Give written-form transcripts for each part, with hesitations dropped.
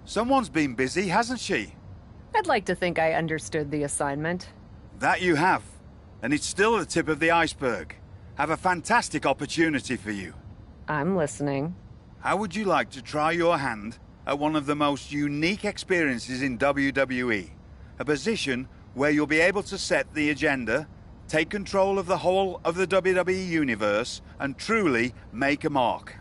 Someone's been busy, hasn't she? I'd like to think I understood the assignment. That you have. And it's still the tip of the iceberg. Have a fantastic opportunity for you. I'm listening. How would you like to try your hand at one of the most unique experiences in WWE? A position where you'll be able to set the agenda, take control of the whole of the WWE universe, and truly make a mark.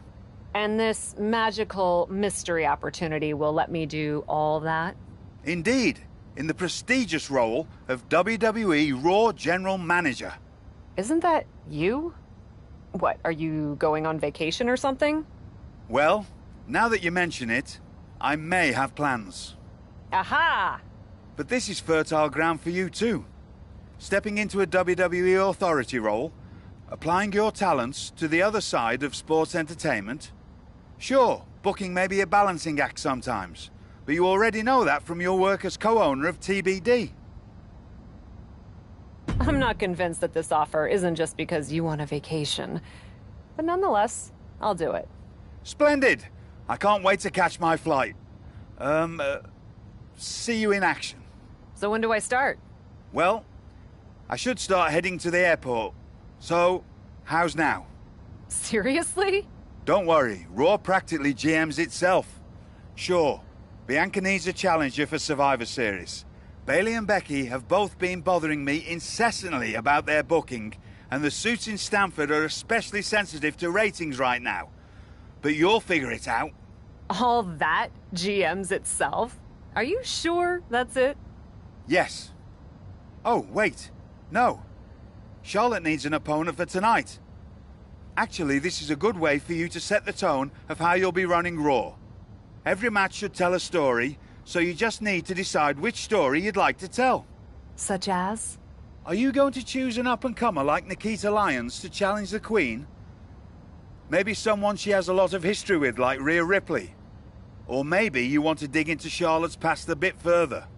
And this magical mystery opportunity will let me do all that? Indeed, in the prestigious role of WWE Raw General Manager. Isn't that you? What, are you going on vacation or something? Well, now that you mention it, I may have plans. Aha! But this is fertile ground for you too. Stepping into a WWE authority role, applying your talents to the other side of sports entertainment. Sure, booking may be a balancing act sometimes, but you already know that from your work as co-owner of TBD. I'm not convinced that this offer isn't just because you want a vacation. But nonetheless, I'll do it. Splendid! I can't wait to catch my flight. See you in action. So when do I start? Well, I should start heading to the airport. So, how's now? Seriously? Don't worry, Raw practically GMs itself. Sure, Bianca needs a challenger for Survivor Series. Bayley and Becky have both been bothering me incessantly about their booking, and the suits in Stamford are especially sensitive to ratings right now. But you'll figure it out. All that GMs itself? Are you sure that's it? Yes. Oh, wait. No. Charlotte needs an opponent for tonight. Actually, this is a good way for you to set the tone of how you'll be running Raw. Every match should tell a story, so you just need to decide which story you'd like to tell. Such as? Are you going to choose an up-and-comer like Nikita Lyons to challenge the Queen? Maybe someone she has a lot of history with, like Rhea Ripley. Or maybe you want to dig into Charlotte's past a bit further.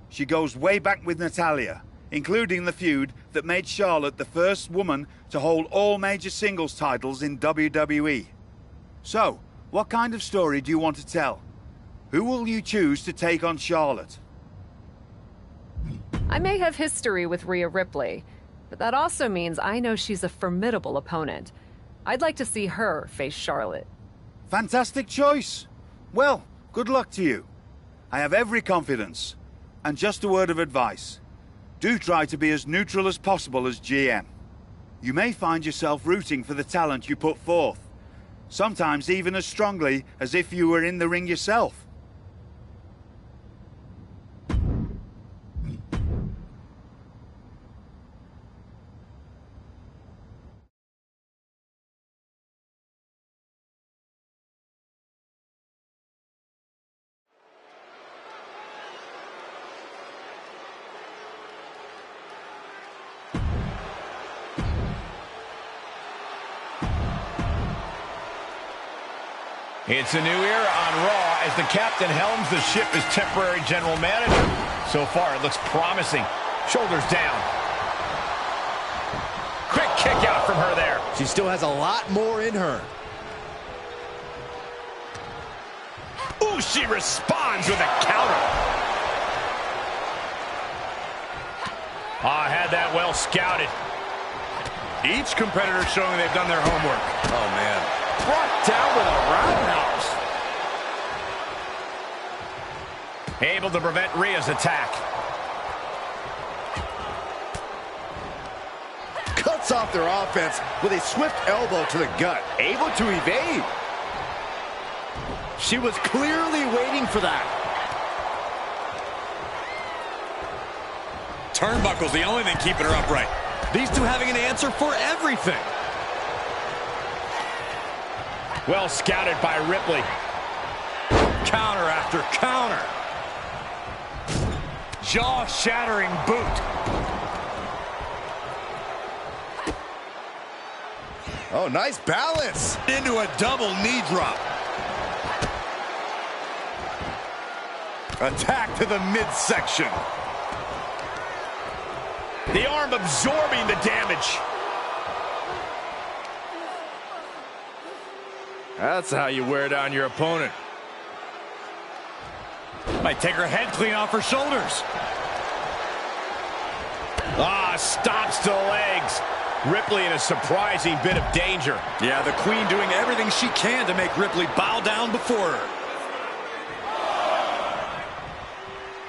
She goes way back with Natalya, including the feud that made Charlotte the first woman to hold all major singles titles in WWE. So, what kind of story do you want to tell? Who will you choose to take on Charlotte? I may have history with Rhea Ripley, but that also means I know she's a formidable opponent. I'd like to see her face Charlotte. Fantastic choice. Well, good luck to you. I have every confidence. And just a word of advice. Do try to be as neutral as possible as GM. You may find yourself rooting for the talent you put forth. Sometimes even as strongly as if you were in the ring yourself. It's a new era on Raw as the captain helms the ship as temporary general manager. So far, it looks promising. Shoulders down. Quick kick out from her there. She still has a lot more in her. Ooh, she responds with a counter. Had that well scouted. Each competitor showing they've done their homework. Oh, man. Brought down with a roundhouse. Able to prevent Rhea's attack. Cuts off their offense with a swift elbow to the gut. Able to evade. She was clearly waiting for that. Turnbuckle's the only thing keeping her upright. These two having an answer for everything. Well scouted by Ripley. Counter after counter. Jaw-shattering boot. Oh, nice balance. Into a double knee drop. Attack to the midsection. The arm absorbing the damage. That's how you wear down your opponent. Might take her head clean off her shoulders. Stops to the legs. Ripley in a surprising bit of danger. Yeah, the Queen doing everything she can to make Ripley bow down before her.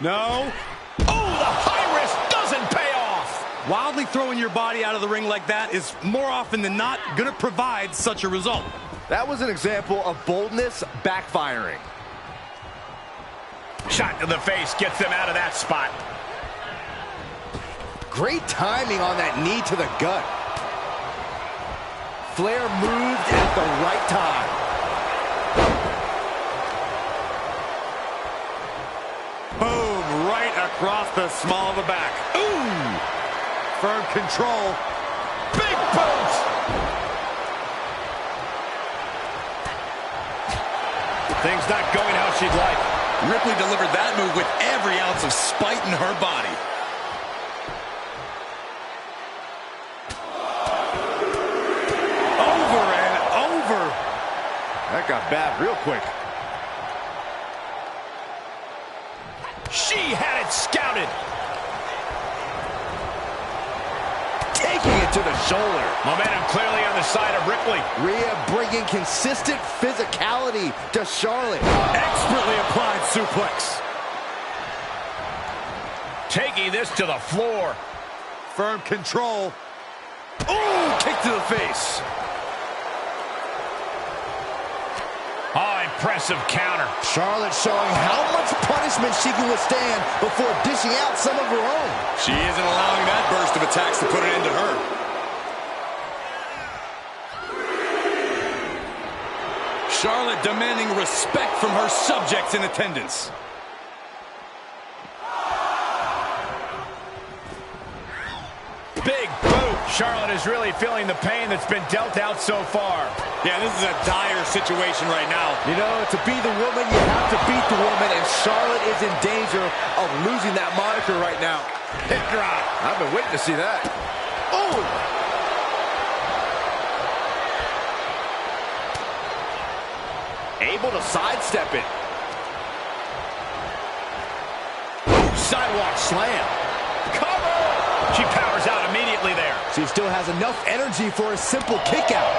No. Oh, the high risk doesn't pay off. Wildly throwing your body out of the ring like that is more often than not going to provide such a result. That was an example of boldness backfiring. Shot to the face gets them out of that spot. Great timing on that knee to the gut. Flair moved at the right time. Boom, right across the small of the back. Ooh! Firm control. Big boot! Things not going how she'd like. Ripley delivered that move with every ounce of spite in her body. Over and over. That got bad real quick. She had it scouted. Taking it to the shoulder. Momentum clearly on the side of Ripley. Rhea bringing consistent physicality to Charlotte. Expertly applied suplex. Taking this to the floor. Firm control. Ooh, kick to the face. Oh, impressive counter. Charlotte showing how much punishment she can withstand before dishing out some of her own. She isn't allowing that burst of attacks to put an end to her. Charlotte demanding respect from her subjects in attendance. Big boot. Charlotte is really feeling the pain that's been dealt out so far. Yeah, this is a dire situation right now. You know, to be the woman, you have to beat the woman, and Charlotte is in danger of losing that moniker right now. Hip drop. I've been waiting to see that. Oh! Able to sidestep it. Sidewalk slam. Cover! She powers out immediately there. She still has enough energy for a simple kick out.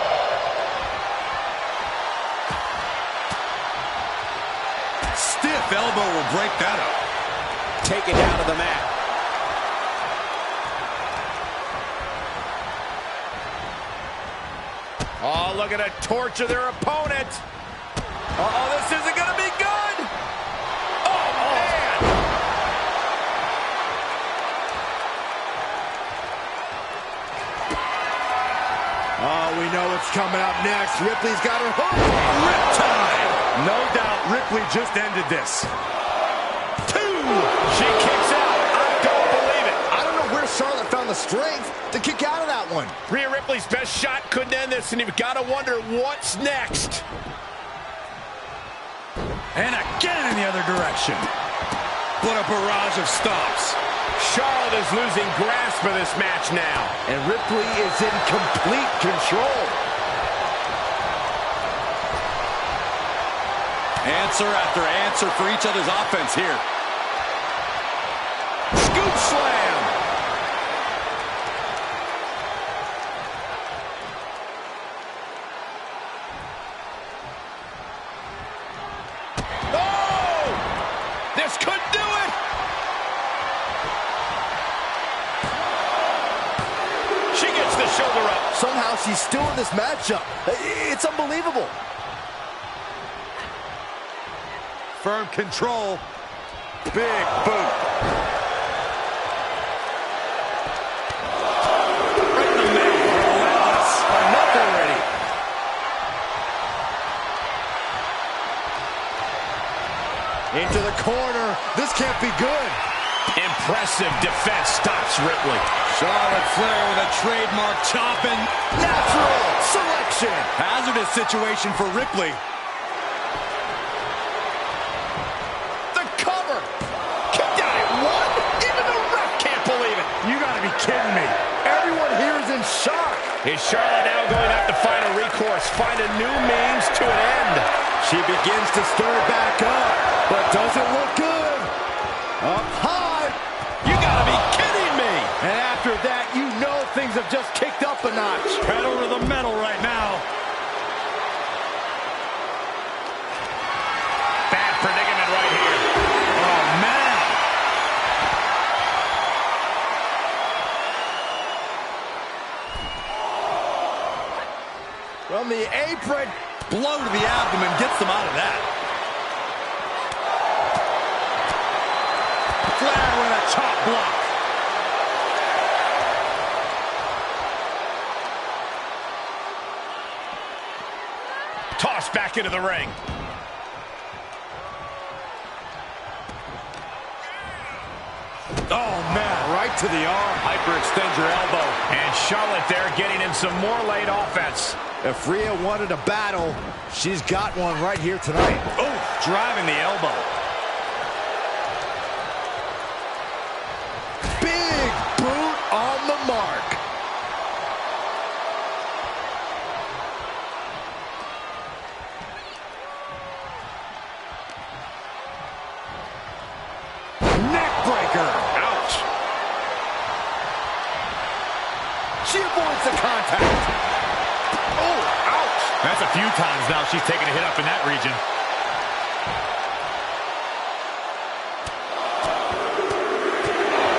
Stiff elbow will break that up. Taken down to the mat. Oh, look at her torture their opponent. Uh-oh, this isn't going to be good. Oh, man. Oh, we know what's coming up next. Ripley's got her hook. Riptide. No doubt Ripley just ended this. She kicks out. I don't believe it. I don't know where Charlotte found the strength to kick out of that one. Rhea Ripley's best shot couldn't end this, and you've got to wonder what's next. And again in the other direction. What a barrage of stops. Charlotte is losing grasp of this match now. And Ripley is in complete control. Answer after answer for each other's offense here. Scoop slam. Oh! This could do it. She gets the shoulder up. Somehow she's still in this matchup. It's unbelievable. Firm control. Big boot. Right in the middle. Relentless. Enough already. Into the corner. This can't be good. Impressive defense stops Ripley. Charlotte Flair with a trademark chopping. Natural selection. Hazardous situation for Ripley. The cover. Kicked out at one. Even the ref can't believe it. You gotta be kidding me. Everyone here is in shock. Is Charlotte now going to have to find a recourse, find a new means to an end? She begins to stir back up, but doesn't look good. Up high. You gotta be kidding me! And after that, you know things have just kicked up a notch. Pedal to the metal right now. Bad predicament right here. Oh, man. From the apron. Blow to the abdomen gets them out of that. Flair with a chop block. Tossed back into the ring. Oh, man. Right to the arm. Hyperextend your elbow. And Charlotte there getting in some more late offense. If Rhea wanted a battle, she's got one right here tonight. Oh, driving the elbow. Big boot on the mark. Neck breaker. Ouch. She avoids the contact. Oh, ouch. That's a few times now she's taken a hit up in that region.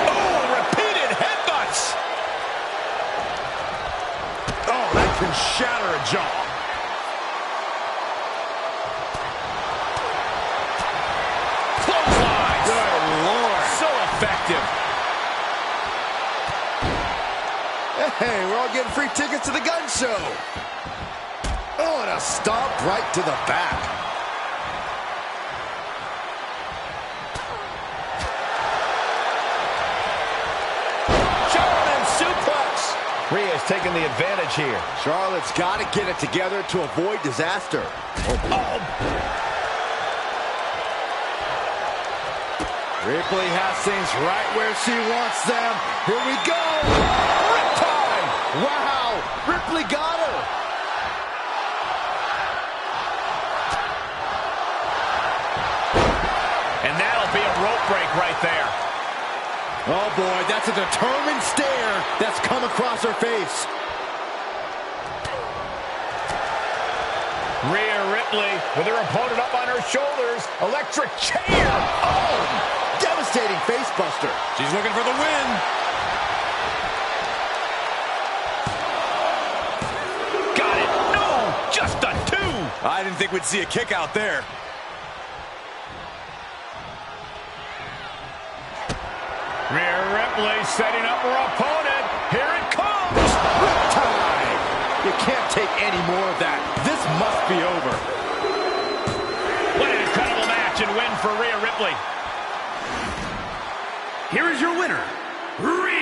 Oh, repeated headbutts. Oh, that can shatter a jaw. Clotheslines. Good Lord. So effective. Hey, we're all getting free tickets to the gun show. Oh, and a stomp right to the back. German suplex. Rhea's taking the advantage here. Charlotte's got to get it together to avoid disaster. Oh. Ripley has things right where she wants them. Here we go. Riptide. Wow, Ripley got her. And that'll be a rope break right there. Oh boy, that's a determined stare that's come across her face. Rhea Ripley with her opponent up on her shoulders. Electric chair. Oh, devastating face buster. She's looking for the win. Got it. No, just a 2. I didn't think we'd see a kick out there. Rhea Ripley setting up her opponent. Here it comes. Riptide. You can't take any more of that. This must be over. What an incredible match and win for Rhea Ripley. Here is your winner, Rhea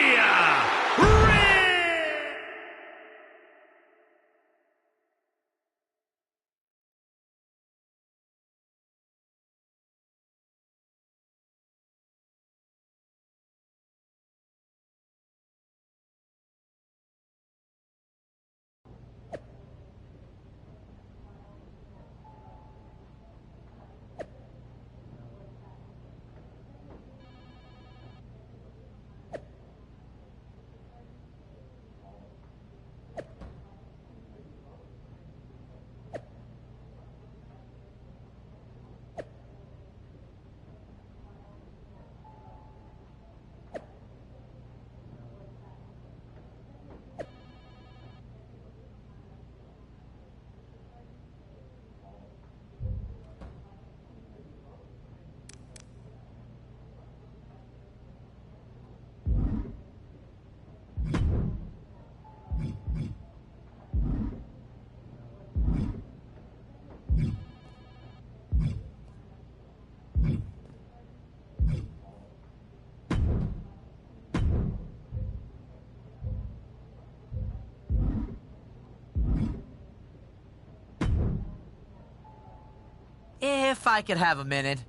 If I could have a minute.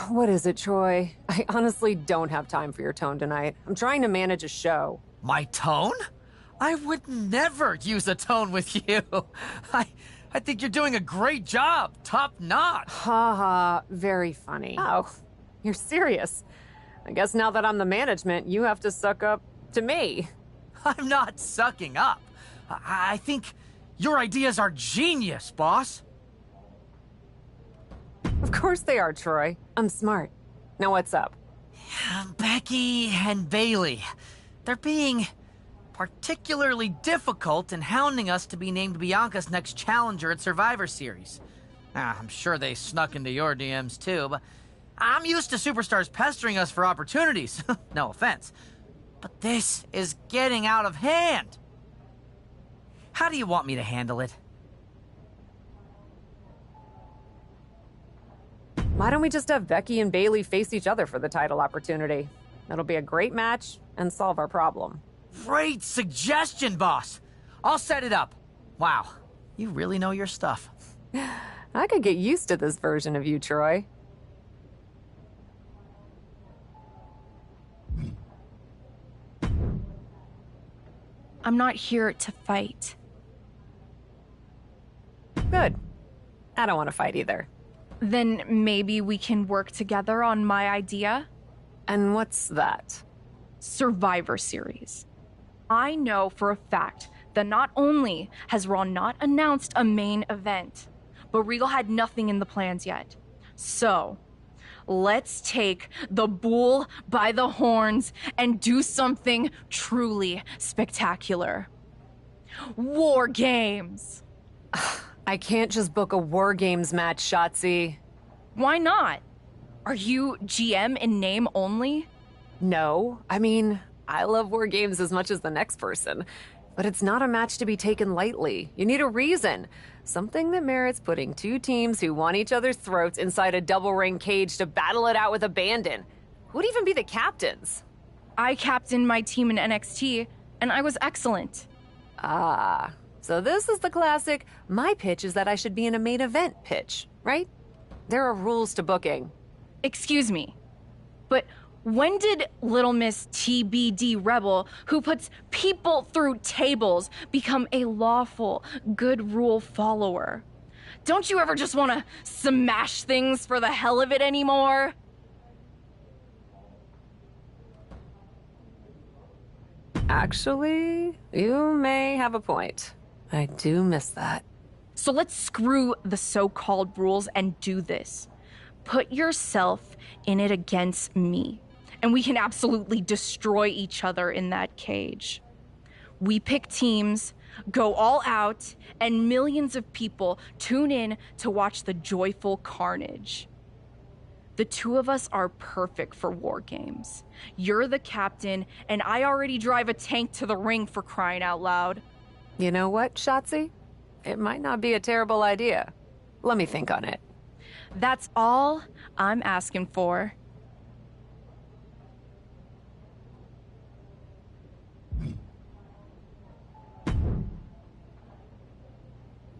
What is it, Troy? I honestly don't have time for your tone tonight. I'm trying to manage a show. My tone? I would never use a tone with you. I think you're doing a great job. Top notch. Ha ha, very funny. Oh, you're serious. I guess now that I'm the management, you have to suck up to me. I'm not sucking up. I think your ideas are genius, boss. Of course they are, Troy. I'm smart. Now what's up? Becky and Bailey. They're being particularly difficult in hounding us to be named Bianca's next challenger at Survivor Series. I'm sure they snuck into your DMs too, but I'm used to superstars pestering us for opportunities. No offense. But this is getting out of hand. How do you want me to handle it? Why don't we just have Becky and Bailey face each other for the title opportunity? It'll be a great match and solve our problem. Great suggestion, boss. I'll set it up. Wow, you really know your stuff. I could get used to this version of you, Troy. I'm not here to fight. Good. I don't want to fight either. Then maybe we can work together on my idea? And what's that? Survivor Series. I know for a fact that not only has Raw not announced a main event, but Regal had nothing in the plans yet. So, let's take the bull by the horns and do something truly spectacular. War Games! I can't just book a War Games match, Shotzi. Why not? Are you GM in name only? No, I mean, I love War Games as much as the next person. But it's not a match to be taken lightly. You need a reason. Something that merits putting two teams who want each other's throats inside a double ring cage to battle it out with abandon. Who'd even be the captains? I captained my team in NXT, and I was excellent. Ah, so this is the classic, my pitch is that I should be in a main event pitch, right? There are rules to booking. Excuse me, but when did Little Miss TBD Rebel, who puts people through tables, become a lawful, good rule follower? Don't you ever just want to smash things for the hell of it anymore? Actually, you may have a point. I do miss that. So let's screw the so-called rules and do this. Put yourself in it against me, and we can absolutely destroy each other in that cage. We pick teams, go all out, and millions of people tune in to watch the joyful carnage. The two of us are perfect for War Games. You're the captain, and I already drive a tank to the ring, for crying out loud. You know what, Shotzi? It might not be a terrible idea. Let me think on it. That's all I'm asking for.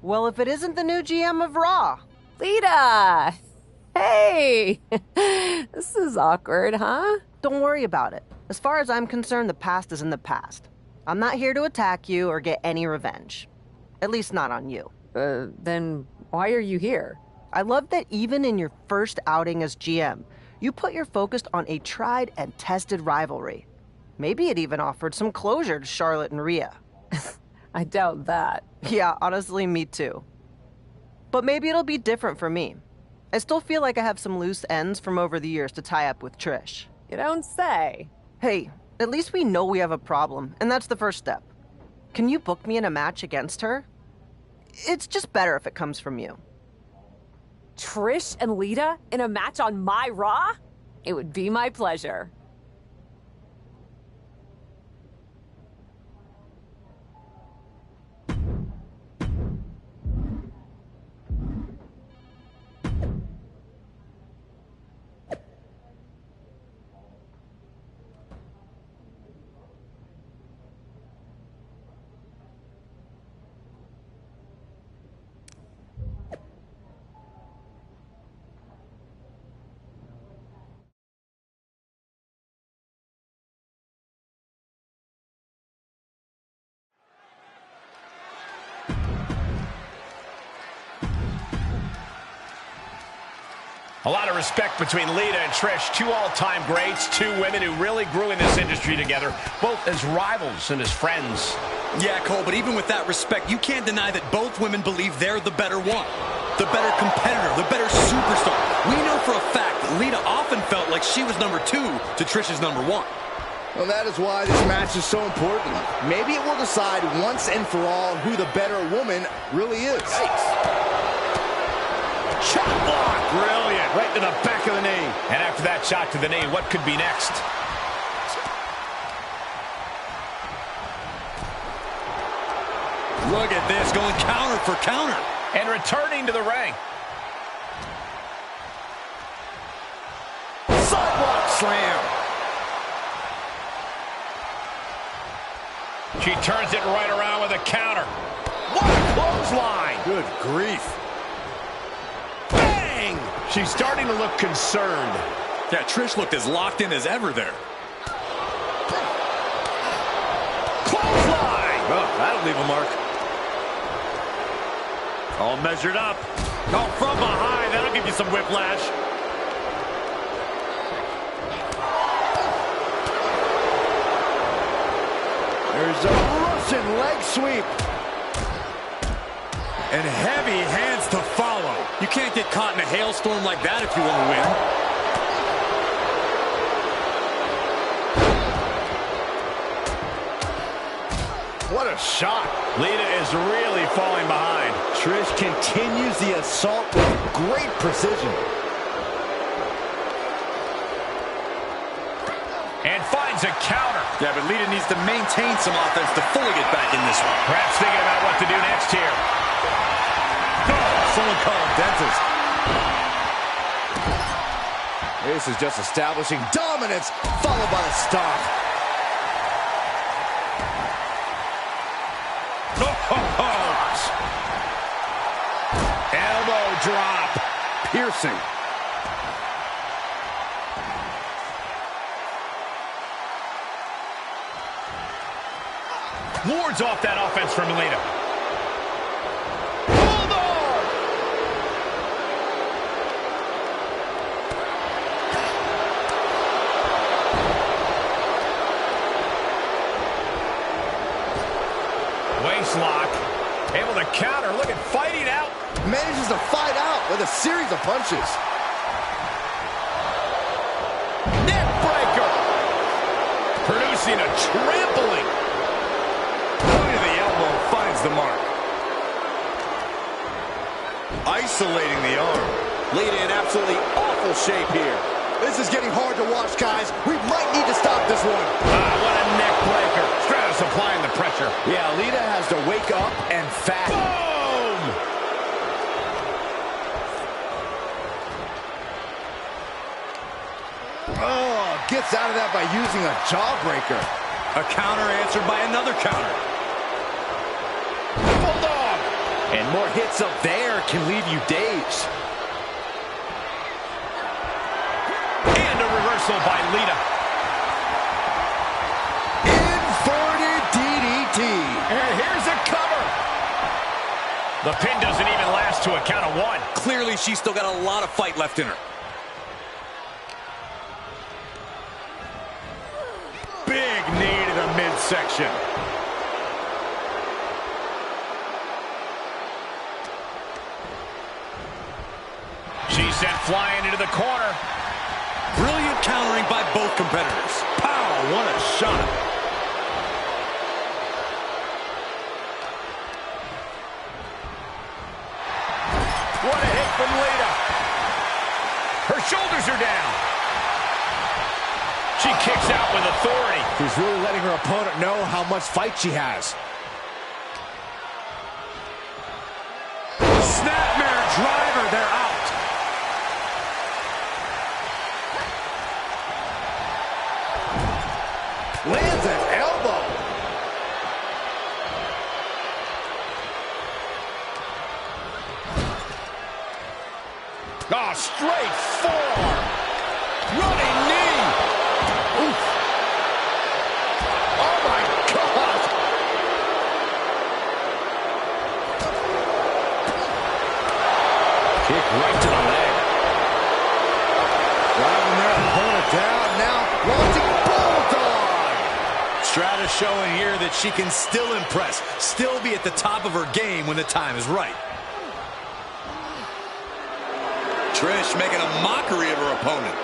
Well, if it isn't the new GM of Raw. Lita! Hey! This is awkward, huh? Don't worry about it. As far as I'm concerned, the past is in the past. I'm not here to attack you or get any revenge. At least not on you. Then why are you here? I love that even in your first outing as GM, you put your focus on a tried and tested rivalry. Maybe it even offered some closure to Charlotte and Rhea. I doubt that. Yeah, honestly, me too. But maybe it'll be different for me. I still feel like I have some loose ends from over the years to tie up with Trish. You don't say. Hey, at least we know we have a problem, and that's the first step. Can you book me in a match against her? It's just better if it comes from you. Trish and Lita in a match on my Raw? It would be my pleasure. A lot of respect between Lita and Trish, two all-time greats, two women who really grew in this industry together, both as rivals and as friends. Yeah, Cole, but even with that respect, you can't deny that both women believe they're the better one, the better competitor, the better superstar. We know for a fact that Lita often felt like she was number 2 to Trish's number 1. Well, that is why this match is so important. Maybe it will decide once and for all who the better woman really is. Yikes. Shot block. Brilliant. Right to the back of the knee. And after that shot to the knee, what could be next? Look at this, going counter for counter. And returning to the ring. Sidewalk slam. She turns it right around with a counter. What a clothesline. Good grief. Bang! She's starting to look concerned. Yeah, Trish looked as locked in as ever there. Clothesline! Oh, that'll leave a mark. All measured up. Oh, from behind. That'll give you some whiplash. There's a Russian leg sweep. And heavy hands to follow. You can't get caught in a hailstorm like that if you want to win. What a shot. Lita is really falling behind. Trish continues the assault with great precision. And finds a counter. Yeah, but Lita needs to maintain some offense to fully get back in this one. Perhaps thinking about what to do next here. Someone call a dentist. This is just establishing dominance, followed by the stomp. Elbow drop. Piercing. Wards off that offense from Lita. Waistlock. Able to counter. Look at fighting out. Manages to fight out with a series of punches. Neck breaker. Producing a trampling. Point of the elbow finds the mark. Isolating the arm. Lita in absolutely awful shape here. This is getting hard to watch, guys. We might need to stop this one. What a neck breaker. Stratus applying the pressure. Yeah, Lita has to wake up and fat. Boom! Oh, gets out of that by using a jawbreaker. A counter answered by another counter. Bulldog! And more hits up there can leave you dazed. And a reversal by Lita. Inverted DDT. And here's a cover. The pin doesn't even last to a count of 1. Clearly, she's still got a lot of fight left in her. Big knee to the midsection. She's sent flying into the corner. Brilliant countering by both competitors. Pow, what a shot. What a hit from Lita. Her shoulders are down. She kicks out with authority. She's really letting her opponent know how much fight she has. Snapmare driver, they're out. Lands an elbow. Oh, straight forearm. Running knee. Oof. Oh, my God. Kick right to the leg. down now, launching Bulldog. Stratus showing here that she can still impress, still be at the top of her game when the time is right. Trish making a mockery of her opponent.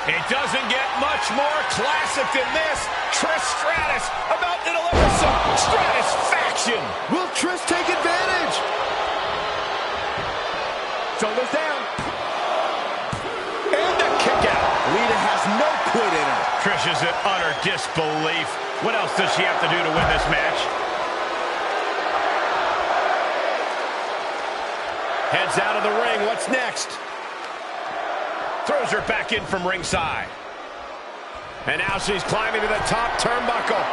It doesn't get much more classic than this. Trish Stratus about to deliver some Stratusfaction. Will Trish take advantage? Shoulders down. And a kick out. Lita has no quit in her. Trish is in utter disbelief. What else does she have to do to win this match? Heads out of the ring. What's next? Throws her back in from ringside. And now she's climbing to the top turnbuckle.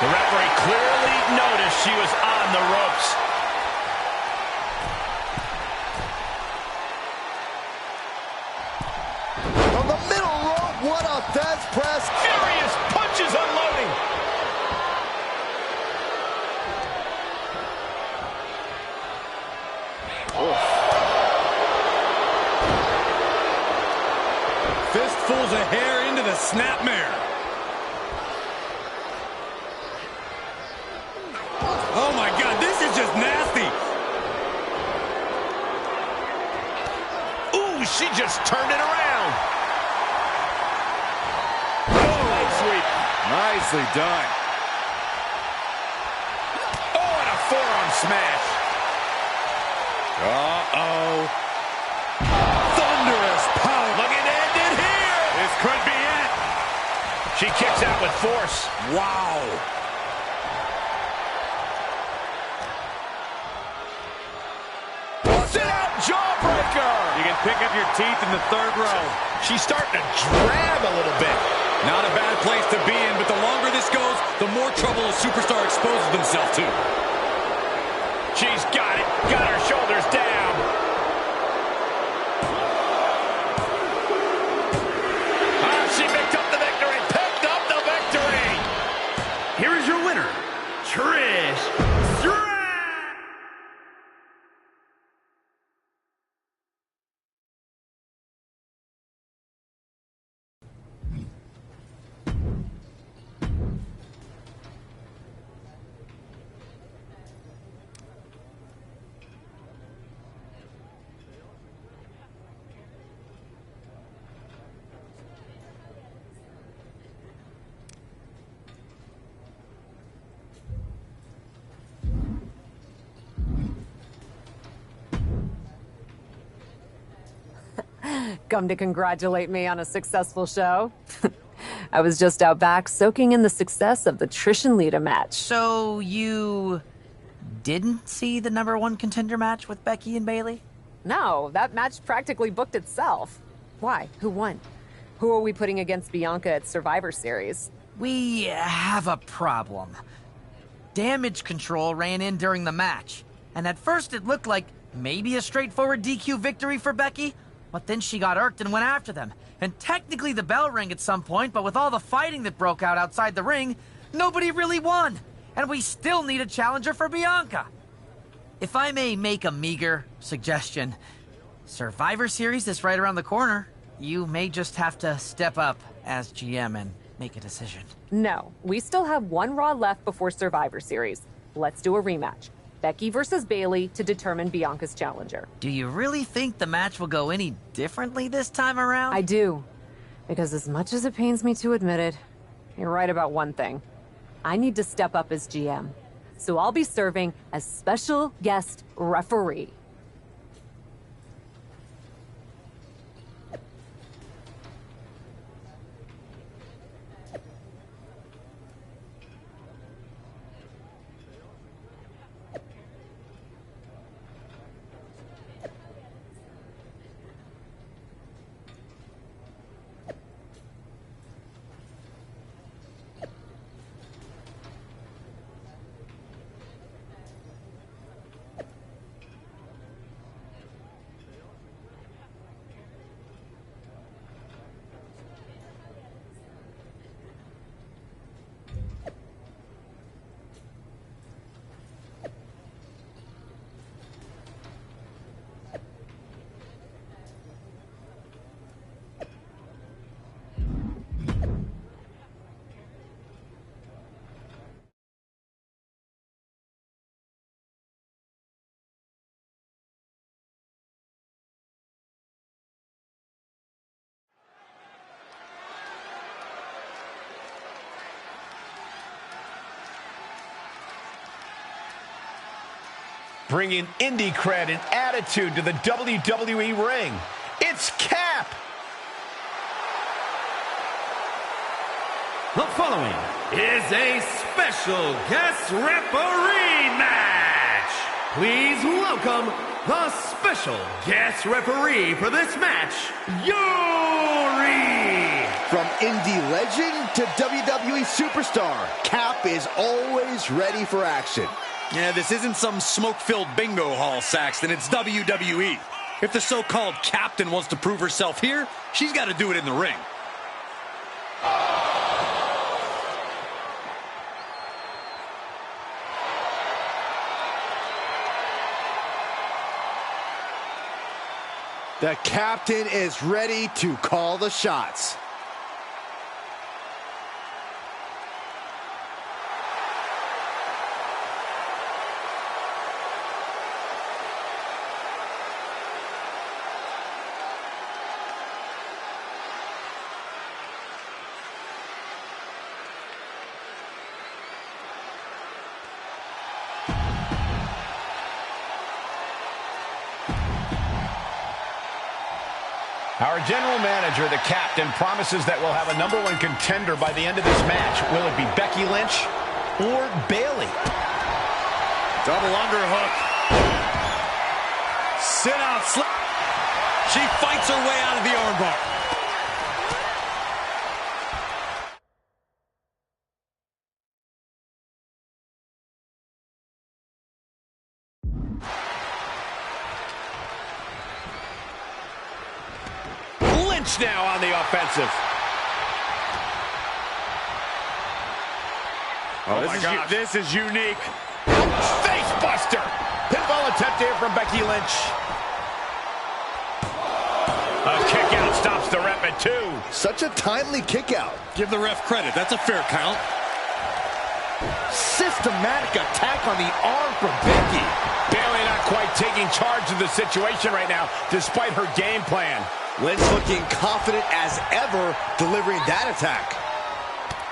The referee clearly noticed she was on the ropes. From the middle rope, what a fast press. Furious punches unloading. Fistfuls of hair into the snapmare. Oh my God, this is just nasty. Ooh, she just turned it around. Oh, sweep. Nicely done. Oh, and a forearm smash. Uh-oh. Thunderous power. Looking to end it here. This could be it. She kicks out with force. Wow. Sit-out jawbreaker. You can pick up your teeth in the third row. She's starting to drag a little bit. Not a bad place to be in, but the longer this goes, the more trouble a superstar exposes themselves to. She's got it. Got her shoulders down. She picked up the victory. Picked up the victory. Here is your winner, Trish Stratus. Come to congratulate me on a successful show? I was just out back soaking in the success of the Trish and Lita match. So you didn't see the #1 contender match with Becky and Bayley? No, that match practically booked itself. Why? Who won? Who are we putting against Bianca at Survivor Series? We have a problem. Damage control ran in during the match, and at first it looked like maybe a straightforward DQ victory for Becky, but then she got irked and went after them. And technically the bell rang at some point, but with all the fighting that broke out outside the ring, nobody really won. And we still need a challenger for Bianca. If I may make a meager suggestion, Survivor Series is right around the corner. You may just have to step up as GM and make a decision. No, we still have one Raw left before Survivor Series. Let's do a rematch. Becky versus Bayley to determine Bianca's challenger. Do you really think the match will go any differently this time around? I do. Because as much as it pains me to admit it, you're right about one thing. I need to step up as GM. So I'll be serving as special guest referee. bringing indie cred and attitude to the WWE ring. It's Cap. The following is a special guest referee match. Please welcome the special guest referee for this match, Yuri. From indie legend to WWE superstar, Cap is always ready for action. Yeah, this isn't some smoke-filled bingo hall, Saxton. It's WWE. If the so-called captain wants to prove herself here, she's got to do it in the ring. The captain is ready to call the shots. Our general manager, the captain, promises that we'll have a #1 contender by the end of this match. Will it be Becky Lynch or Bayley? Double underhook. Sit out slip. She fights her way out of the armbar. Lynch now on the offensive. Oh, this is unique. Face buster. Pinfall attempt here from Becky Lynch. A kick out stops the rep at 2. Such a timely kick out. Give the ref credit. That's a fair count. Systematic attack on the arm from Becky. Bayley not quite taking charge of the situation right now, despite her game plan. Lynch looking confident as ever, delivering that attack.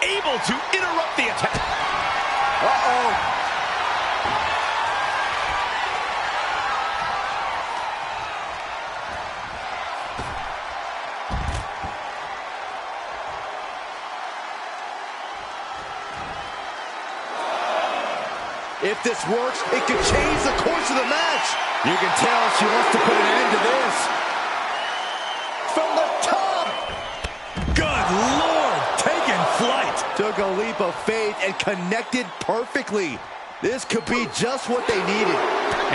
Able to interrupt the attack. Uh-oh. If this works, it could change the course of the match. You can tell she wants to put an end to this. From the top! Good Lord, taking flight. Took a leap of faith and connected perfectly. This could be just what they needed.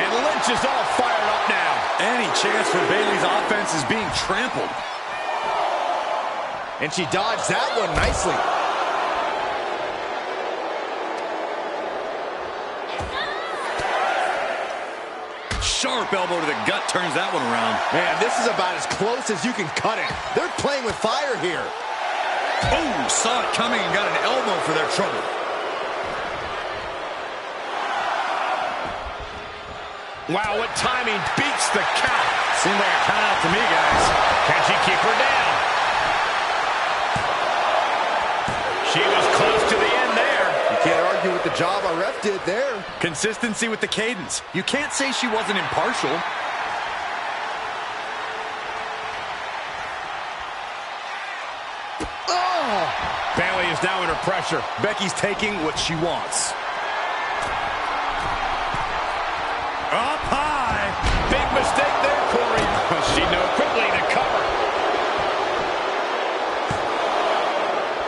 And Lynch is all fired up now. Any chance for Bayley's offense is being trampled. And she dodged that one nicely. Sharp elbow to the gut turns that one around. Man, this is about as close as you can cut it. They're playing with fire here. Oh, saw it coming and got an elbow for their trouble. Wow, what timing beats the count. Seemed like a count out to me, guys. Can she keep her down? She was close to the end there. You can't argue with the job our ref did there. Consistency with the cadence. You can't say she wasn't impartial. Oh! Bayley is now under pressure. Becky's taking what she wants. Up high. Big mistake there, Corey. She knew quickly to cover.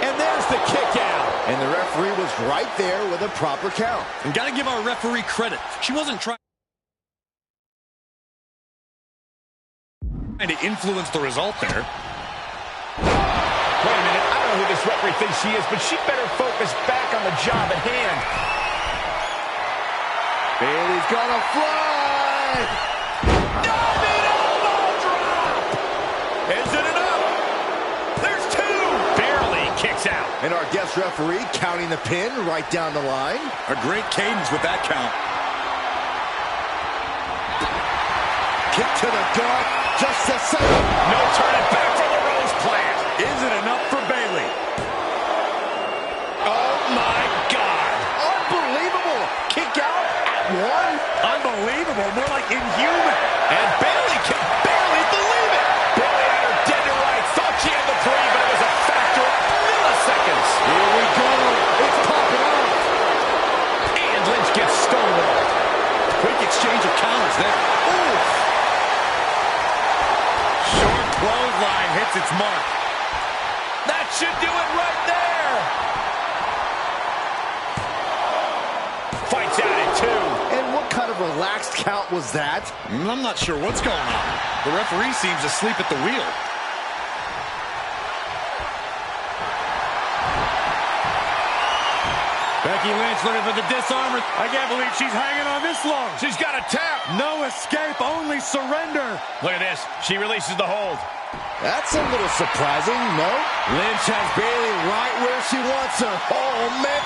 And there's the kick out. And the referee was right there with a proper count. And gotta give our referee credit. She wasn't trying to influence the result there. Wait a minute, I don't know who this referee thinks she is, but she better focus back on the job at hand. Bayley's gonna fly! Diving elbow drop! Is it enough? There's 2! Barely kicks out. And our guest referee counting the pin right down the line. A great cadence with that count. Kick to the gut, just a second. No turning back from the Rose Plant. Is it enough for Bayley? Oh, my God. Unbelievable. Kick out at 1. Unbelievable. incredible, more like inhuman. And Bayley can barely believe it. Bayley had her dead to rights. Thought she had the 3, but it was a factor of milliseconds. Here we go. It's popping off. And Lynch gets stonewalled. Quick exchange of counters there. Oof. Short clothesline hits its mark. That should do it right there. Fights out at 2. And what kind of relaxed count was that? I'm not sure what's going on. The referee seems asleep at the wheel. Becky Lynch looking for the disarmer. I can't believe she's hanging on this long. She's got a tap. No escape, only surrender. Look at this. She releases the hold. That's a little surprising, no? Lynch has Bayley right where she wants her. Oh, man.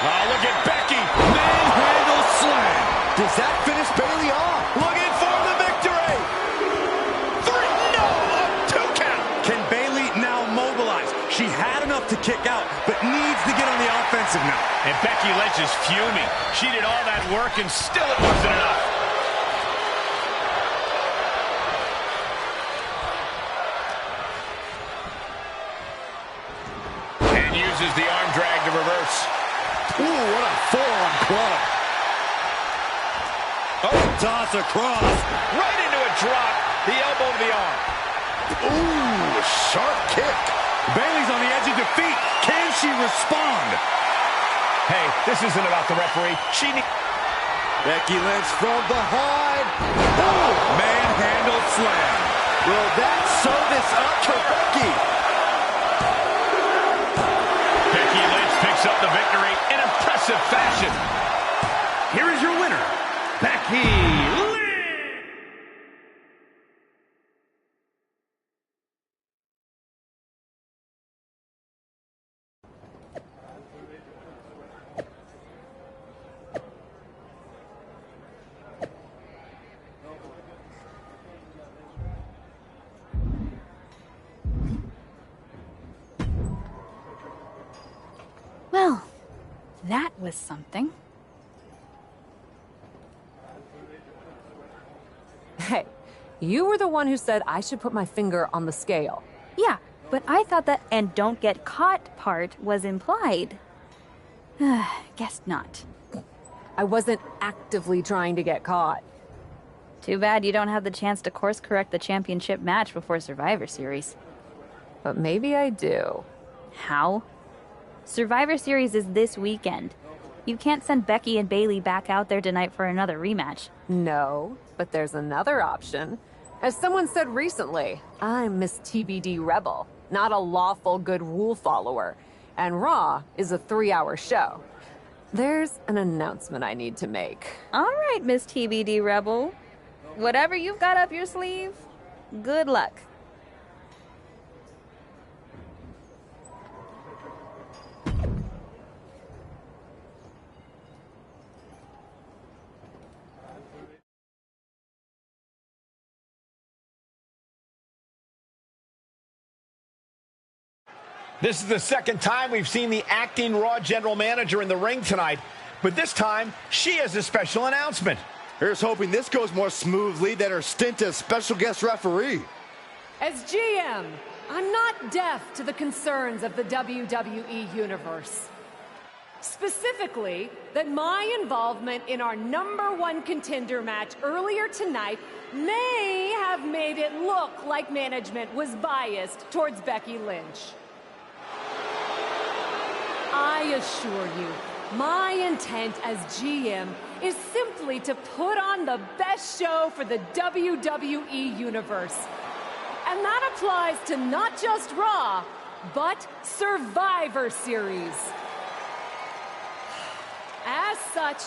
Oh, look at Becky. Manhandle slam. Does that finish Bayley off? Looking for the victory. 3, no, a 2 count. Can Bayley now mobilize? She had enough to kick out, but needs to get on the offensive now. And Becky Lynch is fuming. She did all that work and still it wasn't enough. And uses the arm drag to reverse. Ooh, what a forearm club. Oh, toss across. Right into a drop. The elbow to the arm. Ooh, sharp kick. Bayley's on the edge of defeat. Can she respond? Hey, this isn't about the referee. Becky Lynch from behind. Ooh, Manhandle slam. will that sew this up for Becky? Becky Lynch picks up the victory in impressive fashion. Here is your winner, Becky Lynch. Well, that was something. Hey, you were the one who said I should put my finger on the scale. Yeah, but I thought that "and don't get caught" part was implied. Guess not. I wasn't actively trying to get caught. Too bad you don't have the chance to course correct the championship match before Survivor Series. But maybe I do. How? Survivor Series is this weekend. You can't send Becky and Bayley back out there tonight for another rematch. No, but there's another option. As someone said recently, I'm Miss TBD Rebel, not a lawful good rule follower. And Raw is a 3-hour show. There's an announcement I need to make. All right, Miss TBD Rebel. Whatever you've got up your sleeve, good luck. This is the second time we've seen the acting Raw general manager in the ring tonight, but this time she has a special announcement. Here's hoping this goes more smoothly than her stint as special guest referee. As GM, I'm not deaf to the concerns of the WWE Universe. Specifically, that my involvement in our #1 contender match earlier tonight may have made it look like management was biased towards Becky Lynch. I assure you, my intent as GM is simply to put on the best show for the WWE Universe. And that applies to not just Raw, but Survivor Series. As such,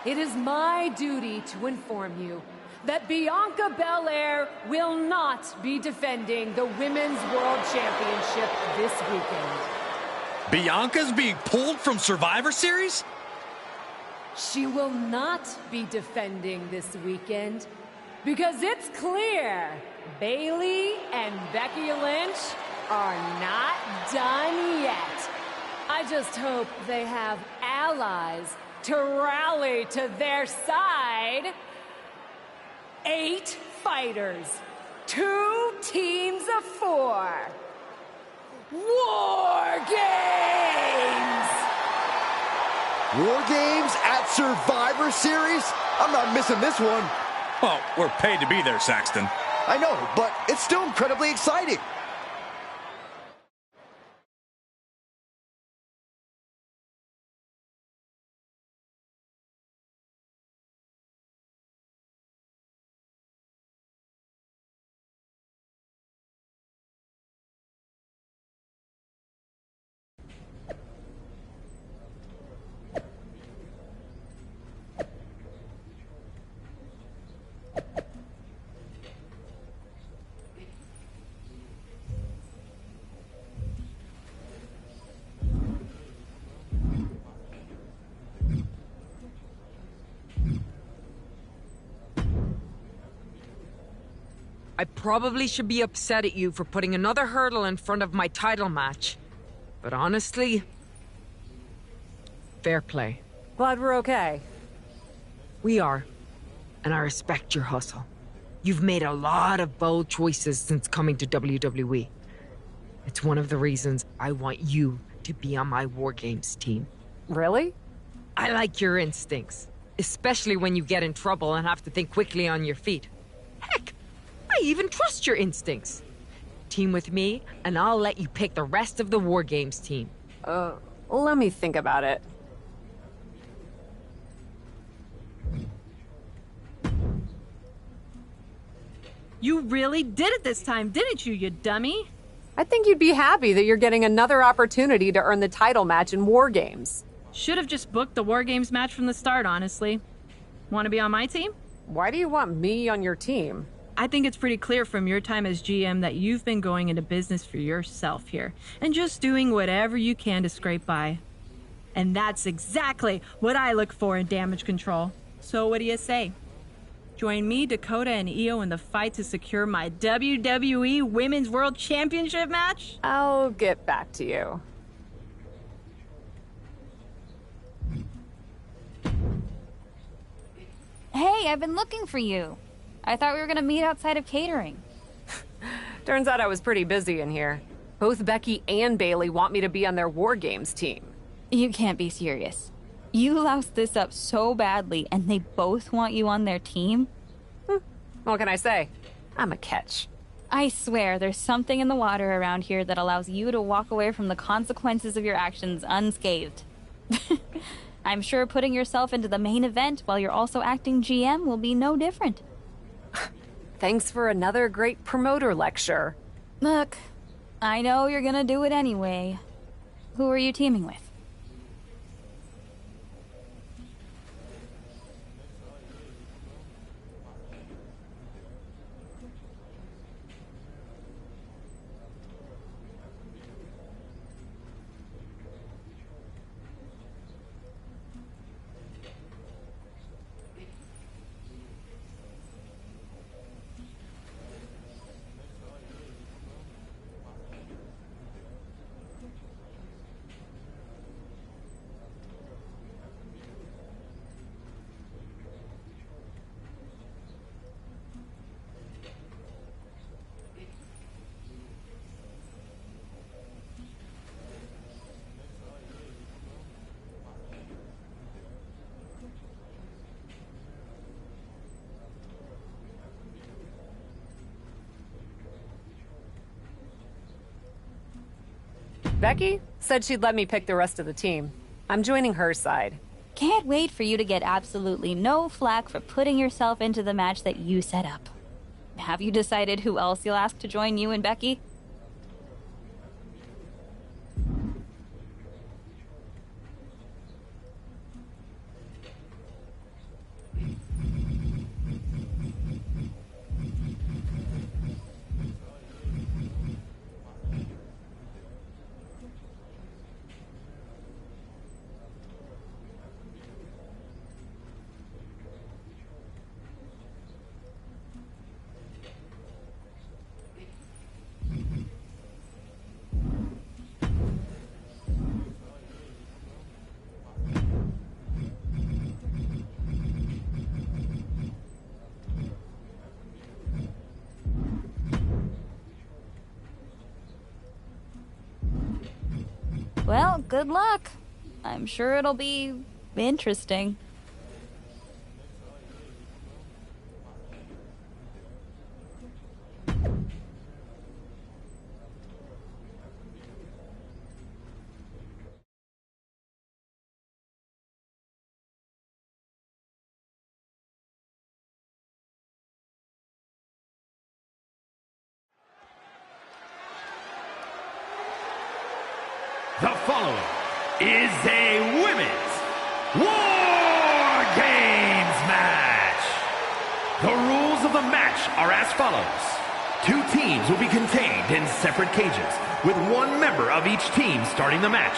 it is my duty to inform you that Bianca Belair will not be defending the Women's World Championship this weekend. Bianca's being pulled from Survivor Series? She will not be defending this weekend because it's clear Bayley and Becky Lynch are not done yet. I just hope they have allies to rally to their side 8 fighters, 2 teams of 4. War Games! War Games at Survivor Series? I'm not missing this one. Well, we're paid to be there, Saxton. I know, but it's still incredibly exciting. I probably should be upset at you for putting another hurdle in front of my title match. But honestly, fair play. Glad we're okay. We are. And I respect your hustle. You've made a lot of bold choices since coming to WWE. It's one of the reasons I want you to be on my War Games team. Really? I like your instincts, especially when you get in trouble and have to think quickly on your feet. Heck, I even trust your instincts. Team with me, and I'll let you pick the rest of the War Games team. Let me think about it. You really did it this time, didn't you, you dummy? I think you'd be happy that you're getting another opportunity to earn the title match in War Games. Should have just booked the War Games match from the start, honestly. Want to be on my team? Why do you want me on your team? I think it's pretty clear from your time as GM that you've been going into business for yourself here, and just doing whatever you can to scrape by. And that's exactly what I look for in damage control. So what do you say? Join me, Dakota, and Io in the fight to secure my WWE Women's World Championship match? I'll get back to you. Hey, I've been looking for you. I thought we were gonna meet outside of catering. Turns out I was pretty busy in here. Both Becky and Bailey want me to be on their War Games team. You can't be serious. You loused this up so badly, and they both want you on their team? What can I say? I'm a catch. I swear, there's something in the water around here that allows you to walk away from the consequences of your actions unscathed. I'm sure putting yourself into the main event while you're also acting GM will be no different. Thanks for another great promoter lecture. Look, I know you're gonna do it anyway. Who are you teaming with? Becky said she'd let me pick the rest of the team. I'm joining her side. Can't wait for you to get absolutely no flack for putting yourself into the match that you set up. Have you decided who else you'll ask to join you and Becky? Well, good luck. I'm sure it'll be interesting. The following is a women's War Games match. The rules of the match are as follows. 2 teams will be contained in separate cages, with 1 member of each team starting the match.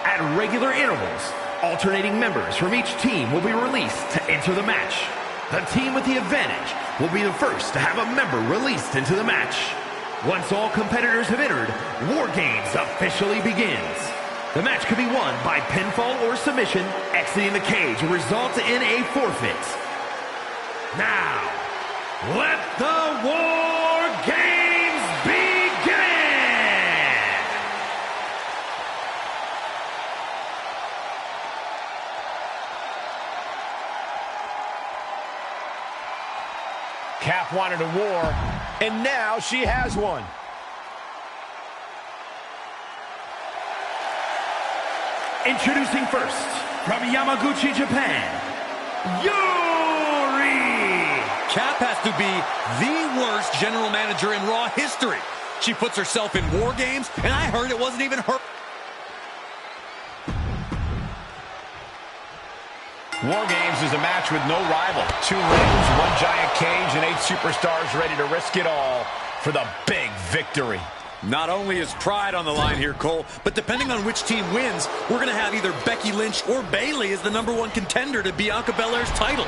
At regular intervals, alternating members from each team will be released to enter the match. The team with the advantage will be the first to have a member released into the match. Once all competitors have entered, War Games officially begins. The match could be won by pinfall or submission. Exiting the cage will result in a forfeit. Now, let the War Games begin! Cap wanted a war, and now she has one. Introducing first, from Yamaguchi, Japan, Yuri! Cap has to be the worst general manager in Raw history. She puts herself in War Games, and I heard it wasn't even her. War Games is a match with no rival. 2 rings, 1 giant cage, and 8 superstars ready to risk it all for the big victory. Not only is pride on the line here, Cole, but depending on which team wins, we're going to have either Becky Lynch or Bayley as the #1 contender to Bianca Belair's title.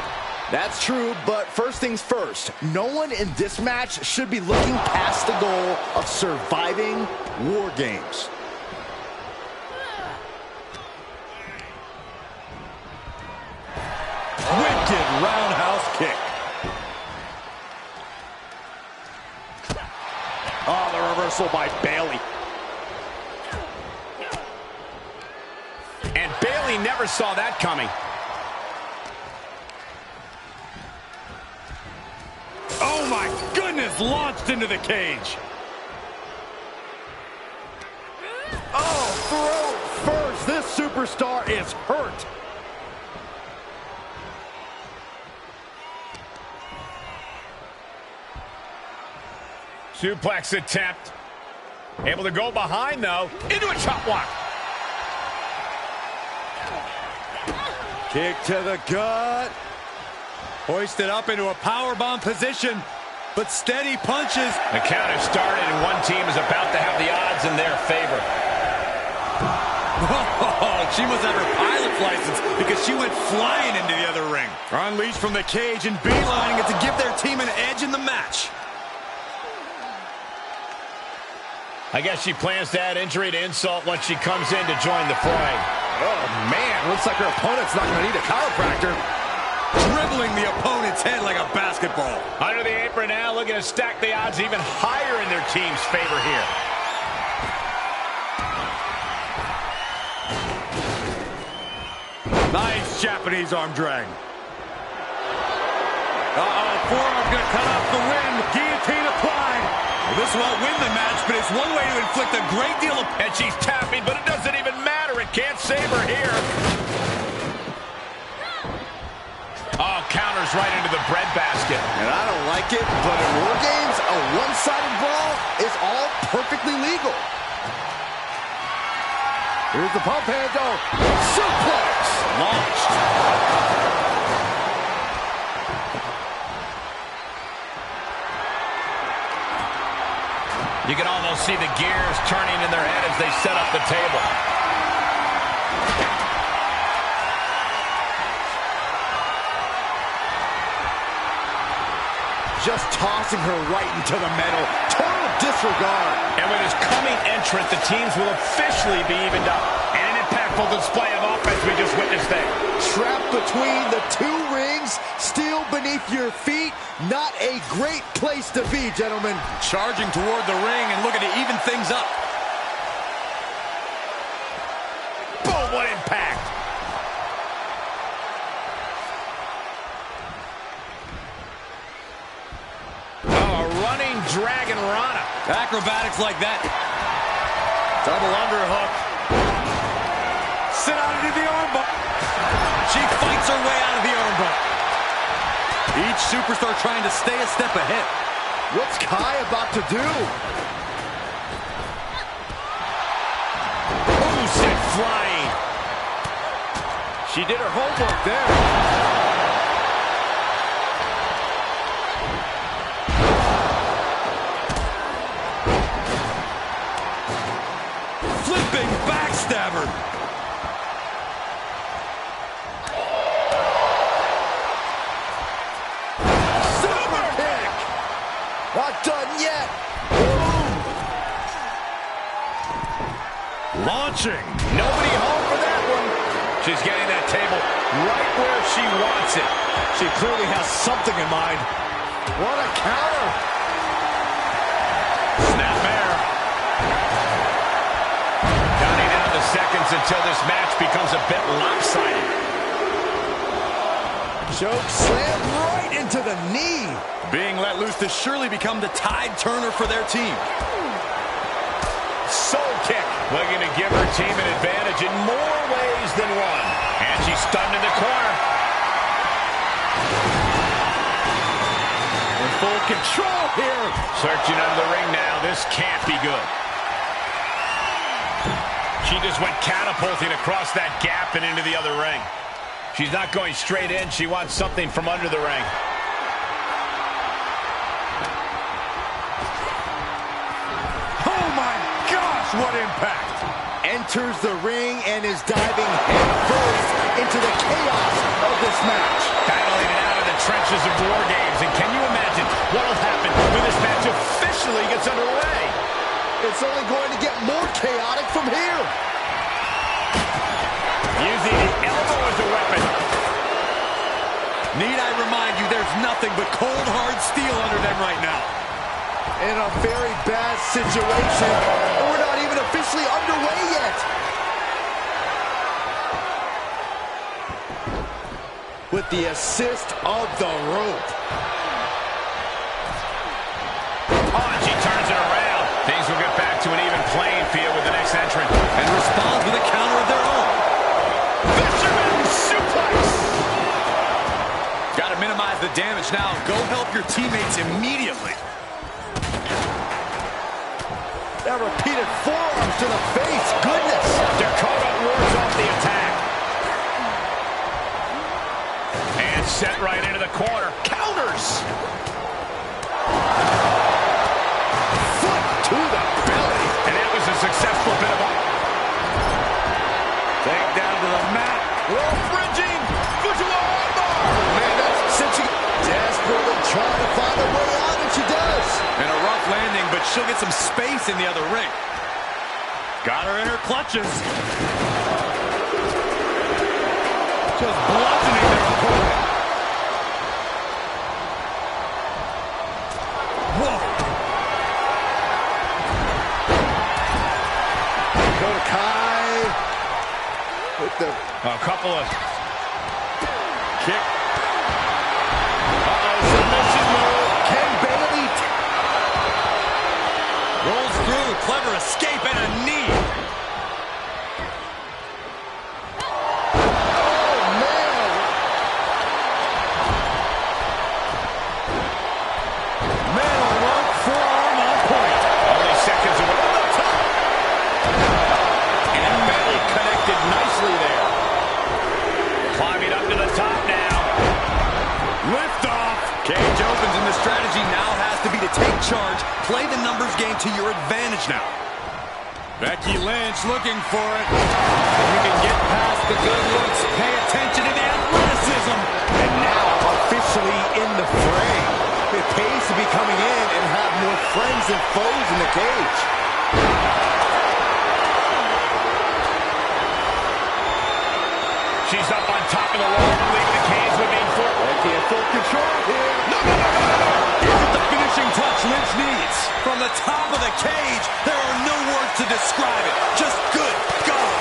That's true, but first things first, no one in this match should be looking past the goal of surviving War Games. Wicked roundhouse kick. Oh, the reversal by Bayley. And Bayley never saw that coming. Oh my goodness, launched into the cage. Oh, throat first. This superstar is hurt. Suplex attempt. Able to go behind, though. Into a chop block. Kick to the gut. Hoisted up into a powerbomb position, but steady punches. The count has started, and one team is about to have the odds in their favor. Oh, she must have her pilot's license because she went flying into the other ring. Unleashed from the cage and beelining it to give their team an edge in the match. I guess she plans to add injury to insult once she comes in to join the fray. Oh, man. Looks like her opponent's not going to need a chiropractor. Dribbling the opponent's head like a basketball. Under the apron now, looking to stack the odds even higher in their team's favor here. Nice Japanese arm drag. Uh-oh, forearm's going to cut off the wind. Guillotine applied. Well, this won't win the match, but it's one way to inflict a great deal of... And she's tapping, but it doesn't even matter. It can't save her here. Oh, counters right into the breadbasket. And I don't like it, but in War Games, a one-sided brawl is all perfectly legal. Here's the pump handle. Suplex. Launched. You can almost see the gears turning in their head as they set up the table. Just tossing her right into the middle. Total disregard. And with his coming entrant, the teams will officially be evened up. And an impactful display of offense we just witnessed there. Trapped between the 2 rings, steel beneath your feet. Not a great place to be, gentlemen. Charging toward the ring and looking to even things up. impact. Oh, running dragon Rana. Acrobatics like that. Double underhook. Sit out into the armbar. She fights her way out of the armbar. Each superstar trying to stay a step ahead. What's Kai about to do? Ooh, sent flying. She did her homework there. Flipping backstabber. Super kick. Not done yet. Launching. Nobody home for that one. She's getting that table right where she wants it. She clearly has something in mind. What a counter. Snapmare. Counting down the seconds until this match becomes a bit lopsided. Choke slam right into the knee. Being let loose to surely become the tide turner for their team. Soul kick. Looking to give her team an advantage in more ways than one. And she's stunned in the corner. In full control here. Searching under the ring now. This can't be good. She just went catapulting across that gap and into the other ring. She's not going straight in. She wants something from under the ring. Oh my gosh, what impact. Enters the ring and is diving headfirst into the chaos of this match. Battling it out of the trenches of War Games. And can you imagine what will happen when this match officially gets underway? It's only going to get more chaotic from here. Using the elbow as a weapon. Need I remind you, there's nothing but cold, hard steel under them right now. In a very bad situation. We're not even officially underway yet. With the assist of the rope. Oh, and she turns it around. Things will get back to an even playing field with the next entrant. And responds with a counter of their own. Fisherman suplex. Got to minimize the damage now. Go help your teammates immediately. That repeated forearms to the face. Goodness. Dakota wards off the attack. And set right into the corner. Counters. Foot to the belly. And that was a successful bit of... Take down to the mat. Rope bridging. Fujiwara armbar. Man, that's cinching. Desperately trying to find a way out, and she does. And a rough landing, but she'll get some space in the other ring. Got her in her clutches. Just bludgeoning their opponent. Whoa. Dakota Kai with the... A couple of... Kick. Submission move. Can Bailey... Rolls through, clever escape, and a knee. Oh, man. Man, a rope forearm on point. Only seconds away on the top. And belly connected nicely there. Climbing up to the top now. Lift off. Cage opens, and the strategy now has to be to take charge, play the numbers game to your advantage now. Becky Lynch looking for it. You can get past the good looks. Pay attention to the athleticism. And now officially in the fray. It pays to be coming in and have more friends than foes in the cage. She's up on top of the wall, leaving the cage moving forward. Becky in full control here. No. Is it the finishing touch Lynch needs? From the top of the cage, there are no words to describe it. Just good God.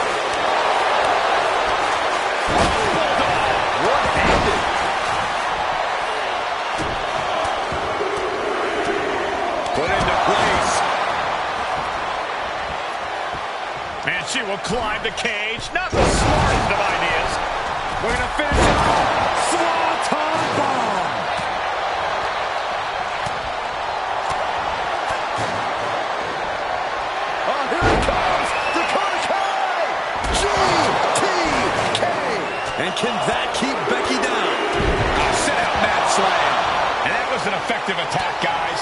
She will climb the cage. Not the smartest of ideas. We're going to finish it off. Swanton bomb. Oh, here it comes. Dakota Kai. GTK. And can that keep Becky down? A sit-out mat slam. And that was an effective attack, guys.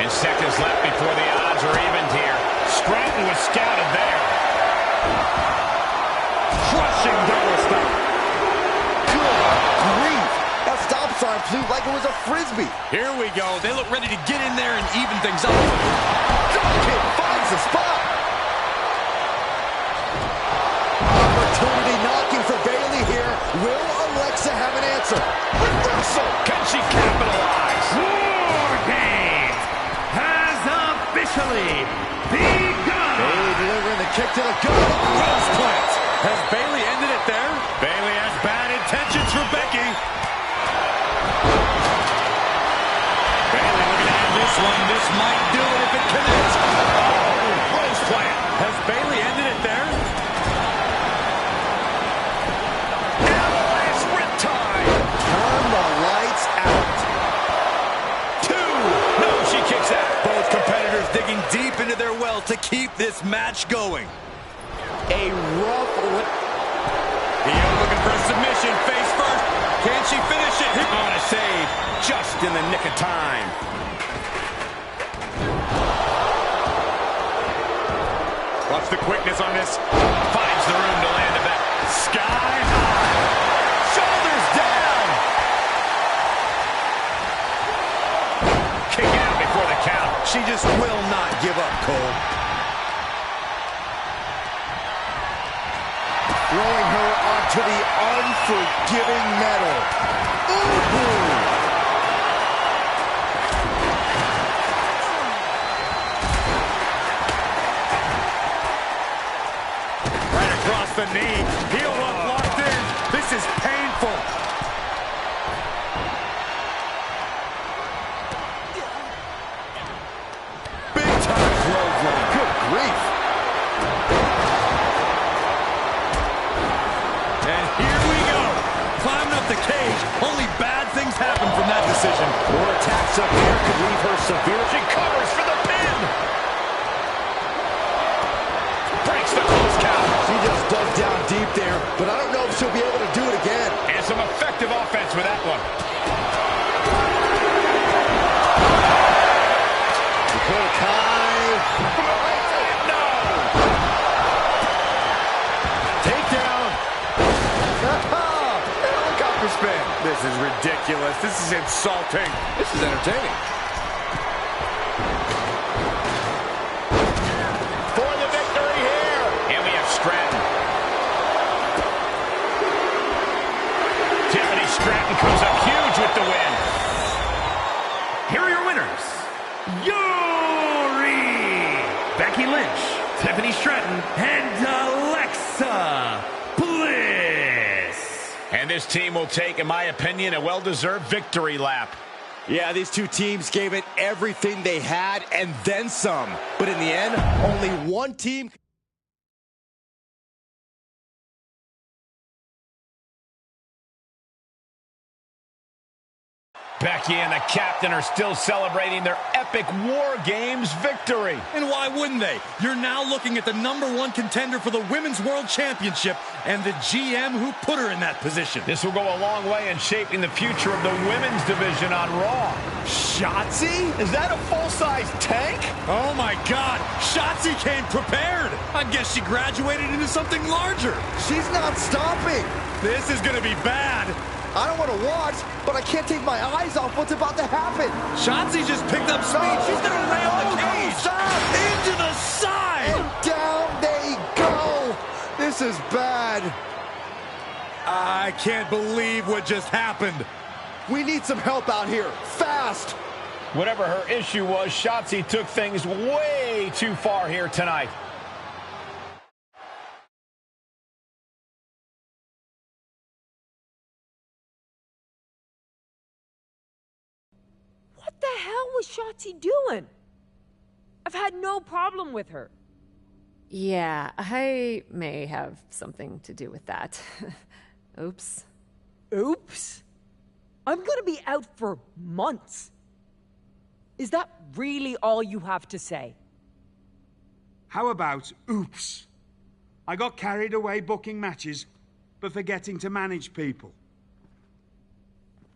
And seconds left before the odds are evened here. Stratton was scouted there. Crushing double stop. Good grief. That stop sign flew like it was a frisbee. Here we go. They look ready to get in there and even things up. Drop kick finds the spot. Opportunity knocking for Bayley here. Will Alexa have an answer? Reversal. Can she capitalize? War Games has officially begun. Bayley delivering the kick to the gut. Rose plant. Has Bayley ended it there? Bayley has bad intentions for Becky. Bayley looking to end this one. This might do it if it connects. Oh, Rose plant. Has Bayley ended it there? Avalanche riptide. Turn the lights out. 2. No, she kicks out. Both competitors digging deep into their well to keep this match going. A rough... Io looking for a submission, face first. Can she finish it? On a save, just in the nick of time. Watch the quickness on this. Finds the room to land a bet. Sky high. Shoulders down. Kick out before the count. She just will not give up, Cole. Throwing her onto the unforgiving metal. Ooh! Right across the knee. Heel hook locked in. This is painful. Big time clothesline. Good grief. And here we go. Climbing up the cage. Only bad things happen from that decision. More attacks up here could leave her severe. She covers for the pin. Breaks the close count. She just dug down deep there, but I don't know if she'll be able to do it again. And some effective offense with that one. Dakota Kai. No. Takedown. Helicopter spin. This is ridiculous. This is insulting. This is entertaining. For the victory here. And we have Stratton. Tiffany Stratton comes up huge with the win. Here are your winners. Yuri, Becky Lynch, Tiffany Stratton, and Alexa Bliss. And this team will take, in my opinion, a well-deserved victory lap. Yeah, these two teams gave it everything they had and then some. But in the end, only one team... Becky and the captain are still celebrating their epic War Games victory. And why wouldn't they? You're now looking at the #1 contender for the Women's World Championship and the GM who put her in that position. This will go a long way in shaping the future of the women's division on Raw. Shotzi? Is that a full-size tank? Oh my God, Shotzi came prepared. I guess she graduated into something larger. She's not stopping. This is gonna be bad. I don't want to watch, but I can't take my eyes off what's about to happen. Shotzi just picked up speed. She's gonna ram the cage. Into the side. And down they go. This is bad. I can't believe what just happened. We need some help out here, fast. Whatever her issue was, Shotzi took things way too far here tonight. What the hell was Shotzi doing? I've had no problem with her. Yeah, I may have something to do with that. Oops. Oops? I'm gonna be out for months. Is that really all you have to say? How about oops? I got carried away booking matches, but forgetting to manage people.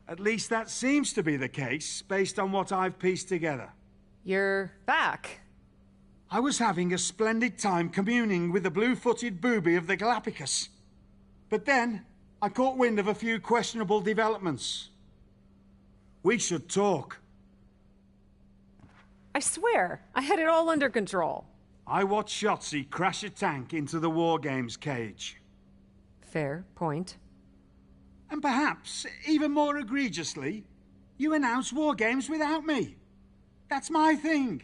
At least that seems to be the case, based on what I've pieced together. You're back. I was having a splendid time communing with the blue-footed booby of the Galapagos. But then, I caught wind of a few questionable developments. We should talk. I swear, I had it all under control. I watched Shotzi crash a tank into the War Games cage. Fair point. And perhaps, even more egregiously, you announced War Games without me. That's my thing.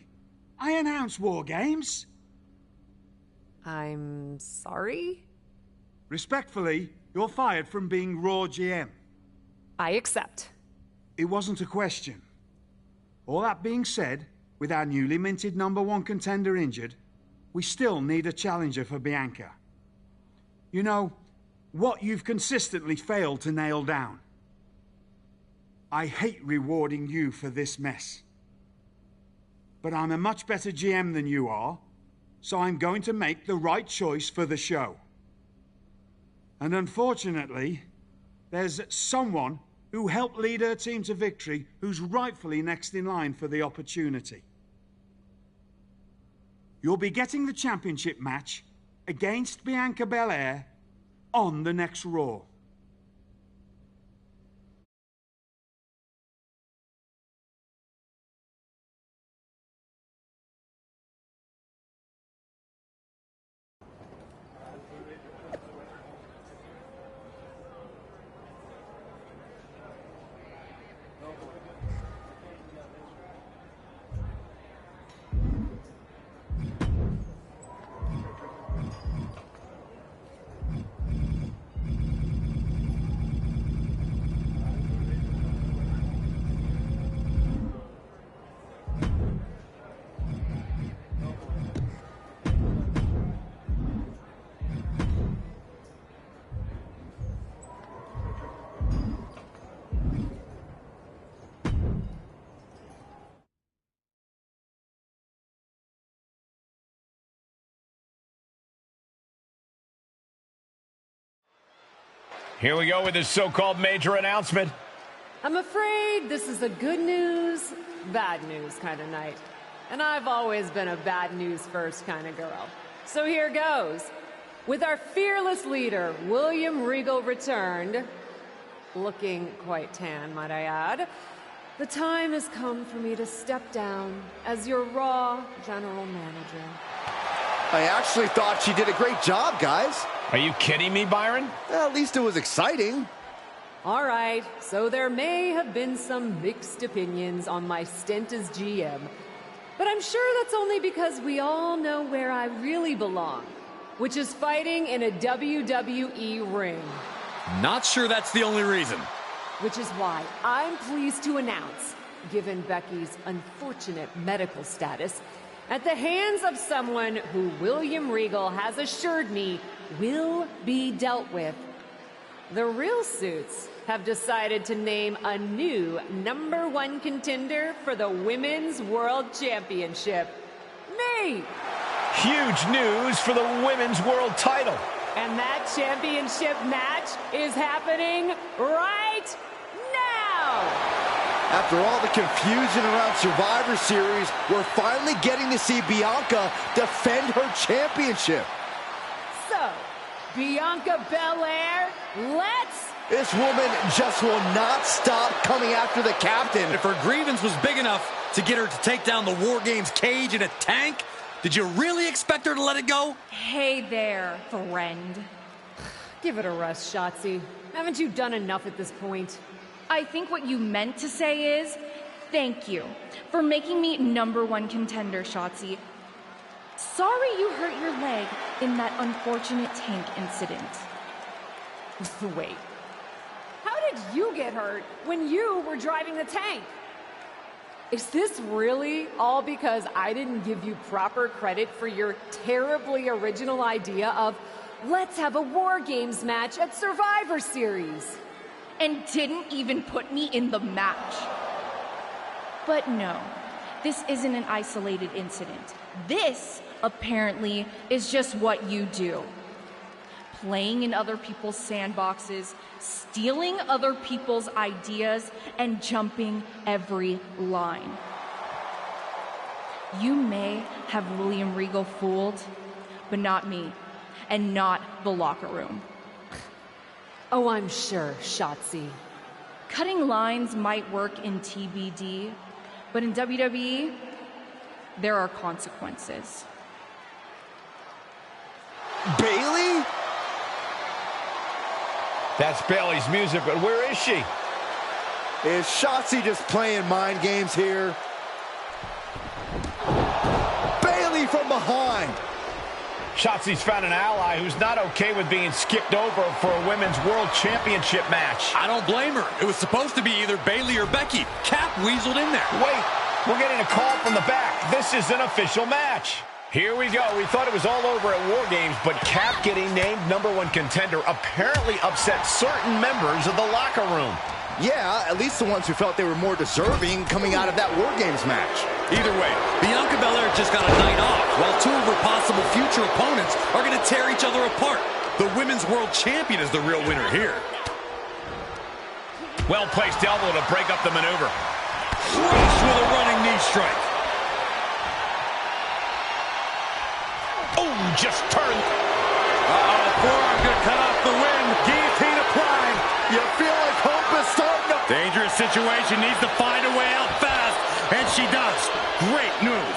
I announce War Games. I'm sorry? Respectfully, you're fired from being Raw GM. I accept. It wasn't a question. All that being said, with our newly minted #1 contender injured, we still need a challenger for Bianca. You know, what you've consistently failed to nail down. I hate rewarding you for this mess. But I'm a much better GM than you are, so I'm going to make the right choice for the show. And unfortunately, there's someone who helped lead her team to victory who's rightfully next in line for the opportunity. You'll be getting the championship match against Bianca Belair on the next Raw. Here we go with this so-called major announcement. I'm afraid this is a good news, bad news kind of night. And I've always been a bad news first kind of girl. So here goes. With our fearless leader, William Regal, returned, looking quite tan, might I add, the time has come for me to step down as your Raw General Manager. I actually thought she did a great job, guys. Are you kidding me, Byron? At least it was exciting. All right, so there may have been some mixed opinions on my stint as GM, but I'm sure that's only because we all know where I really belong, which is fighting in a WWE ring. Not sure that's the only reason. Which is why I'm pleased to announce, given Becky's unfortunate medical status, at the hands of someone who William Regal has assured me will be dealt with, the Real Suits have decided to name a new #1 contender for the Women's World Championship. Me! Huge news for the Women's World title. And that championship match is happening right now! After all the confusion around Survivor Series, we're finally getting to see Bianca defend her championship. So, Bianca Belair, let's... This woman just will not stop coming after the captain. If her grievance was big enough to get her to take down the War Games cage in a tank, did you really expect her to let it go? Hey there, friend. Give it a rest, Shotzi. Haven't you done enough at this point? I think what you meant to say is, thank you for making me #1 contender, Shotzi. Sorry you hurt your leg in that unfortunate tank incident. Wait. How did you get hurt when you were driving the tank? Is this really all because I didn't give you proper credit for your terribly original idea of let's have a War Games match at Survivor Series? And didn't even put me in the match. But no, this isn't an isolated incident. This, apparently, is just what you do. Playing in other people's sandboxes, stealing other people's ideas, and jumping every line. You may have William Regal fooled, but not me, and not the locker room. Oh, I'm sure, Shotzi. Cutting lines might work in TBD, but in WWE, there are consequences. Bayley? That's Bayley's music, but where is she? Is Shotzi just playing mind games here? Bayley from behind. Shotzi's found an ally who's not okay with being skipped over for a Women's World Championship match. I don't blame her. It was supposed to be either Bayley or Becky. Cap weaseled in there. Wait, we're getting a call from the back. This is an official match. Here we go. We thought it was all over at War Games, but Cap getting named #1 contender apparently upset certain members of the locker room. Yeah, at least the ones who felt they were more deserving coming out of that War Games match. Either way, Bianca Belair just got a night off, while two of her possible future opponents are going to tear each other apart. The Women's World Champion is the real winner here. Well-placed elbow to break up the maneuver. Crush with a running knee strike. Oh, just turned. Forearm going to cut off the wind. Guillotine applied. You feel like hope is starting to... Dangerous situation, needs to find a way out fast, and she does. Great move.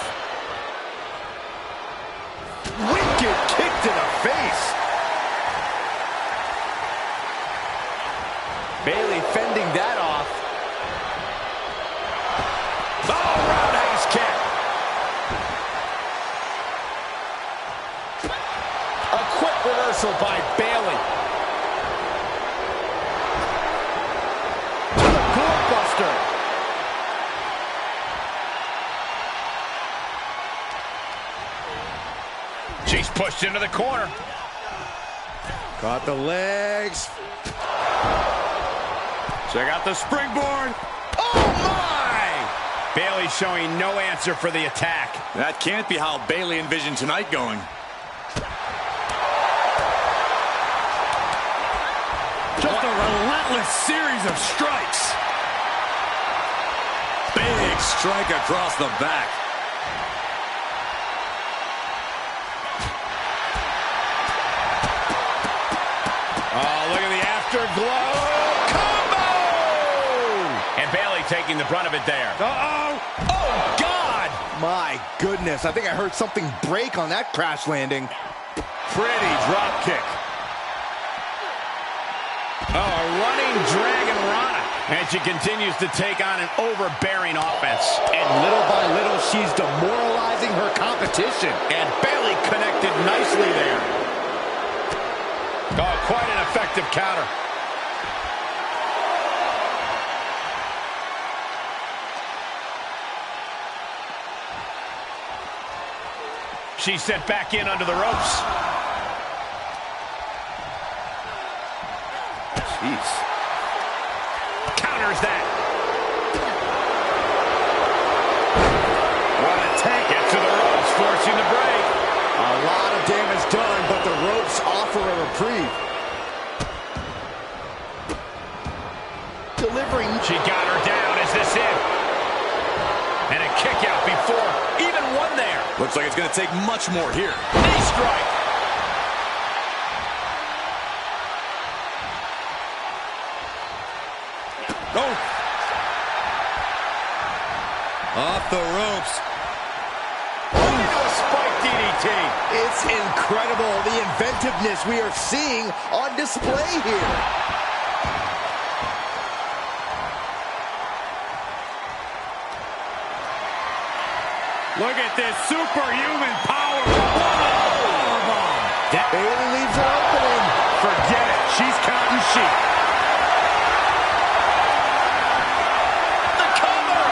Wicked kick to the face. Bayley fending that off. Oh, roundhouse kick. A quick reversal by Bayley. To the gourd-buster. She's pushed into the corner. Caught the legs. Check out the springboard. Oh, my! Bayley showing no answer for the attack. That can't be how Bayley envisioned tonight going. Just a relentless series of strikes. Big strike across the back. Oh, look at the afterglow. Combo! And Bayley taking the brunt of it there. Uh-oh. Oh, God! My goodness, I think I heard something break on that crash landing. Pretty drop kick. Oh, a running Dragon Rana. And she continues to take on an overbearing offense. And little by little, she's demoralizing her competition. And Bayley connected nicely there. Oh, quite an effective counter. She's sent back in under the ropes. Jeez. Counters that. What a tank. Get to the ropes, forcing the break. A lot of damage done, but the ropes offer a reprieve. Delivering. She got her down. Is this it? And a kick out before even one there. Looks like it's going to take much more here. Knee strike. Oh. Off the ropes. Into a spike DDT. It's incredible, the inventiveness we are seeing on display here. Look at this superhuman power. Powerbomb. Bayley leaves her opening. Forget it. She's counting sheep. The cover.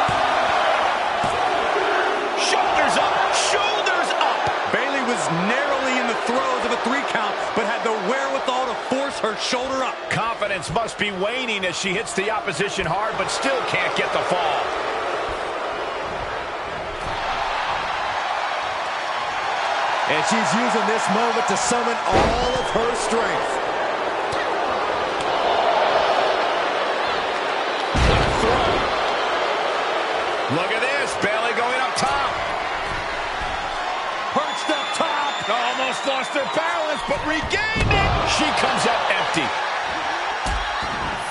the 3 count, but had the wherewithal to force her shoulder up. Confidence must be waning as she hits the opposition hard, but still can't get the fall. And she's using this moment to summon all of her strength. Look at this, Bayley going up top. Perched up top. Almost lost her balance, but regained it. She comes up empty.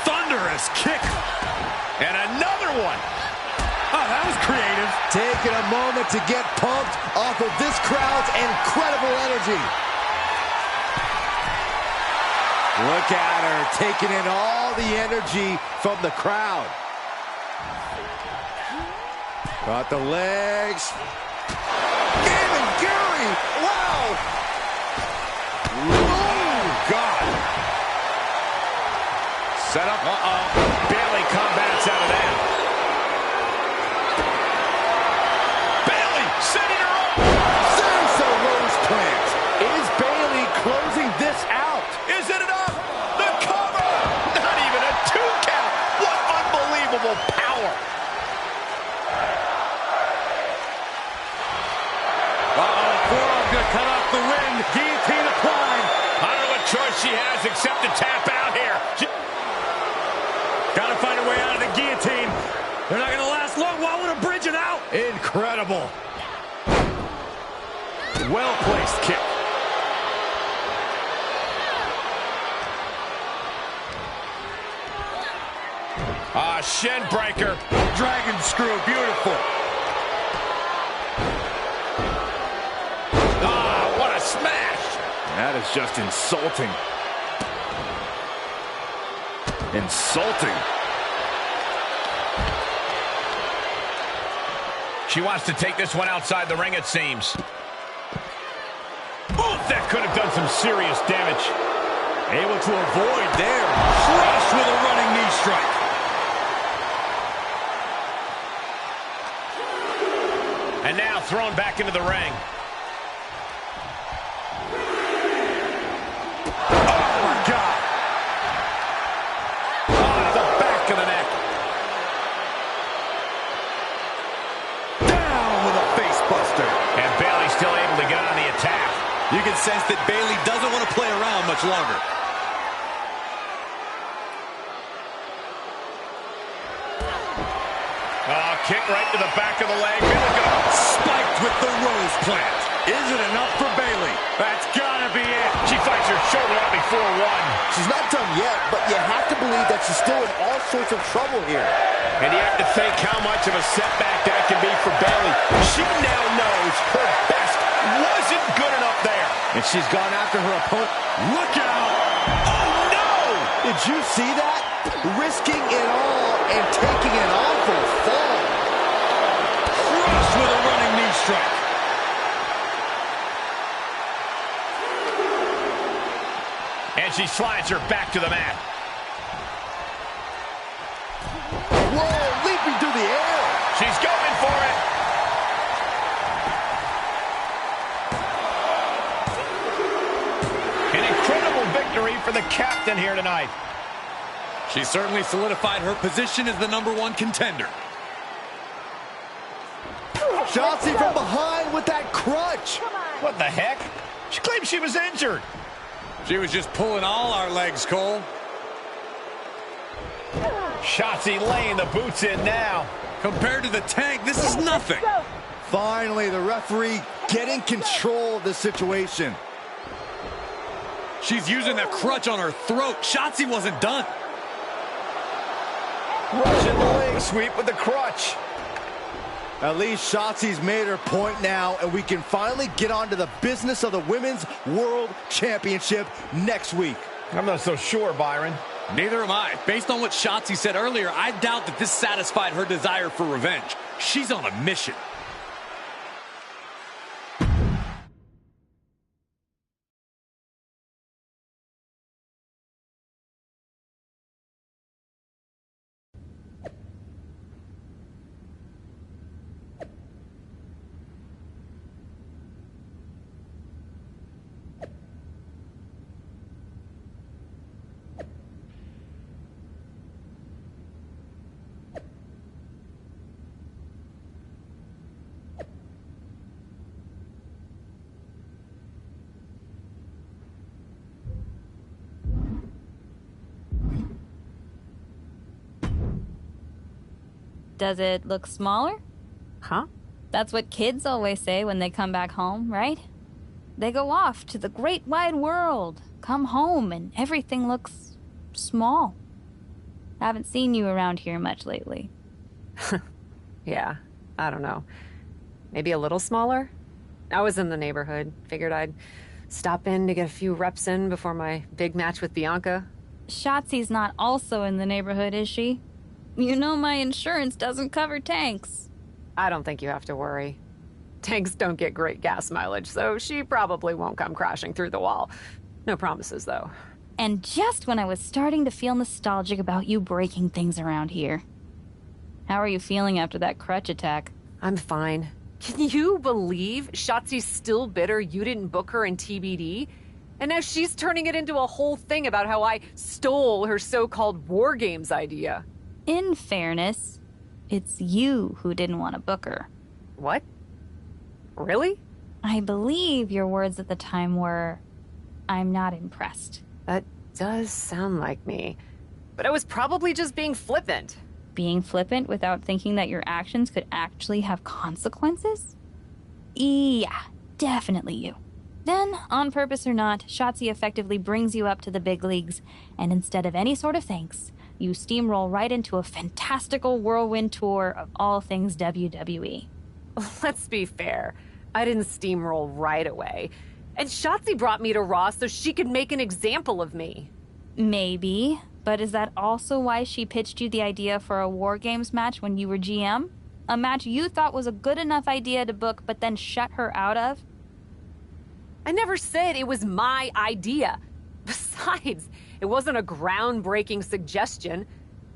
Thunderous kick. And another one. Oh, that was creative. Taking a moment to get pumped off of this crowd's incredible energy. Look at her, taking in all the energy from the crowd. Got the legs. Even Gary! Wow! Oh, God. Set up. Bayley combats out of that. Bayley setting her up. There's a rose plant. Is Bayley closing this out? Is it enough? The cover! Not even a 2 count. What unbelievable power. Forearm gonna cut off the wind. Guillotine applied. I don't know what choice she has except to tap out here. Gotta find a way out of the guillotine. They're not gonna last long. Why would a bridge it out? Incredible. Well-placed kick. Shin breaker. Dragon screw. Beautiful. What a smash. That is just insulting. Insulting. She wants to take this one outside the ring, it seems. Oh, that could have done some serious damage. Able to avoid there. Crushed with a running knee strike. And now thrown back into the ring. Oh, my God. Oh, to the back of the neck. Down with a face buster. And Bayley still able to get on the attack. You can sense that Bayley doesn't want to play around much longer. Kick right to the back of the leg. Spiked with the rose plant. Is it enough for Bayley? That's gotta be it. She fights her shoulder up before one. She's not done yet, but you have to believe that she's still in all sorts of trouble here. And you have to think how much of a setback that can be for Bayley. She now knows her best wasn't good enough there. And she's gone after her opponent. Look out! Oh, no! Did you see that? Risking it all and taking an awful fall. Crushed with a running knee strike. And she slides her back to the mat. Whoa, leaping through the air. She's going for it. An incredible victory for the captain here tonight. She certainly solidified her position as the #1 contender. Shotzi from behind with that crutch. What the heck? She claimed she was injured. She was just pulling all our legs, Cole. Shotzi laying the boots in now. Compared to the tank, this is nothing. Finally, the referee getting control of the situation. She's using that crutch on her throat. Shotzi wasn't done. Russian leg sweep with the crutch. At least Shotzi's made her point now, and we can finally get on to the business of the Women's World Championship next week. I'm not so sure, Byron. Neither am I. Based on what Shotzi said earlier, I doubt that this satisfied her desire for revenge. She's on a mission. Does it look smaller? Huh? That's what kids always say when they come back home, right? They go off to the great wide world, come home, and everything looks small. Haven't seen you around here much lately. Yeah, I don't know. Maybe a little smaller? I was in the neighborhood. Figured I'd stop in to get a few reps in before my big match with Bianca. Shotzi's not also in the neighborhood, is she? You know my insurance doesn't cover tanks. I don't think you have to worry. Tanks don't get great gas mileage, so she probably won't come crashing through the wall. No promises, though. And just when I was starting to feel nostalgic about you breaking things around here. How are you feeling after that crutch attack? I'm fine. Can you believe Shotzi's still bitter you didn't book her in TBD? And now she's turning it into a whole thing about how I stole her so-called War Games idea. In fairness, it's you who didn't want to book her. What? Really? I believe your words at the time were, "I'm not impressed." That does sound like me. But I was probably just being flippant. Being flippant without thinking that your actions could actually have consequences? Yeah, definitely you. Then, on purpose or not, Shotzi effectively brings you up to the big leagues, and instead of any sort of thanks, you steamroll right into a fantastical whirlwind tour of all things WWE. Let's be fair. I didn't steamroll right away. And Shotzi brought me to Raw so she could make an example of me. Maybe, but is that also why she pitched you the idea for a War Games match when you were GM? A match you thought was a good enough idea to book, but then shut her out of? I never said it was my idea. Besides, it wasn't a groundbreaking suggestion,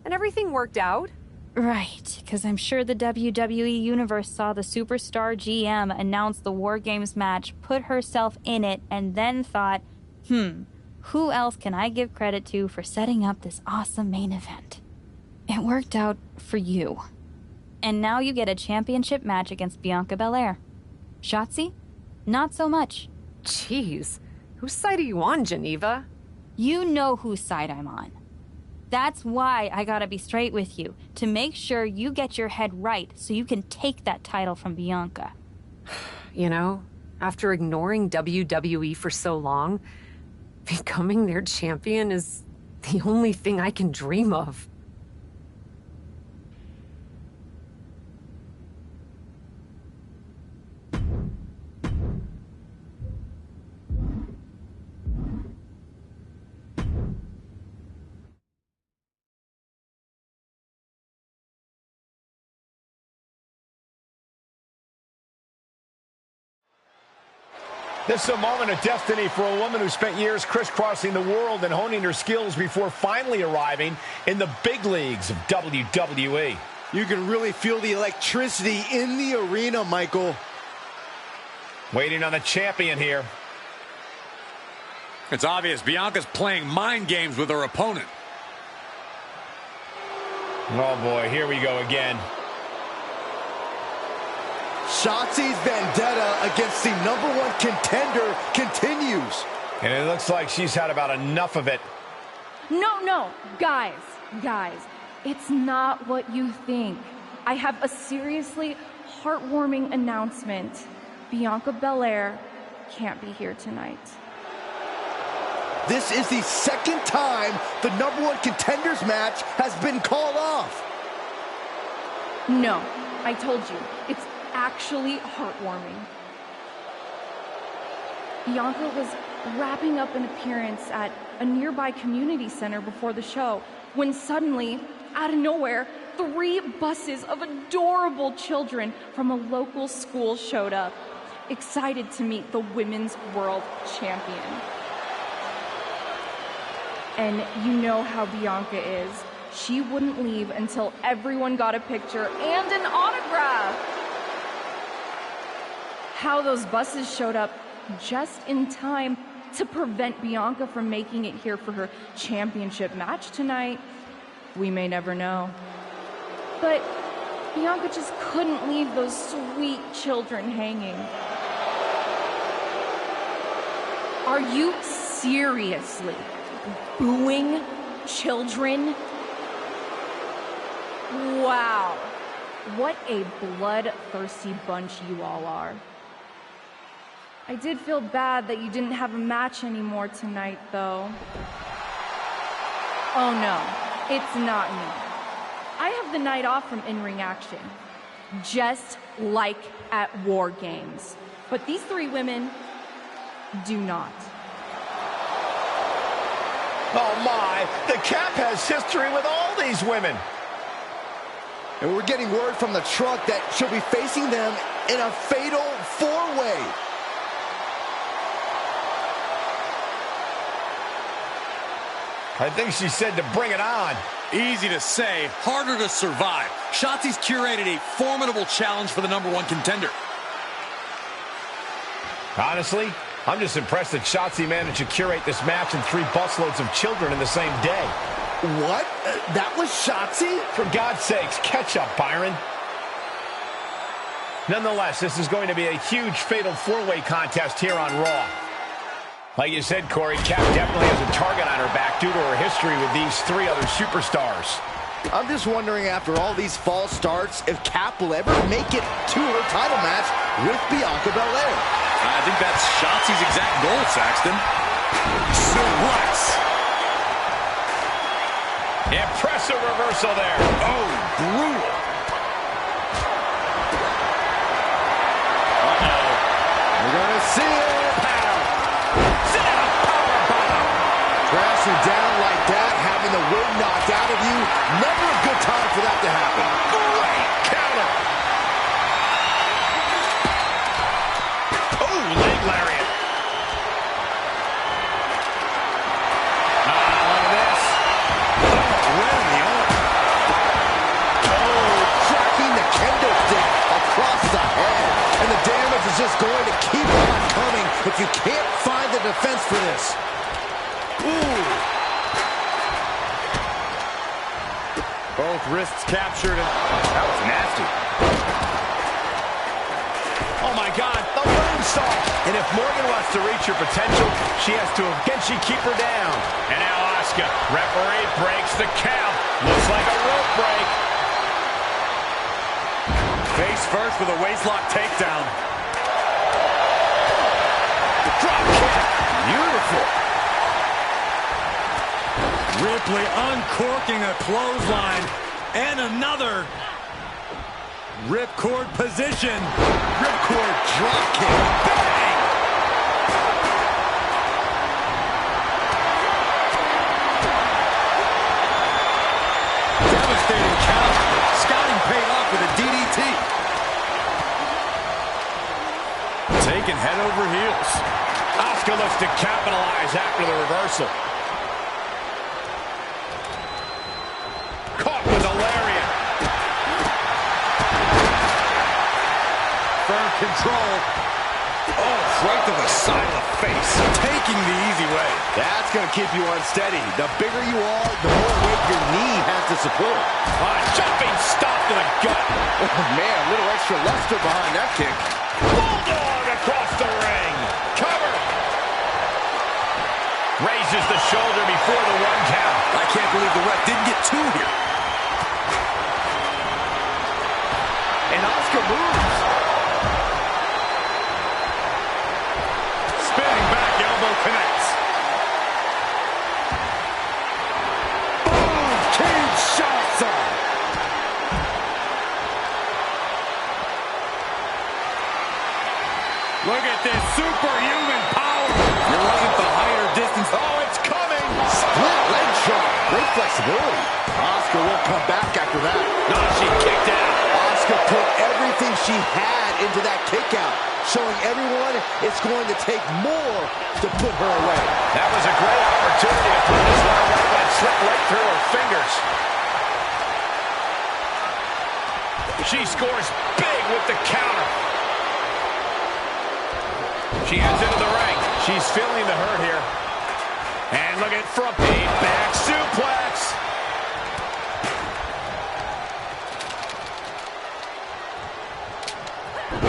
and everything worked out. Right, because I'm sure the WWE Universe saw the superstar GM announce the War Games match, put herself in it, and then thought, who else can I give credit to for setting up this awesome main event? It worked out for you. And now you get a championship match against Bianca Belair. Shotzi? Not so much. Jeez, whose side are you on, Geneva? You know whose side I'm on. That's why I gotta be straight with you, to make sure you get your head right so you can take that title from Bianca. You know, after ignoring WWE for so long, becoming their champion is the only thing I can dream of. This is a moment of destiny for a woman who spent years crisscrossing the world and honing her skills before finally arriving in the big leagues of WWE. You can really feel the electricity in the arena, Michael. Waiting on the champion here. It's obvious Bianca's playing mind games with her opponent. Oh boy, here we go again. Shotzi's vendetta against the #1 contender continues. And it looks like she's had about enough of it. No, guys, it's not what you think. I have a seriously heartwarming announcement. Bianca Belair can't be here tonight. This is the second time the #1 contenders match has been called off. No, I told you, it's actually heartwarming. Bianca was wrapping up an appearance at a nearby community center before the show when suddenly, out of nowhere, 3 buses of adorable children from a local school showed up, excited to meet the Women's World Champion. And you know how Bianca is. She wouldn't leave until everyone got a picture and an autograph. How those buses showed up just in time to prevent Bianca from making it here for her championship match tonight, we may never know. But Bianca just couldn't leave those sweet children hanging. Are you seriously booing children? Wow. What a bloodthirsty bunch you all are. I did feel bad that you didn't have a match anymore tonight, though. Oh no, it's not me. I have the night off from in-ring action, just like at War Games. But these three women do not. Oh my, the Cap has history with all these women. And we're getting word from the truck that she'll be facing them in a fatal four-way. I think she said to bring it on. Easy to say, harder to survive. Shotzi's curated a formidable challenge for the #1 contender. Honestly, I'm just impressed that Shotzi managed to curate this match and 3 busloads of children in the same day. What? That was Shotzi? For God's sakes, catch up, Byron. Nonetheless, this is going to be a huge fatal 4-way contest here on Raw. Like you said, Corey, Cap definitely has a target on her back due to her history with these 3 other superstars. I'm just wondering, after all these false starts, if Cap will ever make it to her title match with Bianca Belair. I think that's Shotzi's exact goal, Saxton. Suplex. Impressive reversal there. Oh, brutal. Uh-oh. We're going to see it. Crashing down like that, having the wind knocked out of you, never a good time for that to happen. Great counter. Oh, leg lariat. Look at this. Oh, right in the arm. Oh, cracking the kendo stick across the head. And the damage is just going to keep on coming if you can't find the defense for this. Ooh. Both wrists captured, and that was nasty. Oh my God, the moonsault! And if Morgan wants to reach her potential, she has to. Can she keep her down? And now Asuka, referee breaks the count. Looks like a rope break. Face first with a waistlock takedown. Drop kick. Beautiful. Ripley uncorking a clothesline. And another. Ripcord position. Ripcord drop kick. Bang! Devastating count. Scouting paid off with a DDT. Taken head over heels. Asuka looks to capitalize after the reversal. Caught with a lariat. Firm control. Oh, right to the side of the face. Taking the easy way. That's going to keep you unsteady. The bigger you are, the more weight your knee has to support. Jumping stop to the gut. Oh, man, a little extra luster behind that kick. Bulldog across the ring. Cover. Raises the shoulder before the 1 count. I can't believe the ref didn't get 2 here. And Asuka moves. Spinning back elbow connects. Boom! Kinshasa! Look at this superhuman power. There wasn't the height or distance. Oh, it's coming. Split leg chop. Great flexibility. Asuka won't come back after that. No, she kicked out. Asuka put everything she had into that kick out, showing everyone it's going to take more to put her away. That was a great opportunity to put this one right when it slipped right through her fingers. She scores big with the counter. She heads into the ring. She's feeling the hurt here. And look at for a back suplex.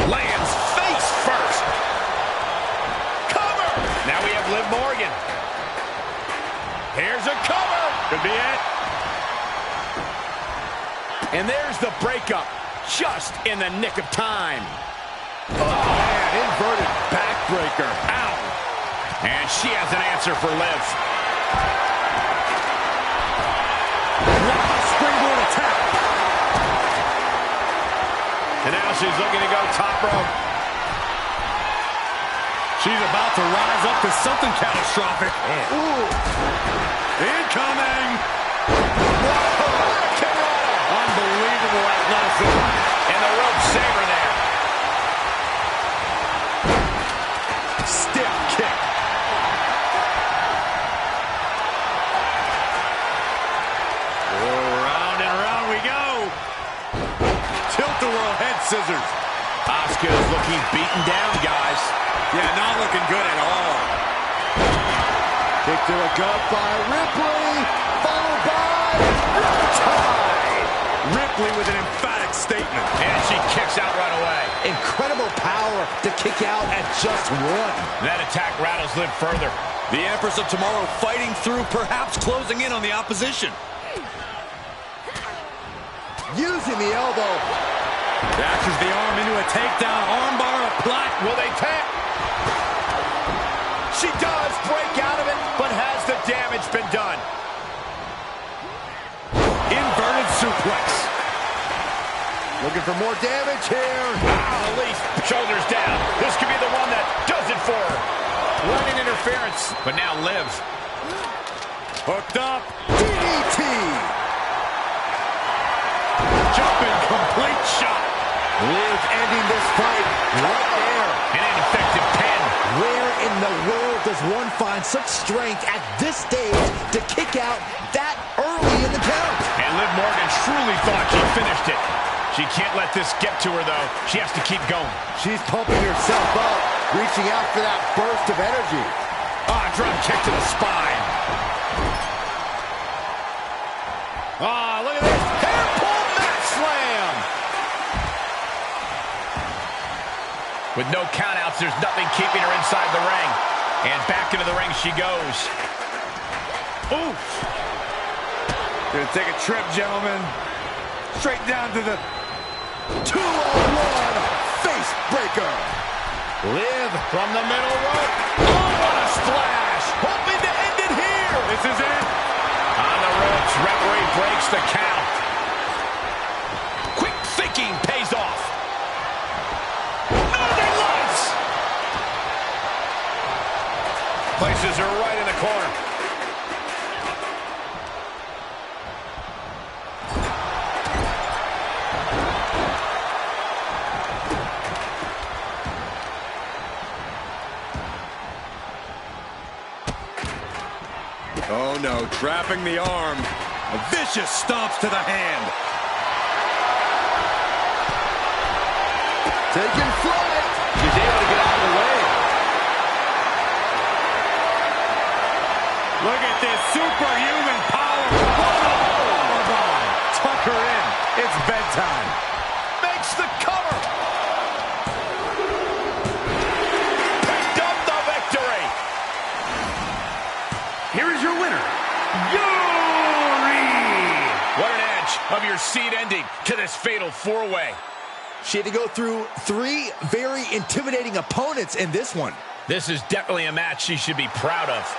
Lands face first. Cover. Now we have Liv Morgan. Here's a cover. Could be it. And there's the breakup. just in the nick of time. Oh, man, inverted backbreaker. Ow. And she has an answer for Liv. Wow, springboard attack. And now she's looking to go top rope. She's about to rise up to something catastrophic. Ooh. Incoming. Whoa. Unbelievable athleticism. And the rope saver there. Stiff kick. Oh, round and round we go. Tilt-a-whirl head scissors. Asuka's looking beaten down, guys. Yeah, not looking good at all. Kick to the gut by Ripley, followed by Riptide. Ripley with an emphatic statement. And she kicks out right away. Incredible power to kick out at just one. That attack rattles Liv further. The Empress of Tomorrow fighting through, perhaps closing in on the opposition. Using the elbow. Dashes the arm into a takedown, armbar applied. Will they tap? She does break out of it, but has the damage been done? Inverted suplex. Looking for more damage here. Release, shoulders down. This could be the one that does it for her. Running interference, but now Liv. Hooked up. DDT. Jumping complete shot. Liv ending this fight right there. An ineffective pin. Where in the world does one find such strength at this stage to kick out that early in the count? And Liv Morgan truly thought she finished it. She can't let this get to her, though. She has to keep going. She's pumping herself up, reaching out for that burst of energy. Drop kick to the spine. Look at this. Hair pull mat slam. With no countouts, there's nothing keeping her inside the ring. And back into the ring she goes. Oof. Gonna take a trip, gentlemen. Straight down to the 2-on-1 face breaker. Liv from the middle rope. Oh, what a splash. Hoping to end it here. This is it. On the ropes, referee breaks the count. Quick thinking pays off. Northern Lights. Places her right in the corner. Oh no, trapping the arm. A vicious stomps to the hand. Taking flight. She's able to get out of the way. Look at this superhuman power. Powerbomb. Tuck her in. It's bedtime. Makes the cover. Picked up the victory. Here is your winner, Yuri! What an edge of your seed ending to this fatal four-way. She had to go through 3 very intimidating opponents in this one. This is definitely a match she should be proud of.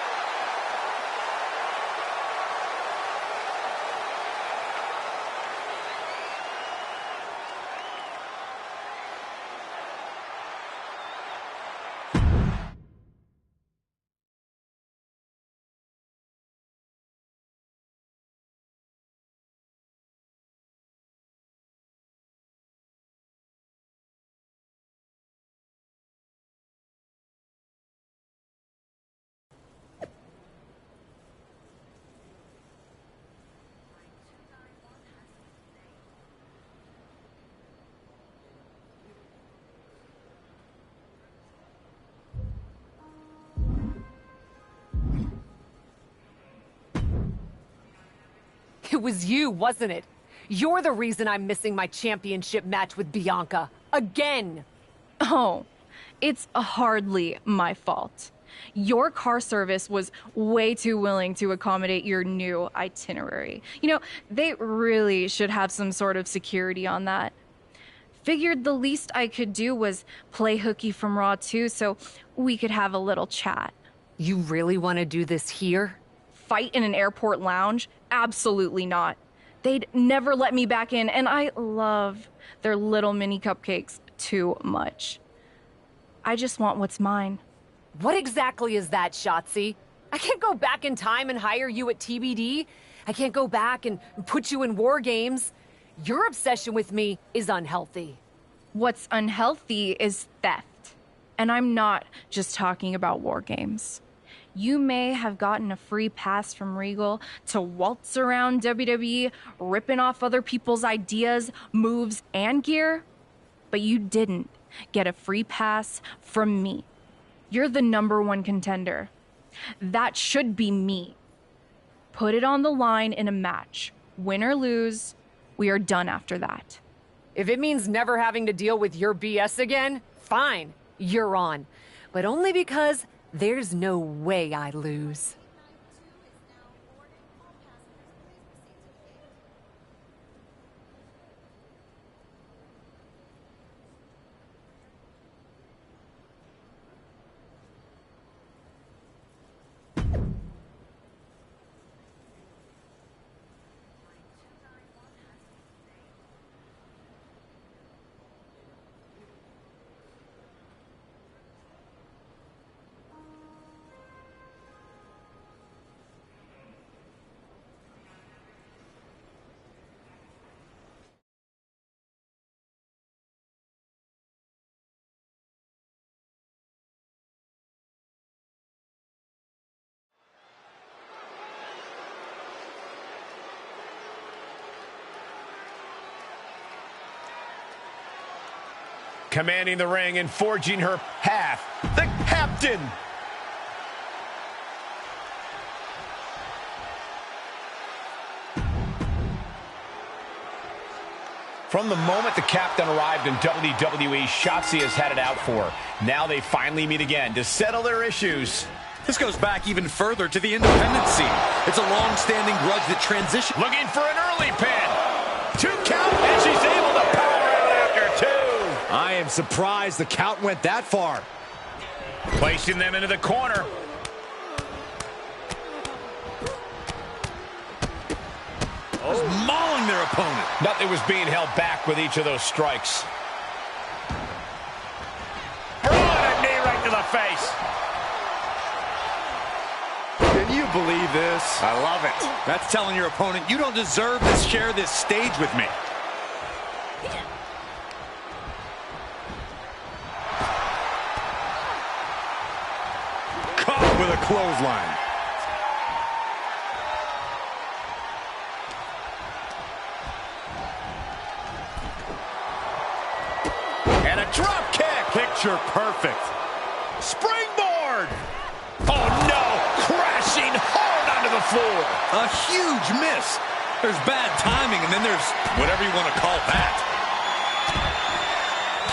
It was you, wasn't it? You're the reason I'm missing my championship match with Bianca. Again! Oh, it's hardly my fault. Your car service was way too willing to accommodate your new itinerary. You know, they really should have some sort of security on that. Figured the least I could do was play hooky from Raw 2 so we could have a little chat. You really want to do this here? Fight in an airport lounge? Absolutely not. They'd never let me back in, and I love their little mini cupcakes too much. I just want what's mine. What exactly is that, Shotzi? I can't go back in time and hire you at TBD. I can't go back and put you in War Games. Your obsession with me is unhealthy. What's unhealthy is theft. And I'm not just talking about War Games. You may have gotten a free pass from Regal to waltz around WWE, ripping off other people's ideas, moves, and gear, but you didn't get a free pass from me. You're the #1 contender. That should be me. Put it on the line in a match. Win or lose, we are done after that. If it means never having to deal with your BS again, fine, you're on. But only because there's no way I lose. Commanding the ring and forging her path, the captain. From the moment the captain arrived in WWE, Shotzi has had it out for her. Now they finally meet again to settle their issues. This goes back even further to the independent scene. It's a long-standing grudge that transitioned. Looking for an early pin. 2 count, and she's able to power out after 2. I am surprised the count went that far. Placing them into the corner. Just mauling their opponent. Nothing was being held back with each of those strikes. A knee right to the face. Can you believe this? I love it. That's telling your opponent, you don't deserve to share this stage with me. Caught with a clothesline. And a drop kick. Picture perfect. Springboard. Oh no, crashing hard onto the floor. A huge miss. There's bad timing, and then there's whatever you want to call that.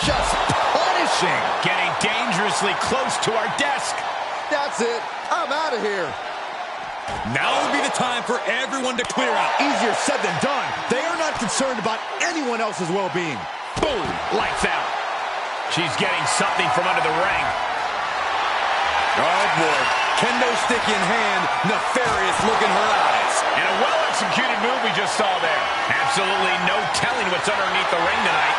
Just punishing. Getting dangerously close to our desk. That's it. I'm out of here. Now would be the time for everyone to clear out. Easier said than done. They are not concerned about anyone else's well-being. Boom, lights out. She's getting something from under the ring. Oh boy, kendo stick in hand, nefarious look in her eyes. And a well-executed move we just saw there. Absolutely no telling what's underneath the ring tonight.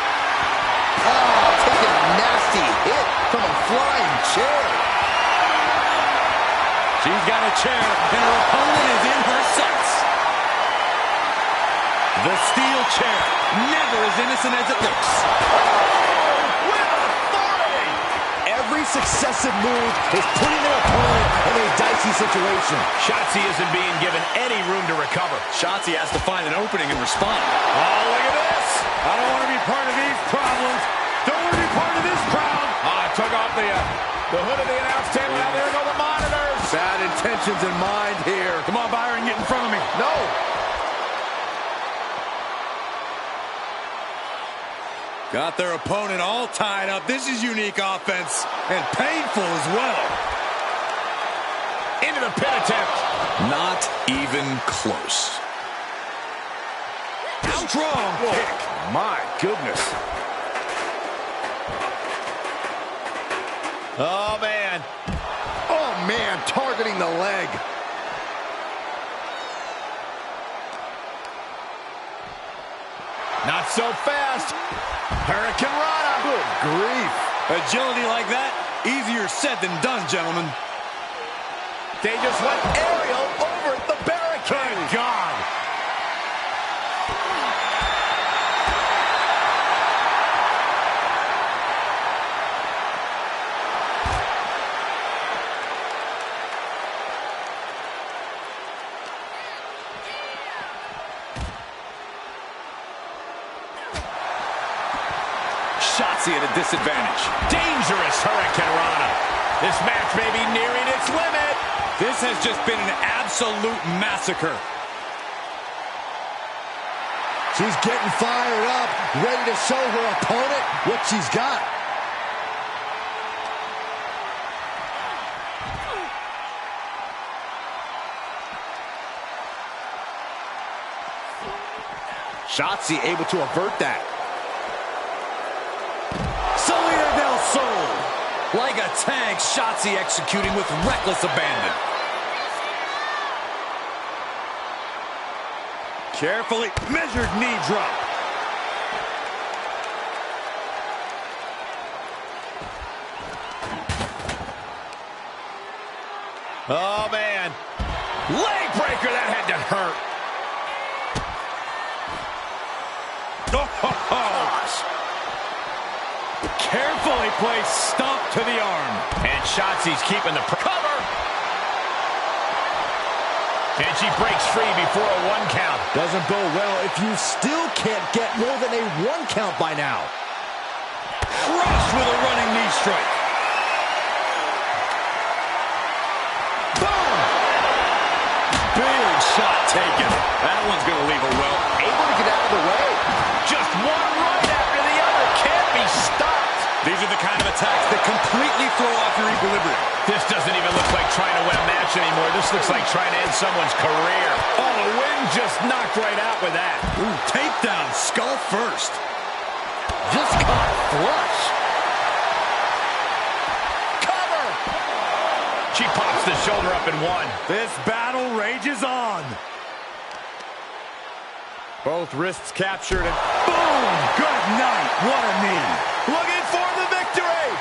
Oh, taking a nasty hit from a flying chair. She's got a chair, and her opponent is in her sights. The steel chair, never as innocent as it looks. With authority! Every successive move is putting their opponent in a dicey situation. Shotzi isn't being given any room to recover. Shotzi has to find an opening and respond. Oh, look at this! I don't want to be part of these problems. Don't want to be part of this crowd. Took off the hood of the announce table. Now there go the monitors. Bad intentions in mind here. Come on, Byron, get in front of me. No. Got their opponent all tied up. This is unique offense, and painful as well. Into the pin attempt. Not even close. Strong kick. My goodness. Oh, man. Oh, man, targeting the leg. Not so fast. Hurricane Rana. Good grief. Agility like that, easier said than done, gentlemen. They just went aerial over the barricade. Good God. Shotzi at a disadvantage. Dangerous Hurricane Rana. This match may be nearing its limit. This has just been an absolute massacre. She's getting fired up, ready to show her opponent what she's got. Shotzi able to avert that. Salida del Sol. Like a tank, Shotzi executing with reckless abandon. Carefully measured knee drop. Oh, man. Leg breaker, that had to hurt. Carefully placed stomp to the arm. And Shotzi's keeping the cover. And she breaks free before a 1 count. Doesn't go well if you still can't get more than a 1 count by now. Crushed with a running knee strike. Boom! Big shot taken. That one's going to leave her well. Able to get out of the way. Just one right after the other. Can't be stopped. These are the kind of attacks that completely throw off your equilibrium. This doesn't even look like trying to win a match anymore. This looks like trying to end someone's career. Oh, the wind just knocked right out with that. Ooh, takedown, skull first. Just caught flush. Cover! She pops the shoulder up and 1. This battle rages on. Both wrists captured and Boom! Good night. What a knee. Looking for the victory.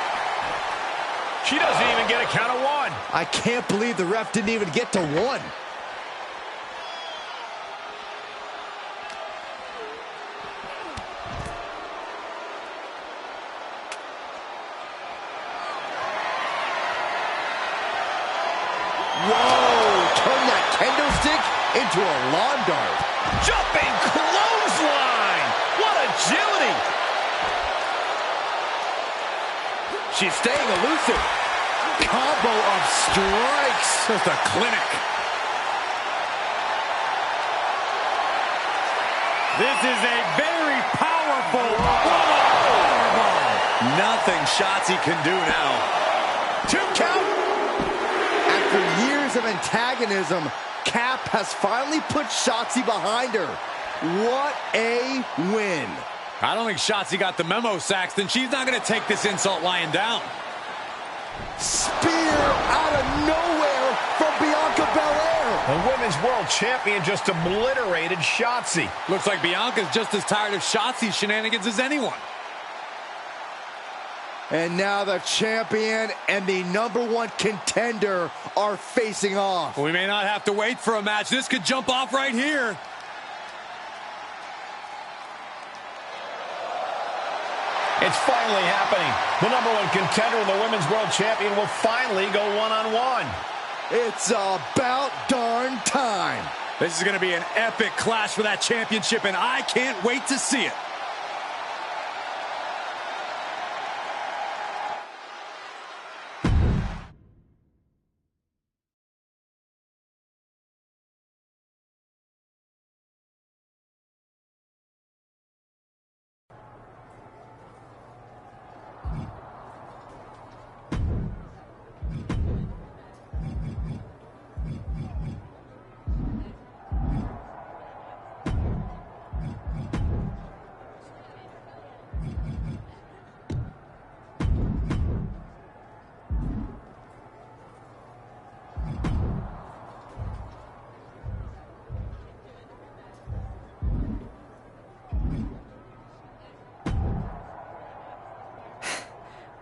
She doesn't even get a count of 1. I can't believe the ref didn't even get to 1. Whoa! Turn that kendo stick into a lawn dart. Jumping clothesline. What agility. She's staying elusive. Combo of strikes. Just a clinic. this is a very powerful powerbomb. Nothing Shotzi can do now. 2 count. After years of antagonism, Cap has finally put Shotzi behind her. What a win. I don't think Shotzi got the memo, Saxton. She's not going to take this insult lying down. Spear out of nowhere from Bianca Belair. The Women's World Champion just obliterated Shotzi. Looks like Bianca's just as tired of Shotzi's shenanigans as anyone. And now the champion and the #1 contender are facing off. We may not have to wait for a match. This could jump off right here. It's finally happening. The #1 contender and the Women's World Champion will finally go one-on-one. It's about darn time. This is going to be an epic clash for that championship, and I can't wait to see it.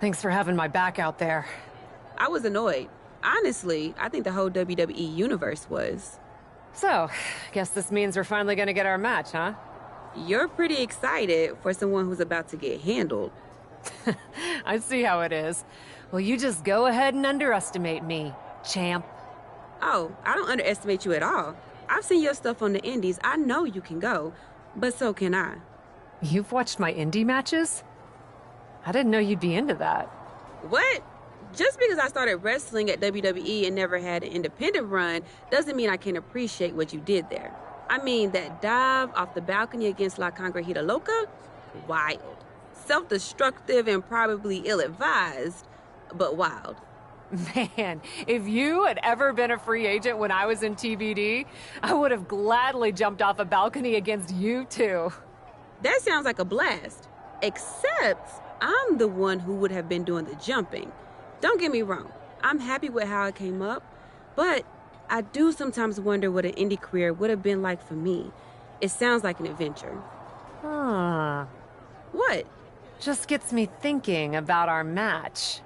Thanks for having my back out there. I was annoyed. Honestly, I think the whole WWE universe was. So, guess this means we're finally gonna get our match, huh? You're pretty excited for someone who's about to get handled. I see how it is. Well, you just go ahead and underestimate me, champ. Oh, I don't underestimate you at all. I've seen your stuff on the indies. I know you can go, but so can I. You've watched my indie matches? I didn't know you'd be into that. What? Just because I started wrestling at WWE and never had an independent run doesn't mean I can't appreciate what you did there. I mean, that dive off the balcony against La Congrejita Loca? Wild. Self-destructive and probably ill-advised, but wild. Man, if you had ever been a free agent when I was in TBD, I would have gladly jumped off a balcony against you too. That sounds like a blast. Except I'm the one who would have been doing the jumping. Don't get me wrong, I'm happy with how I came up, but I do sometimes wonder what an indie career would have been like for me. It sounds like an adventure. Huh. What? Just gets me thinking about our match.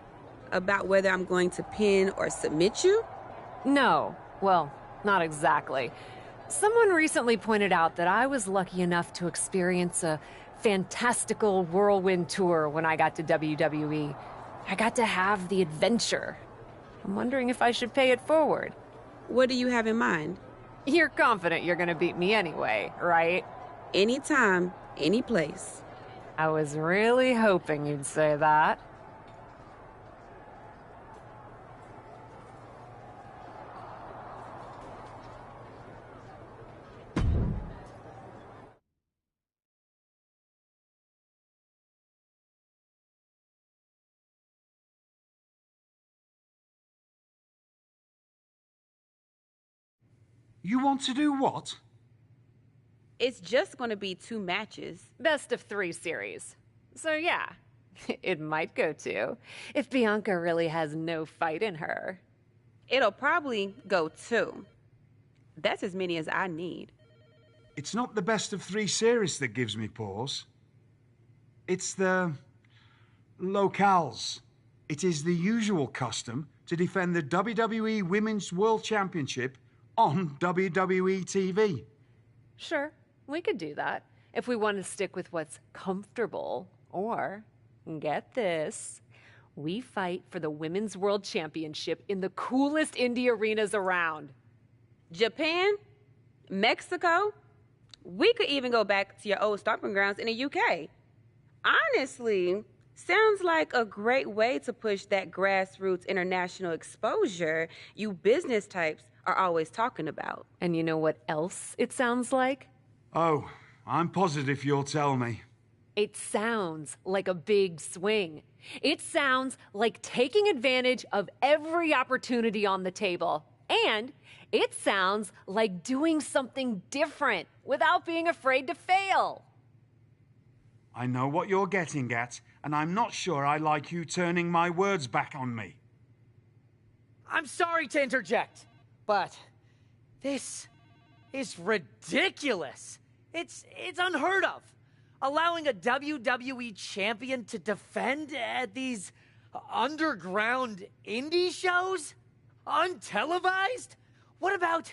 About whether I'm going to pin or submit you? No. Well, not exactly. Someone recently pointed out that I was lucky enough to experience a fantastical whirlwind tour when I got to WWE. I got to have the adventure. I'm wondering if I should pay it forward. What do you have in mind? You're confident you're gonna beat me anyway, right? Anytime, any place. I was really hoping you'd say that. You want to do what? It's just going to be 2 matches. Best of 3 series. So yeah, it might go 2, if Bianca really has no fight in her. It'll probably go 2. That's as many as I need. It's not the best of 3 series that gives me pause. It's the locales. It is the usual custom to defend the WWE Women's World Championship on WWE TV. Sure, we could do that if we want to stick with what's comfortable. Or, get this, we fight for the Women's World Championship in the coolest indie arenas around. Japan? Mexico? We could even go back to your old stomping grounds in the UK. Honestly, sounds like a great way to push that grassroots international exposure you business types are always talking about. And you know what else it sounds like? Oh, I'm positive you'll tell me. It sounds like a big swing. It sounds like taking advantage of every opportunity on the table. And it sounds like doing something different without being afraid to fail. I know what you're getting at, and I'm not sure I like you turning my words back on me. I'm sorry to interject, but this is ridiculous. It's unheard of. Allowing a WWE champion to defend at these underground indie shows? Untelevised? What about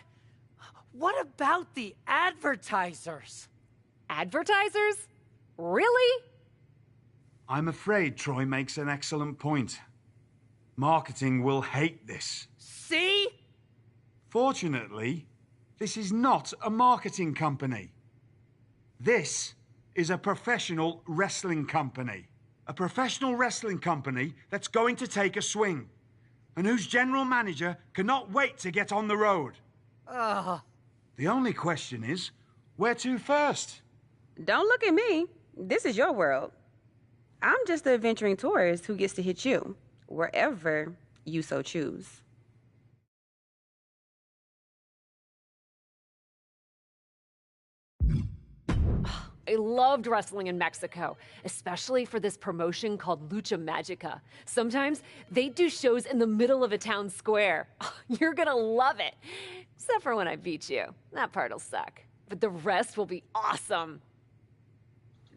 the advertisers? Advertisers? Really? I'm afraid Troy makes an excellent point. Marketing will hate this. See? Fortunately, this is not a marketing company. This is a professional wrestling company. A professional wrestling company that's going to take a swing, and whose general manager cannot wait to get on the road. The only question is, where to first? Don't look at me. This is your world. I'm just the adventuring tourist who gets to hit you, wherever you so choose. I loved wrestling in Mexico, especially for this promotion called Lucha Magica. Sometimes they do shows in the middle of a town square. You're gonna love it. Except for when I beat you. That part'll suck. But the rest will be awesome.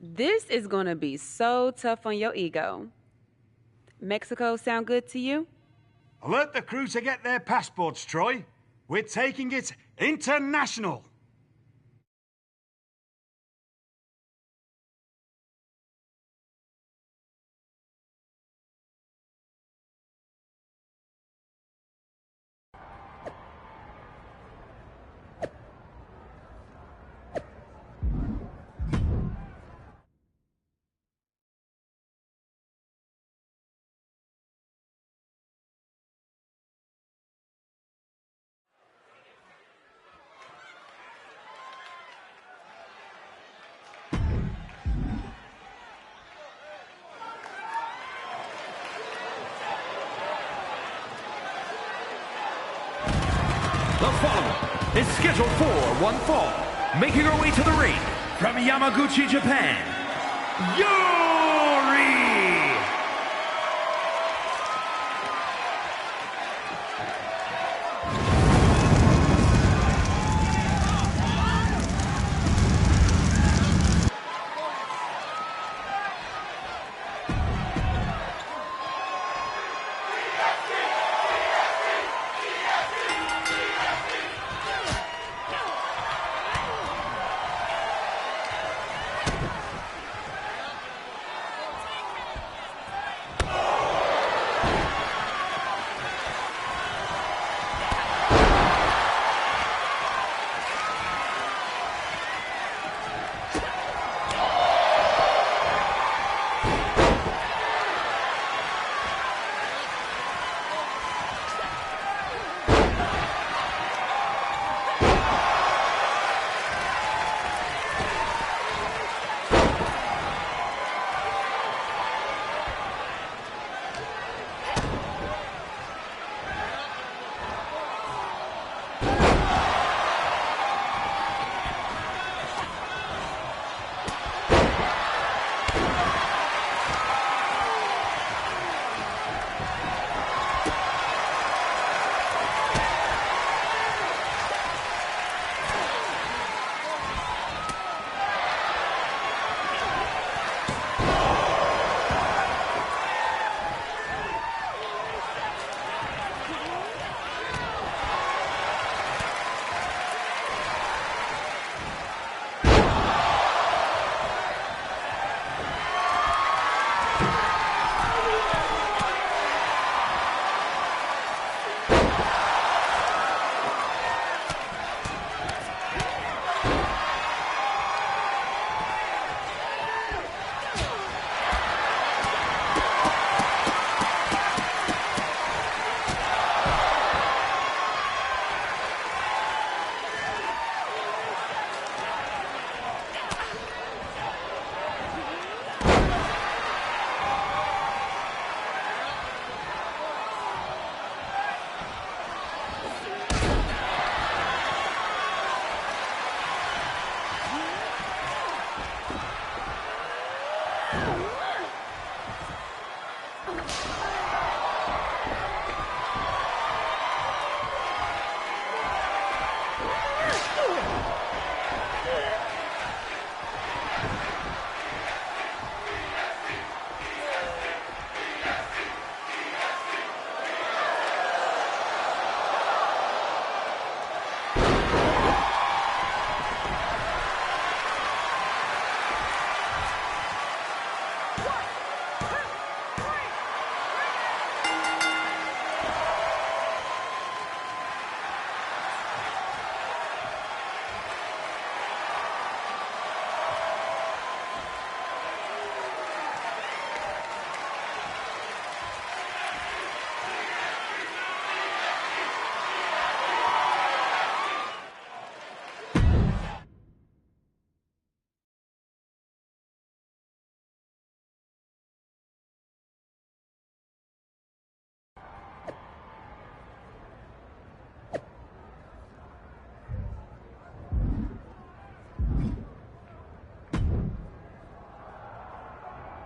This is gonna be so tough on your ego. Mexico sound good to you? Alert the crew to get their passports, Troy. We're taking it international. The following is scheduled for one fall. Making her way to the ring from Yamaguchi, Japan, Yuri!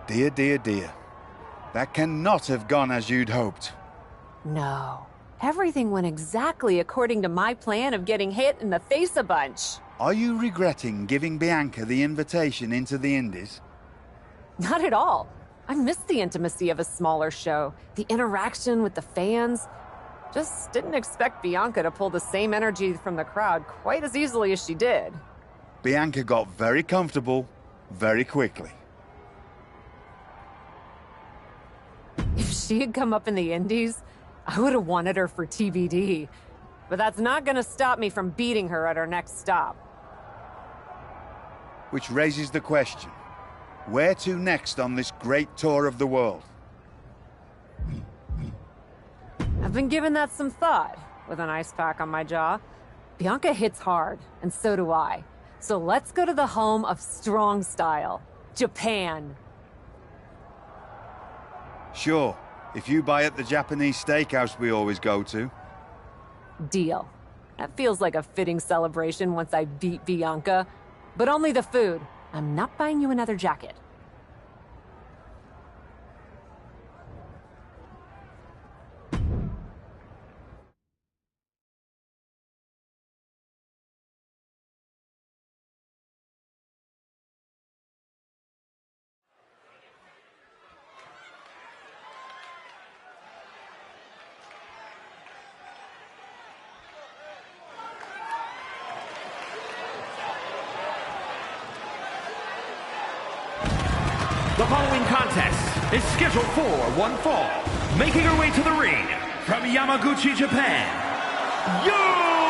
Dear, dear, dear. That cannot have gone as you'd hoped. No. Everything went exactly according to my plan of getting hit in the face a bunch. Are you regretting giving Bianca the invitation into the Indies? Not at all. I miss the intimacy of a smaller show, the interaction with the fans. Just didn't expect Bianca to pull the same energy from the crowd quite as easily as she did. Bianca got very comfortable very quickly. If she had come up in the Indies, I would have wanted her for TBD. But that's not gonna stop me from beating her at our next stop. Which raises the question, where to next on this great tour of the world? I've been giving that some thought, with an ice pack on my jaw. Bianca hits hard, and so do I. So let's go to the home of strong style, Japan. Sure, if you buy at the Japanese steakhouse we always go to. Deal. That feels like a fitting celebration once I beat Bianca. But only the food. I'm not buying you another jacket. The following contest is scheduled for one fall. Making her way to the ring from Yamaguchi, Japan, Yuri!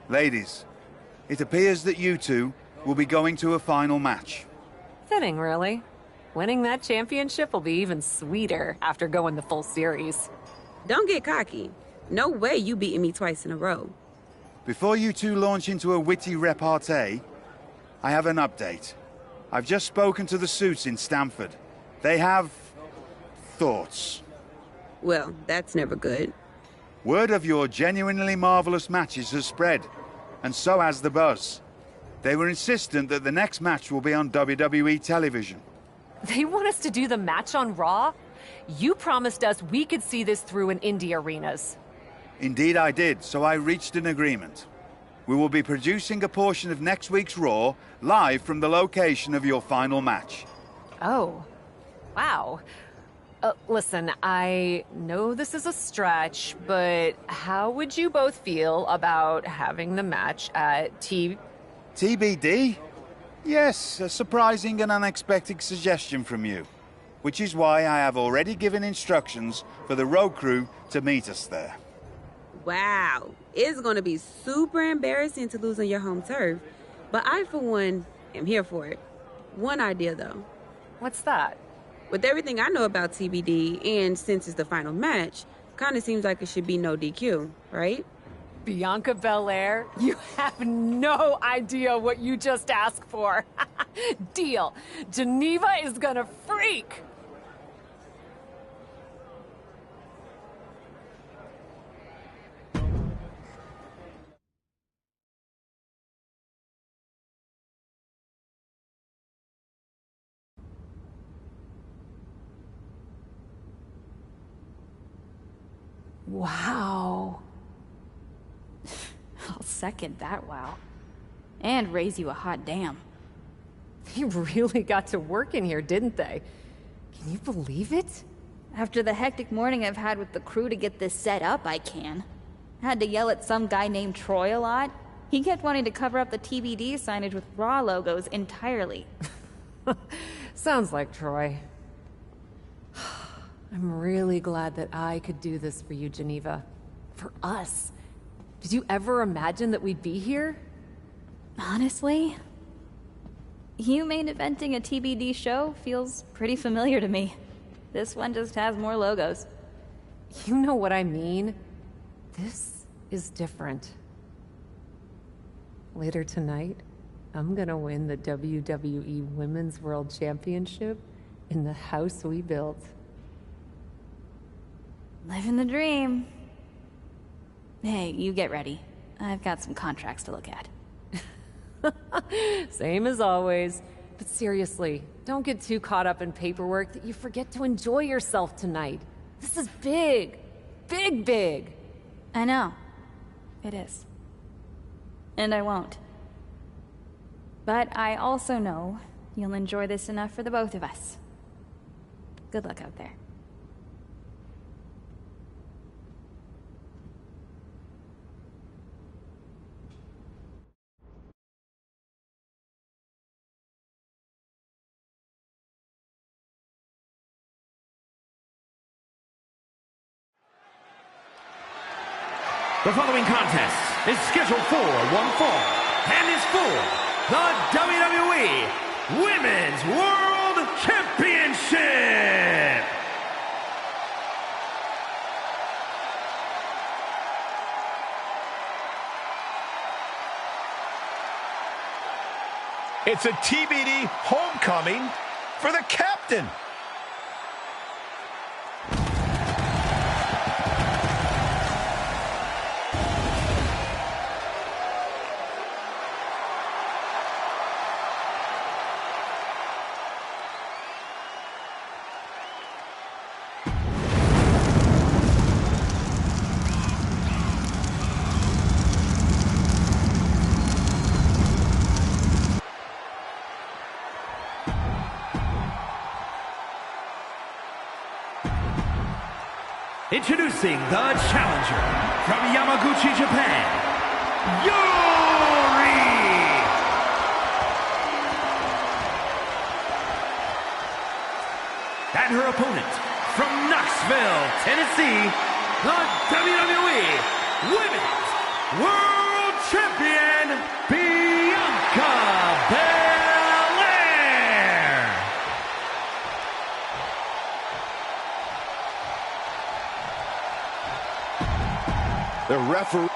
Ladies, it appears that you two will be going to a final match. Fitting, really. Winning that championship will be even sweeter after going the full series. Don't get cocky. No way you beating me twice in a row. Before you two launch into a witty repartee, I have an update. I've just spoken to the suits in Stamford. They have thoughts. Well, that's never good. Word of your genuinely marvelous matches has spread, and so has the buzz. They were insistent that the next match will be on WWE television. They want us to do the match on Raw? You promised us we could see this through in indie arenas. Indeed I did, so I reached an agreement. We will be producing a portion of next week's Raw live from the location of your final match. Oh, wow. Listen, I know this is a stretch, but how would you both feel about having the match at TBD? Yes, a surprising and unexpected suggestion from you. Which is why I have already given instructions for the road crew to meet us there. Wow. It's going to be super embarrassing to lose on your home turf. But I, for one, am here for it. One idea, though. What's that? With everything I know about TBD, and since it's the final match, kind of seems like it should be no DQ, right? Bianca Belair, you have no idea what you just asked for. Deal. Geneva is gonna freak. Wow. I'll second that wow. And raise you a hot damn. They really got to work in here, didn't they? Can you believe it? After the hectic morning I've had with the crew to get this set up, I can. Had to yell at some guy named Troy a lot. He kept wanting to cover up the TBD signage with Raw logos entirely. Sounds like Troy. I'm really glad that I could do this for you, Geneva. For us. Did you ever imagine that we'd be here? Honestly, you main eventing a TBD show feels pretty familiar to me. This one just has more logos. You know what I mean. This is different. Later tonight, I'm gonna win the WWE Women's World Championship in the house we built. Living the dream. Hey, you get ready. I've got some contracts to look at. Same as always. But seriously, don't get too caught up in paperwork that you forget to enjoy yourself tonight. This is big. Big, big. I know. It is. And I won't. But I also know you'll enjoy this enough for the both of us. Good luck out there. The following contest is scheduled for one fall and is for the WWE Women's World Championship. It's a TBD homecoming for the captain. Introducing the challenger from Yamaguchi, Japan, Yuri! And her opponent from Knoxville, Tennessee, the WWE Women's World champion, Bianca Belair. The referee.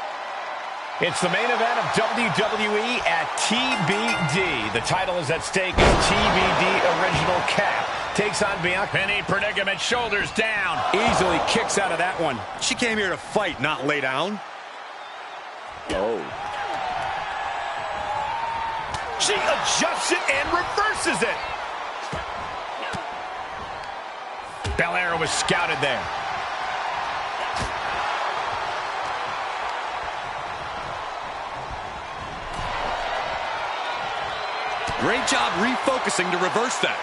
It's the main event of WWE at TBD. The title is at stake as TBD Original Cap takes on Bianca. Penny predicament, shoulders down. Easily kicks out of that one. She came here to fight, not lay down. Oh. She adjusts it and reverses it. Belair was scouted there. Great job refocusing to reverse that.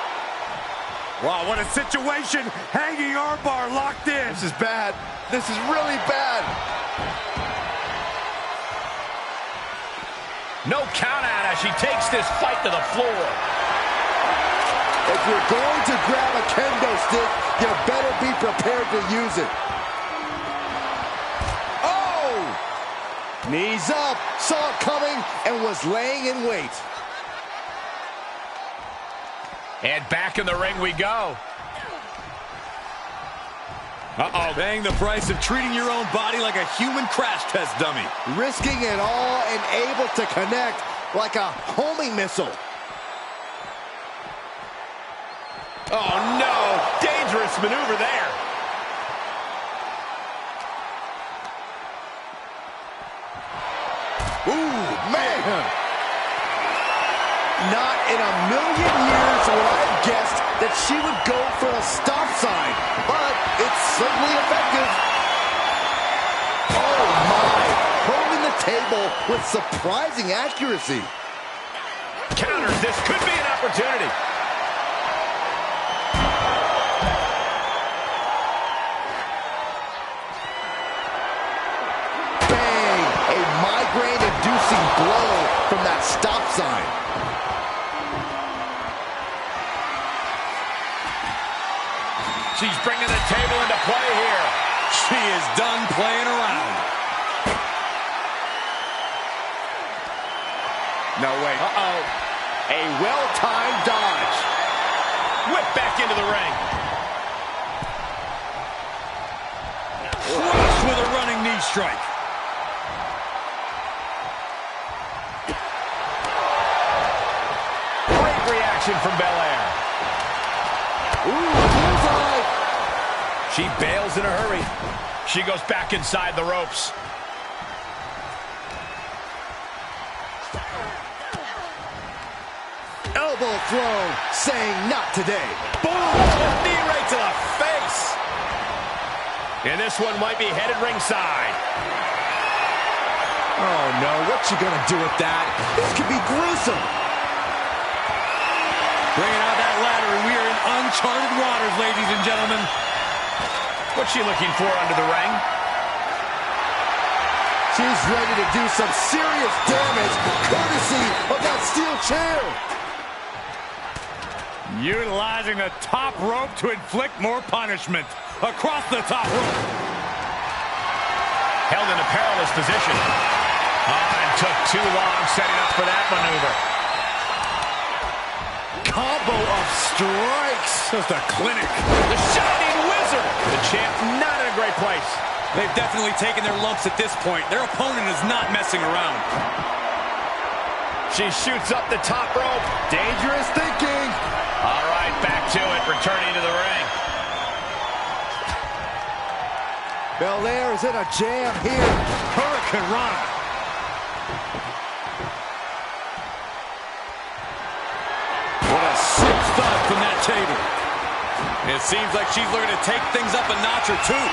Wow, what a situation. Hanging armbar locked in. This is bad. This is really bad. No count out as she takes this fight to the floor. If you're going to grab a kendo stick, you better be prepared to use it. Oh! Knees up, saw it coming, and was laying in wait. And back in the ring we go. Uh-oh. Paying the price of treating your own body like a human crash test dummy. Risking it all and able to connect like a homing missile. Oh, no. Dangerous maneuver there. Ooh, man. Not in a million years would I have guessed that she would go for a stop sign, but it's certainly effective. Oh my, holding the table with surprising accuracy. Counters, this could be an opportunity. Bang, a migraine-inducing blow from that stop sign. She's bringing the table into play here. She is done playing around. No way. Uh-oh. A well-timed dodge. Whip back into the ring. Flush with a running knee strike. Great reaction from Belair. Ooh, bullseye. She bails in a hurry. She goes back inside the ropes. Elbow throw, saying not today. Boom! Knee right to the face. And this one might be headed ringside. Oh, no. What you gonna do with that? This could be gruesome. Bringing out that ladder, and we are in uncharted waters, ladies and gentlemen. What's she looking for under the ring? She's ready to do some serious damage, courtesy of that steel chair. Utilizing the top rope to inflict more punishment. Across the top rope. Held in a perilous position. And took too long setting up for that maneuver. Combo of strikes. Just a clinic. The Shining Wizard. The champ not in a great place. They've definitely taken their lumps at this point. Their opponent is not messing around. She shoots up the top rope. Dangerous thinking. All right, back to it. Returning to the ring. Belair is in a jam here. Hurricane Rana. What a sick thud from that table. It seems like she's looking to take things up a notch or two.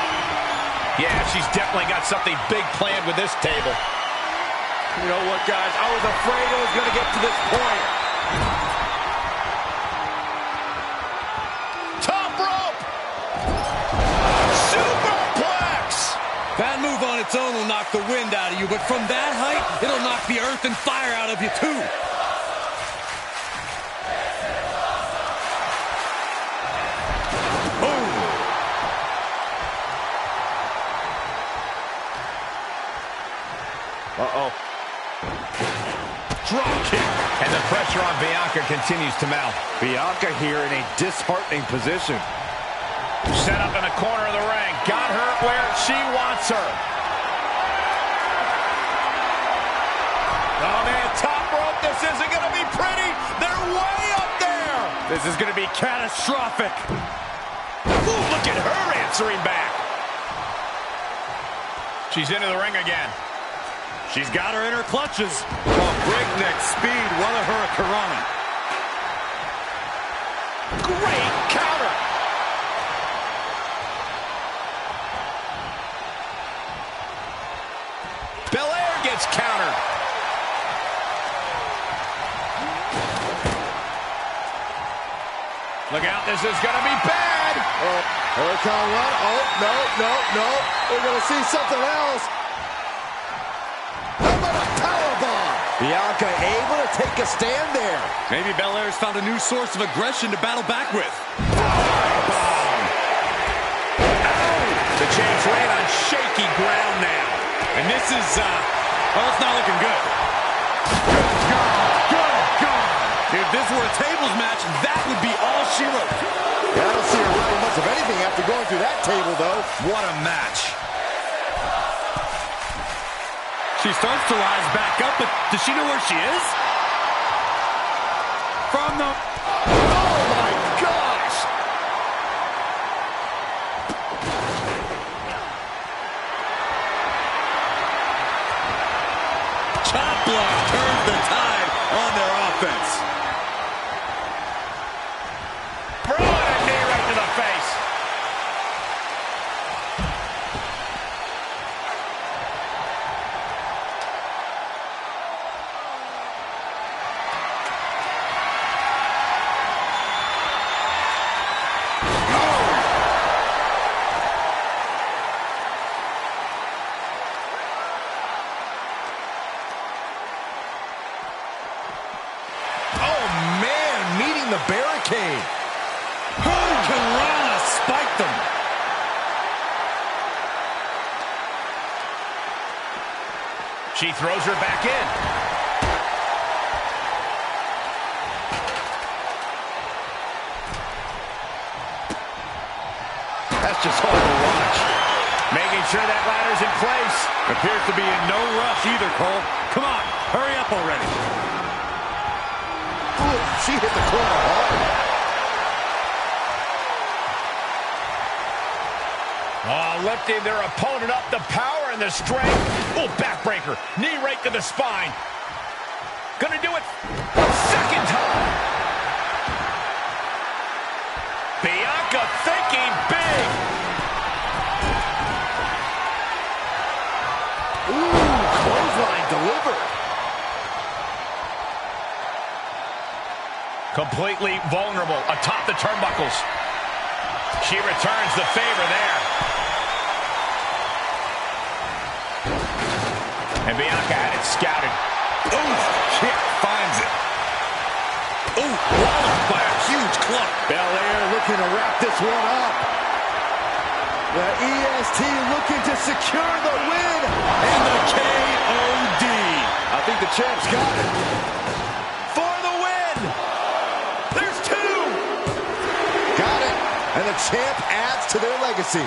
Yeah, she's definitely got something big planned with this table. You know what, guys? I was afraid it was going to get to this point. Top rope! Superplex! That move on its own will knock the wind out of you, but from that height, it'll knock the earth and fire out of you, too. Uh-oh. Bianca continues to mount. Bianca here in a disheartening position. Set up in the corner of the ring. Got her where she wants her. Oh, man, top rope. This isn't going to be pretty. They're way up there. This is going to be catastrophic. Ooh, look at her answering back. She's into the ring again. She's got her in her clutches. Oh, breakneck speed. What a hurricanrana. Great counter. Belair gets countered. Look out, this is going to be bad. Oh, Hurricane Run. Oh, no. We're going to see something else. How about a powerbomb? Bianca able to take a stand there. Maybe Belair's found a new source of aggression to battle back with. Bomb. The chain's laying on shaky ground now. And this is, well, it's not looking good. Good God. If this were a tables match, that would be all she wrote. Yeah, I don't see her running much of anything after going through that table, though. What a match. She starts to rise back up, but does she know where she is? From the... Oh, my gosh! Chop block turns the tide on their offense. Throwing a knee right to the face. The barricade. Hurricanrana spiked them. She throws her back in. That's just hard to watch. Making sure that ladder's in place. Appears to be in no rush either, Cole. Come on, hurry up already. Ooh, she hit the corner hard. Oh, lifting their opponent up, the power and the strength. Oh, backbreaker. Knee right to the spine. Gonna do it a second time. Bianca thinking big. Ooh, clothesline delivered. Completely vulnerable atop the turnbuckles. She returns the favor there. And Bianca had it scouted. Ooh, kick finds it. Ooh, walloped by a huge club. Belair looking to wrap this one up. The EST looking to secure the win. And the KOD. I think the champ's got it. For the win. There's two. Got it. And the champ adds to their legacy.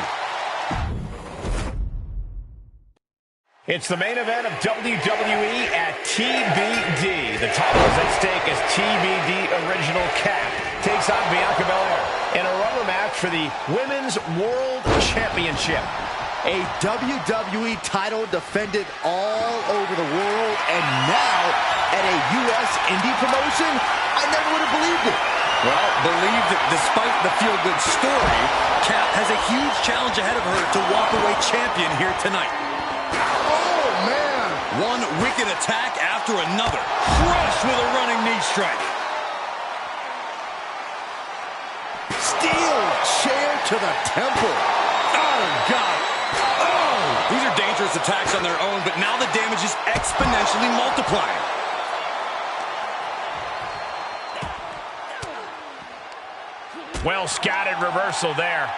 It's the main event of WWE at TBD. The title is at stake as TBD Original Cap takes on Bianca Belair in a rubber match for the Women's World Championship. A WWE title defended all over the world, and now at a U.S. indie promotion? I never would have believed it. Well, believe that despite the feel-good story, Cap has a huge challenge ahead of her to walk away champion here tonight. Oh, man. One wicked attack after another. Crushed with a running knee strike. Steel chair to the temple. Oh, God. Oh! These are dangerous attacks on their own, but now the damage is exponentially multiplying. Well scouted reversal there.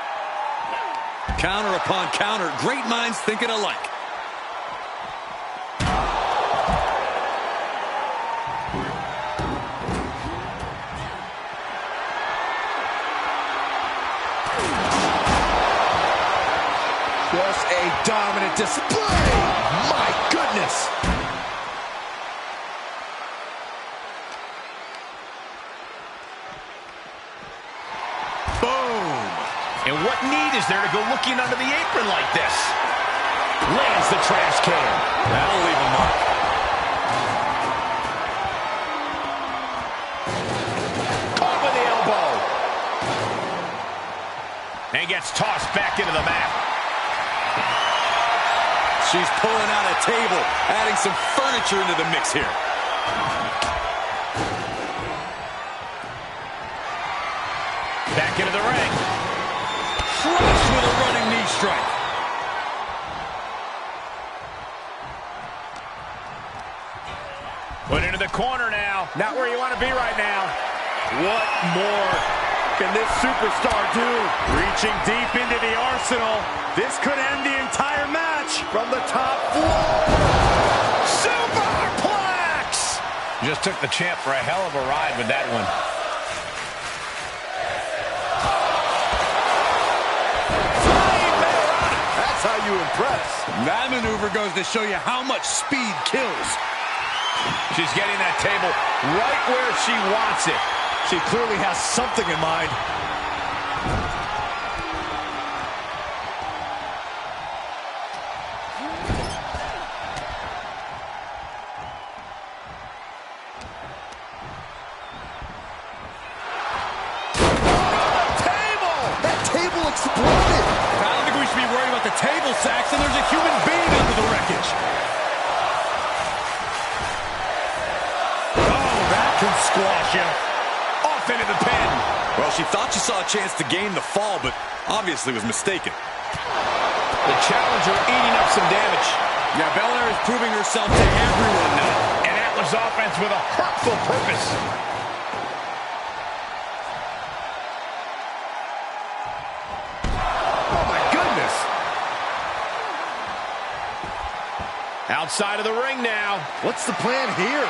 Counter upon counter. Great minds thinking alike. Just a dominant display. My goodness. Boom. And what need is there to go looking under the apron like this? Lands the trash can. That'll leave a mark. Caught with the elbow. And gets tossed back into the mat. She's pulling out a table, adding some furniture into the mix here. Back into the ring. Flush with a running knee strike. Put into the corner now. Not where you want to be right now. What more can this superstar do? Reaching deep into the arsenal. This could end the entire match from the top floor. Superplex! Just took the champ for a hell of a ride with that one. That's how you impress. That maneuver goes to show you how much speed kills. She's getting that table right where she wants it. She clearly has something in mind. Exploded. I don't think we should be worried about the table sacks, and there's a human being under the wreckage. Oh, that can squash you. Off into the pin. Well, she thought she saw a chance to gain the fall, but obviously was mistaken. The challenger eating up some damage. Yeah, Belair is proving herself to everyone now. And that was offense with a hurtful purpose. Outside of the ring now. What's the plan here?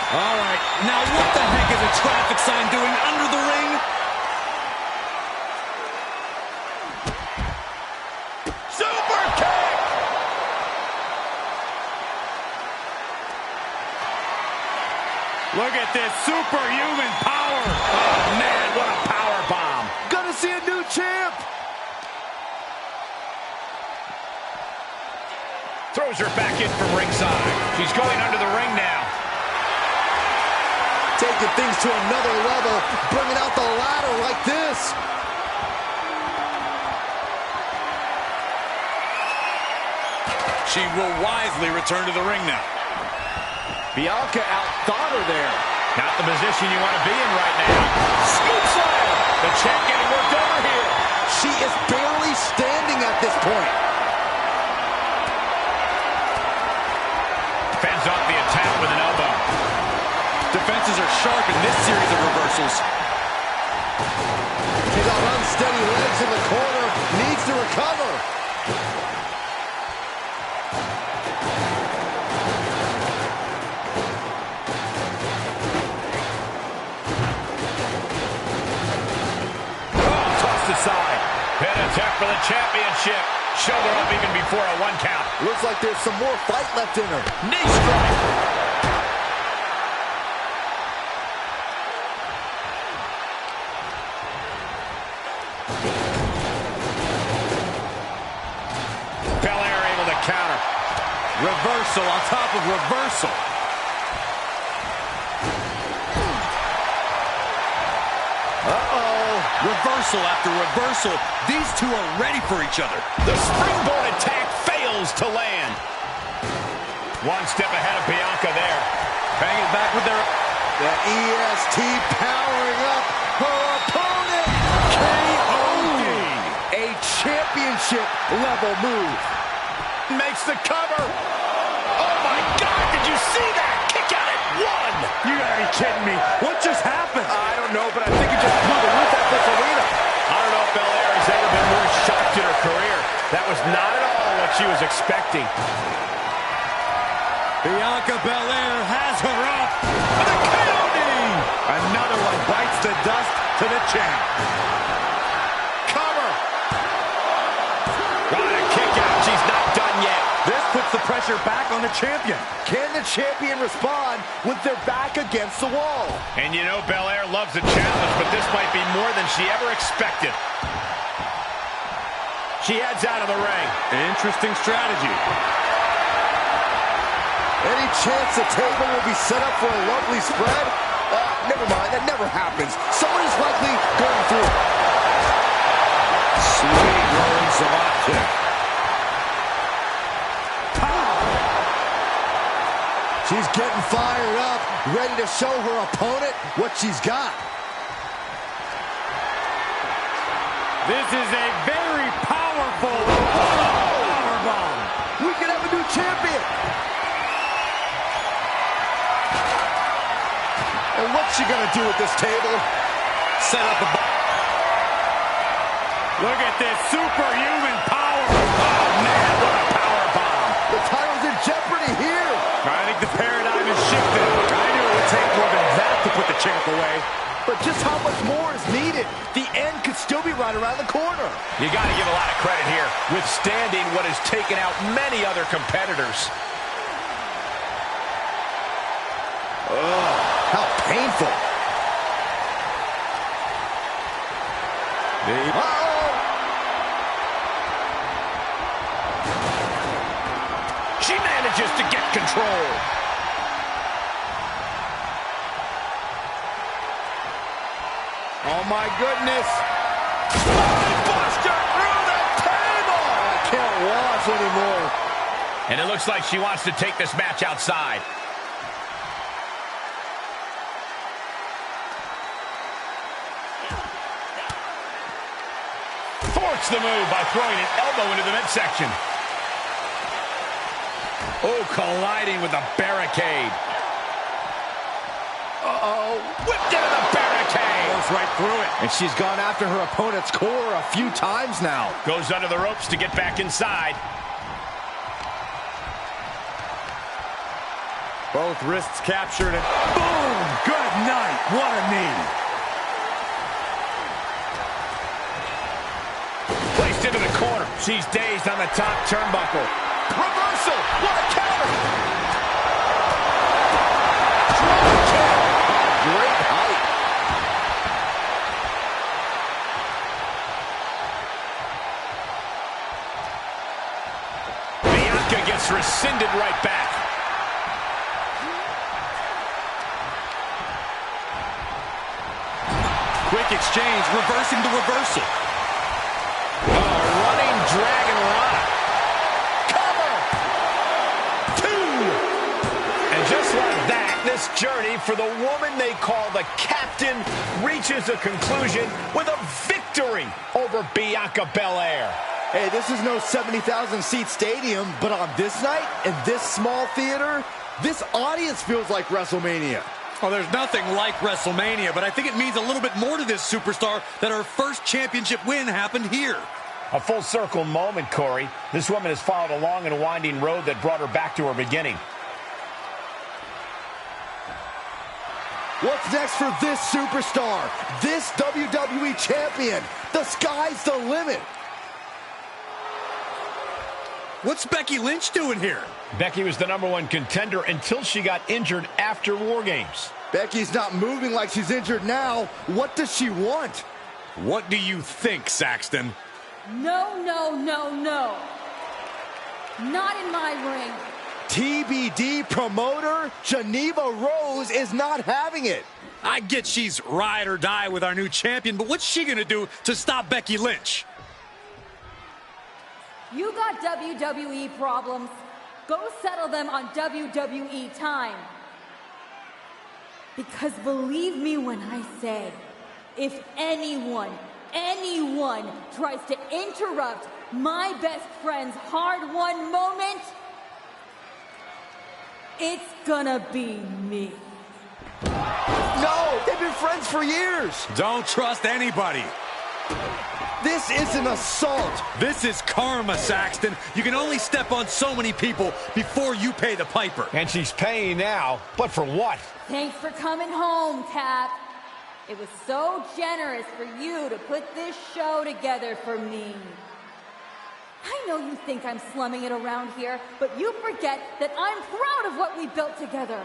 All right, now what the heck is a traffic sign doing under the ring? Super kick! Look at this superhuman power. Oh, man, what a power bomb. Gonna see a new champ. Throws her back in from ringside. She's going under the ring now. Taking things to another level, bringing out the ladder like this. She will wisely return to the ring now. Bianca outthought her there. Not the position you want to be in right now. Scoop slam! The champ getting worked over here. She is barely standing at this point. Fends off the attack with an elbow. Defenses are sharp in this series of reversals. She's on unsteady legs in the corner. Needs to recover. Oh, tossed aside. Pin attempt for the championship. Shoulder up even before a 1 count. Looks like there's some more fight left in her. Knee strike. Belair able to counter. Reversal on top of reversal. Uh-oh. Reversal after reversal. These two are ready for each other. The springboard attack fails to land. One step ahead of Bianca there. Bang it back with their... The EST powering up her opponent. KO'd. A championship level move. Makes the cover. Oh my God, did you see that? Kick out at 1. You gotta be kidding me. What just happened? I don't know, but I think it just blew the roof off this arena. I don't know if Belair has ever been more shocked in her career. That was not at all what she was expecting. Bianca Belair has her up. And a KO knee. Another one bites the dust to the champ. Cover. What a kick out. She's not done yet. This puts the pressure back on the champion. Can the champion respond with their back against the wall? And you know Belair loves a challenge, but this might be more than she ever expected. She heads out of the ring. Interesting strategy. Any chance the table will be set up for a lovely spread? Never mind, that never happens. Someone is likely going through. Sweet rolling Savat kick. She's getting fired up, ready to show her opponent what she's got. This is a very powerful powerbomb. We could have a new champion. And what's she gonna do with this table? Set up a... Look at this superhuman power. Oh, man, what a powerbomb. The title's in jeopardy here. I think the paradigm is shifting. I knew it would take more than that to put the champ away. But just how much more is needed? The end could still be right around the corner. You got to give a lot of credit here, withstanding what has taken out many other competitors. Oh, how painful. She manages to get control. Oh, my goodness. Buster through the table. I can't watch anymore. And it looks like she wants to take this match outside. Thwarts the move by throwing an elbow into the midsection. Oh, colliding with the barricade. Uh-oh. Whipped into the barricade. Goes right through it. And she's gone after her opponent's core a few times now. Goes under the ropes to get back inside. Both wrists captured and boom! Good night. What a knee. Placed into the corner. She's dazed on the top turnbuckle. Reversal. What a counter. Great height. Bianca gets rescinded right back. Quick exchange, reversing the reversal. Running Dragon Rock. Cover. 2. And just like that, this journey for the woman they call the Captain reaches a conclusion with a victory over Bianca Belair. Hey, this is no 70,000-seat stadium, but on this night, in this small theater, this audience feels like WrestleMania. Well, there's nothing like WrestleMania, but I think it means a little bit more to this superstar that her first championship win happened here. A full circle moment, Corey. This woman has followed a long and winding road that brought her back to her beginning. What's next for this superstar? This WWE champion? The sky's the limit. What's Becky Lynch doing here? Becky was the #1 contender until she got injured after War Games. Becky's not moving like she's injured now. What does she want? What do you think, Saxton? No, no, no, no. Not in my ring. TBD promoter Geneva Rose is not having it. I get she's ride or die with our new champion, but what's she gonna do to stop Becky Lynch? You got WWE problems. Go settle them on WWE time. Because believe me when I say, if anyone tries to interrupt my best friend's hard-won moment, it's gonna be me. No, they've been friends for years. Don't trust anybody. This is an assault. This is karma, Saxton. You can only step on so many people before you pay the piper. And she's paying now, but for what? Thanks for coming home, Tap. It was so generous for you to put this show together for me. I know you think I'm slumming it around here, but you forget that I'm proud of what we built together.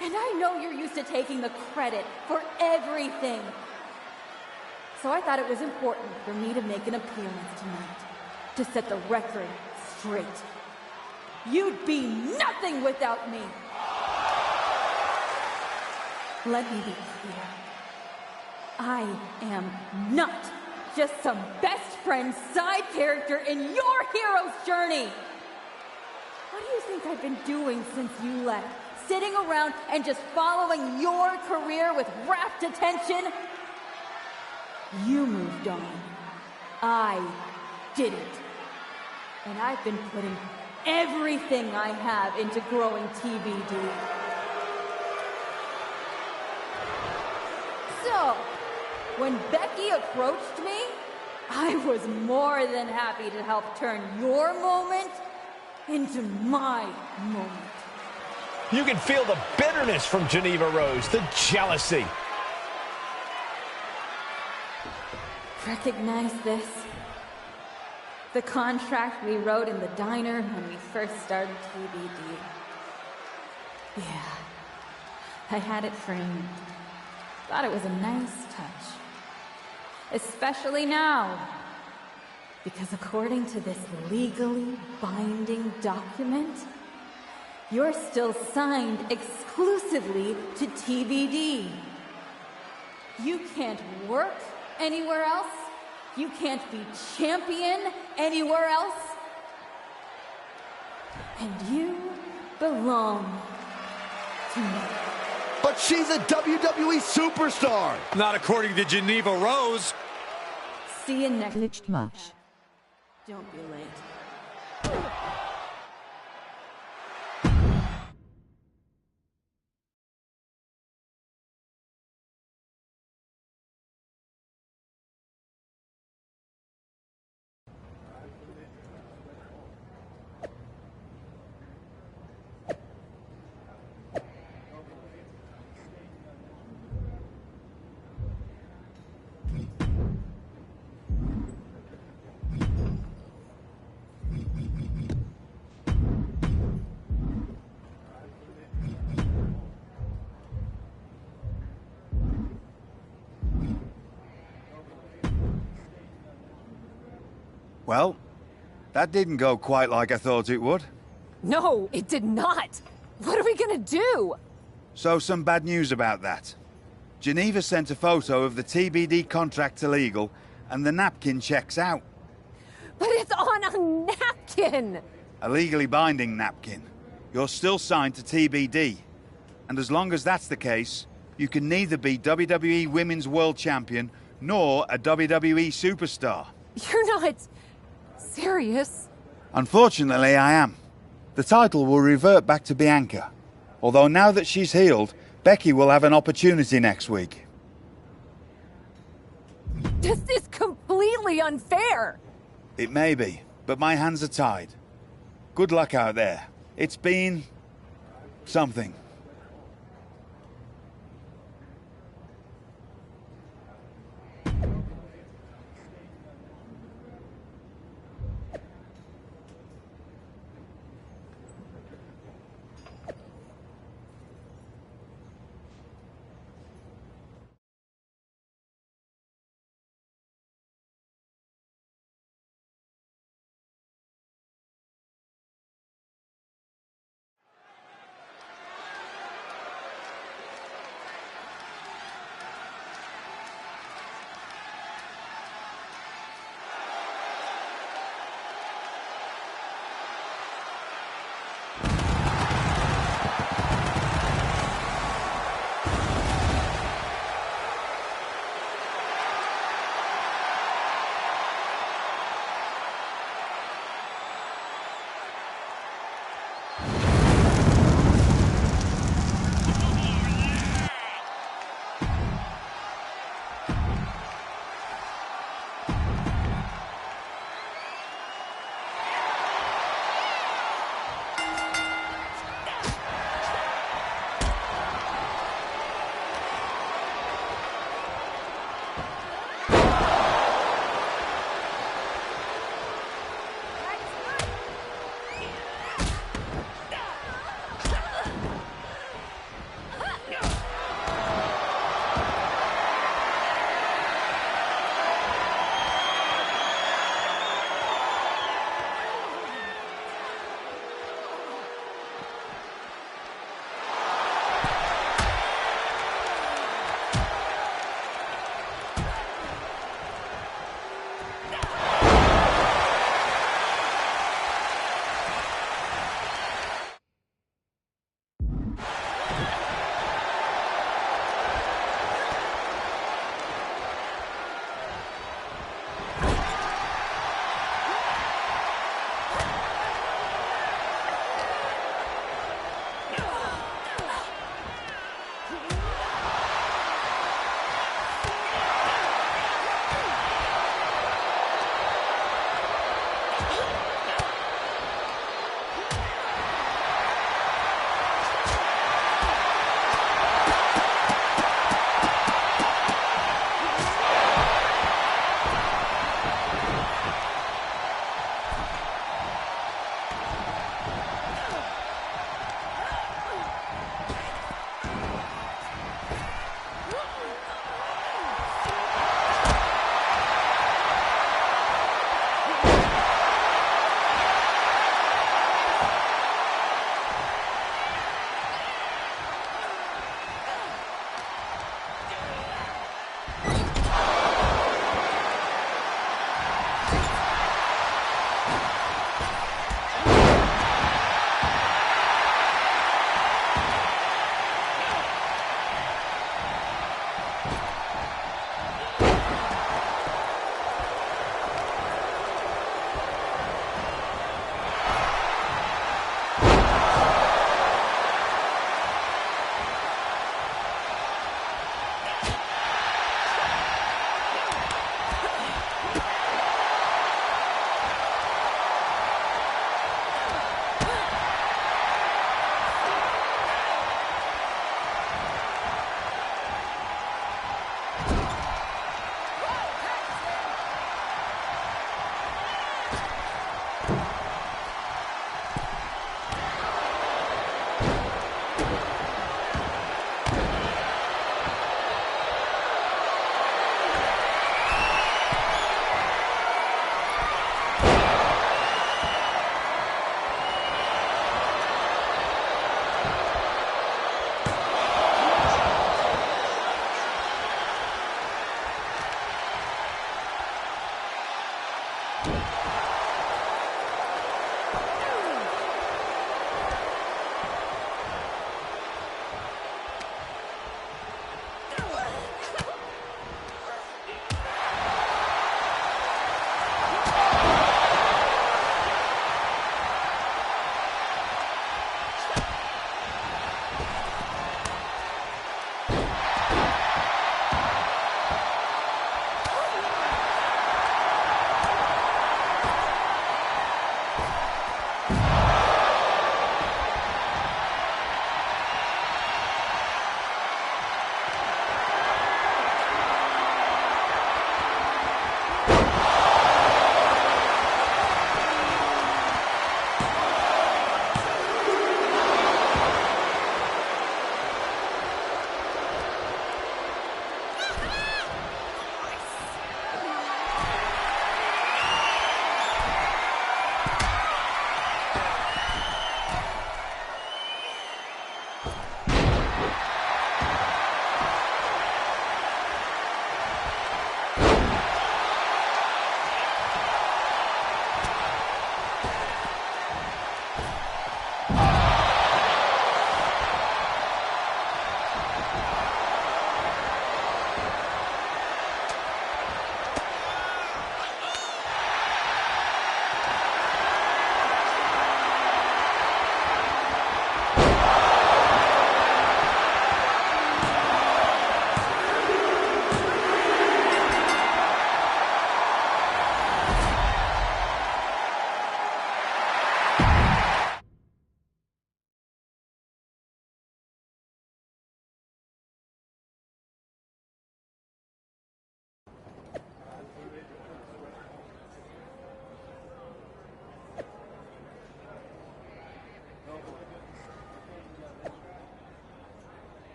And I know you're used to taking the credit for everything. So I thought it was important for me to make an appearance tonight, to set the record straight. You'd be nothing without me. Let me be clear. I am not just some best friend side character in your hero's journey. What do you think I've been doing since you left? Sitting around and just following your career with rapt attention? You moved on. I didn't. And I've been putting everything I have into growing TBD. So, when Becky approached me, I was more than happy to help turn your moment into my moment. You can feel the bitterness from Geneva Rose, the jealousy. Recognize this? The contract we wrote in the diner when we first started TBD. Yeah, I had it framed. Thought it was a nice touch. Especially now. Because according to this legally binding document, you're still signed exclusively to TBD. You can't work anywhere else. You can't be champion anywhere else. And you belong to me. But she's a WWE superstar. Not according to Geneva Rose. See you next match. Don't be late. Well, that didn't go quite like I thought it would. No, it did not. What are we gonna do? So some bad news about that. Geneva sent a photo of the TBD contract to legal, and the napkin checks out. But it's on a napkin! A legally binding napkin. You're still signed to TBD. And as long as that's the case, you can neither be WWE Women's World Champion nor a WWE Superstar. You're not serious? Unfortunately, I am. The title will revert back to Bianca. Although now that she's healed, Becky will have an opportunity next week. This is completely unfair! It may be, but my hands are tied. Good luck out there. It's been something.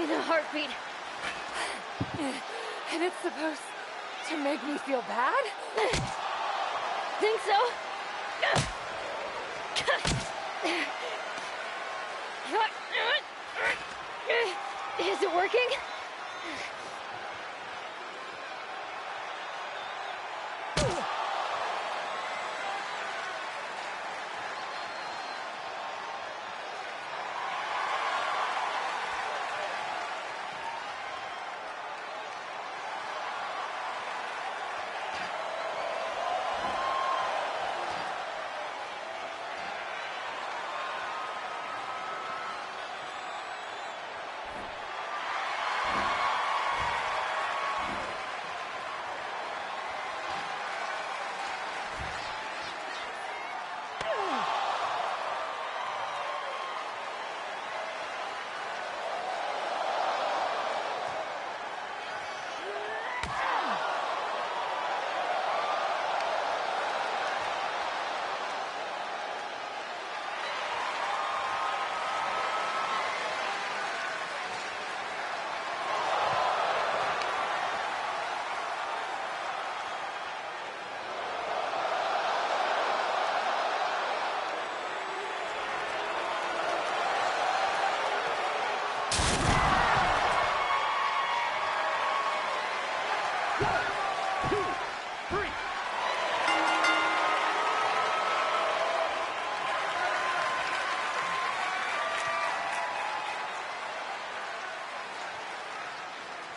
In a heartbeat. And it's supposed to make me feel bad? Think so? Is it working?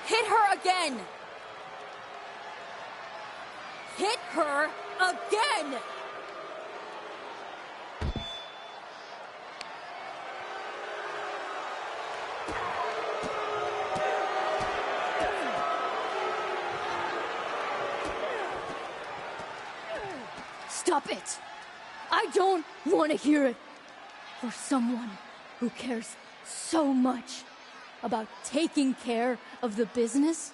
Hit her again! Hit her again! Stop it! I don't want to hear it. For someone who cares so much about taking care of the business,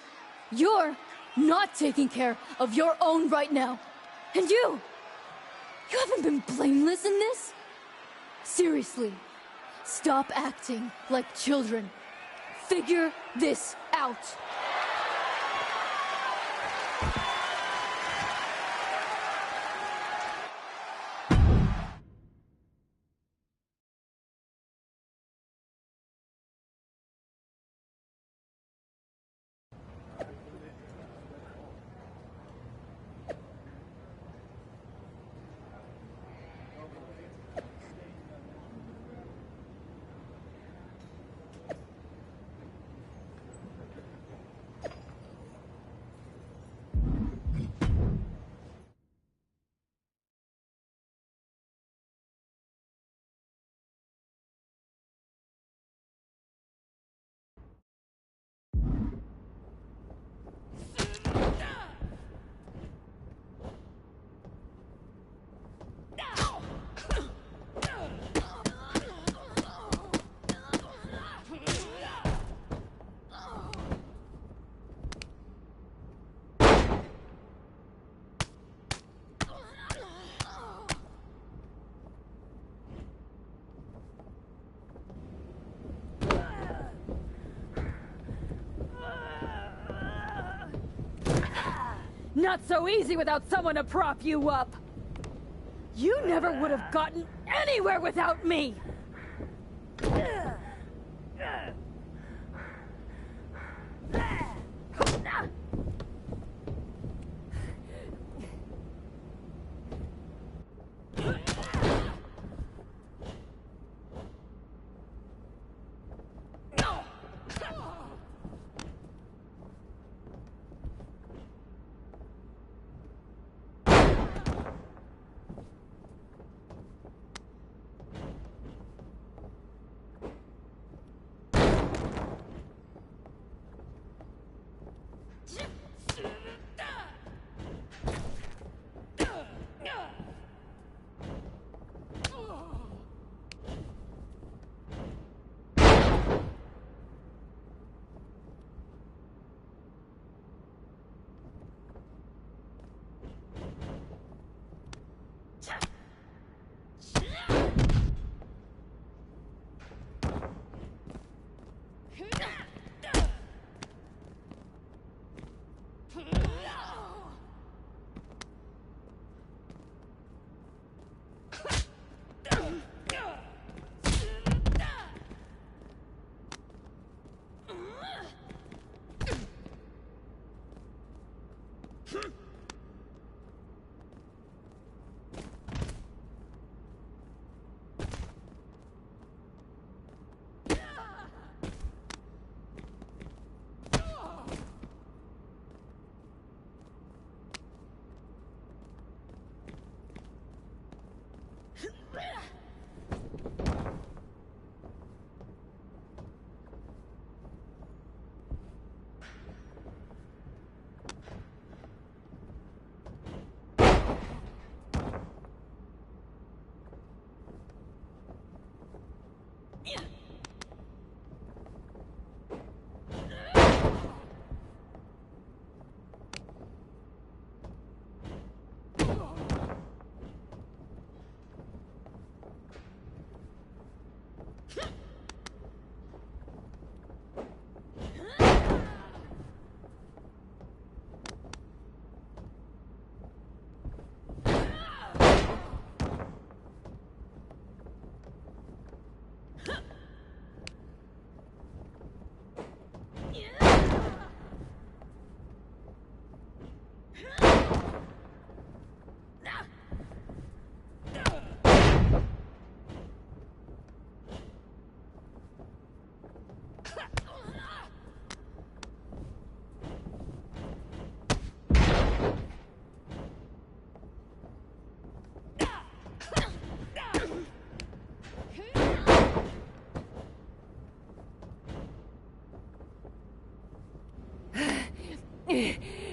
you're not taking care of your own right now. And you haven't been blameless in this? Seriously, stop acting like children. Figure this out. Not so easy without someone to prop you up. You never would have gotten anywhere without me.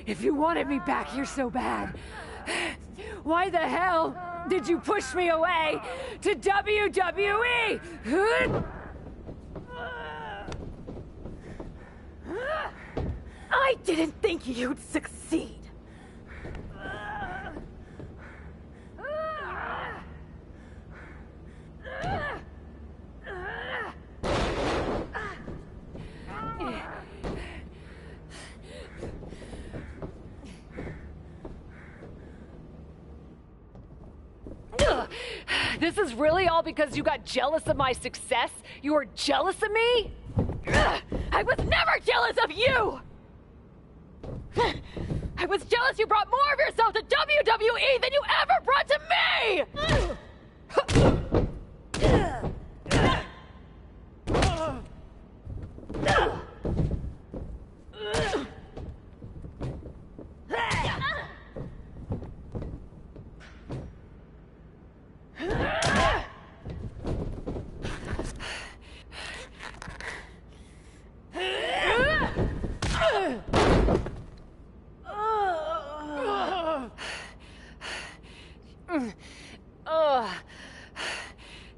If you wanted me back here so bad, why the hell did you push me away to WWE? I didn't think you'd succeed. This is really all because you got jealous of my success? You were jealous of me? I was never jealous of you! I was jealous you brought more of yourself to WWE than you ever brought to me!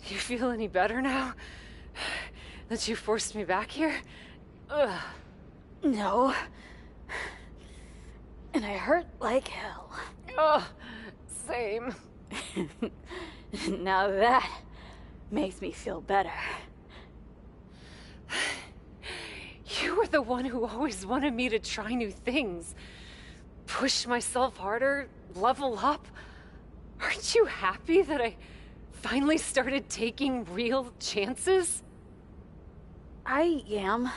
Do you feel any better now? That you forced me back here? No. And I hurt like hell. Same. Now that makes me feel better. You were the one who always wanted me to try new things. Push myself harder, level up. Aren't you happy that I finally started taking real chances? I am.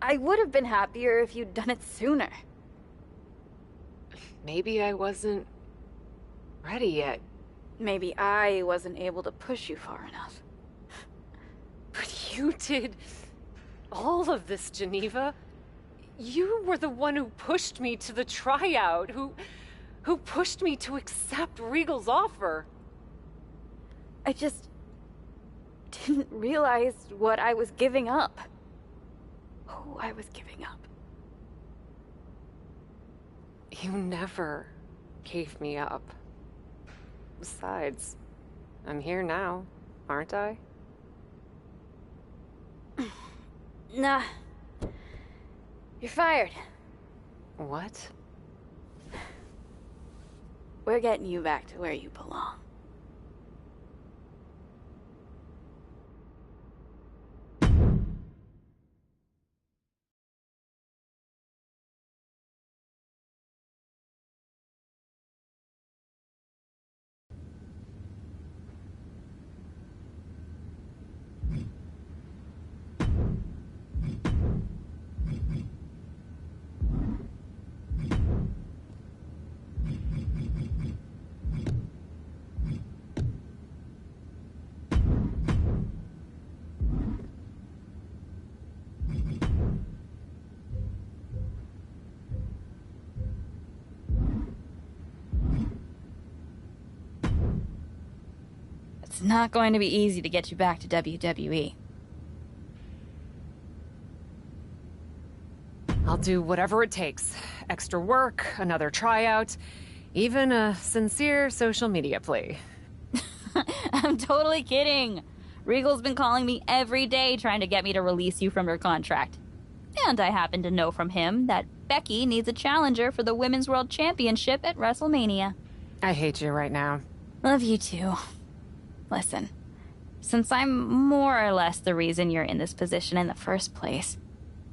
I would have been happier if you'd done it sooner. Maybe I wasn't ready yet. Maybe I wasn't able to push you far enough. But you did all of this, Geneva. You were the one who pushed me to the tryout, who pushed me to accept Regal's offer. I just didn't realize what I was giving up. Who I was giving up. You never gave me up. Besides, I'm here now, aren't I? Nah. You're fired. What? We're getting you back to where you belong. It's not going to be easy to get you back to WWE. I'll do whatever it takes. Extra work, another tryout, even a sincere social media plea. I'm totally kidding. Regal's been calling me every day trying to get me to release you from your contract. And I happen to know from him that Becky needs a challenger for the Women's World Championship at WrestleMania. I hate you right now. Love you too. Listen, since I'm more or less the reason you're in this position in the first place.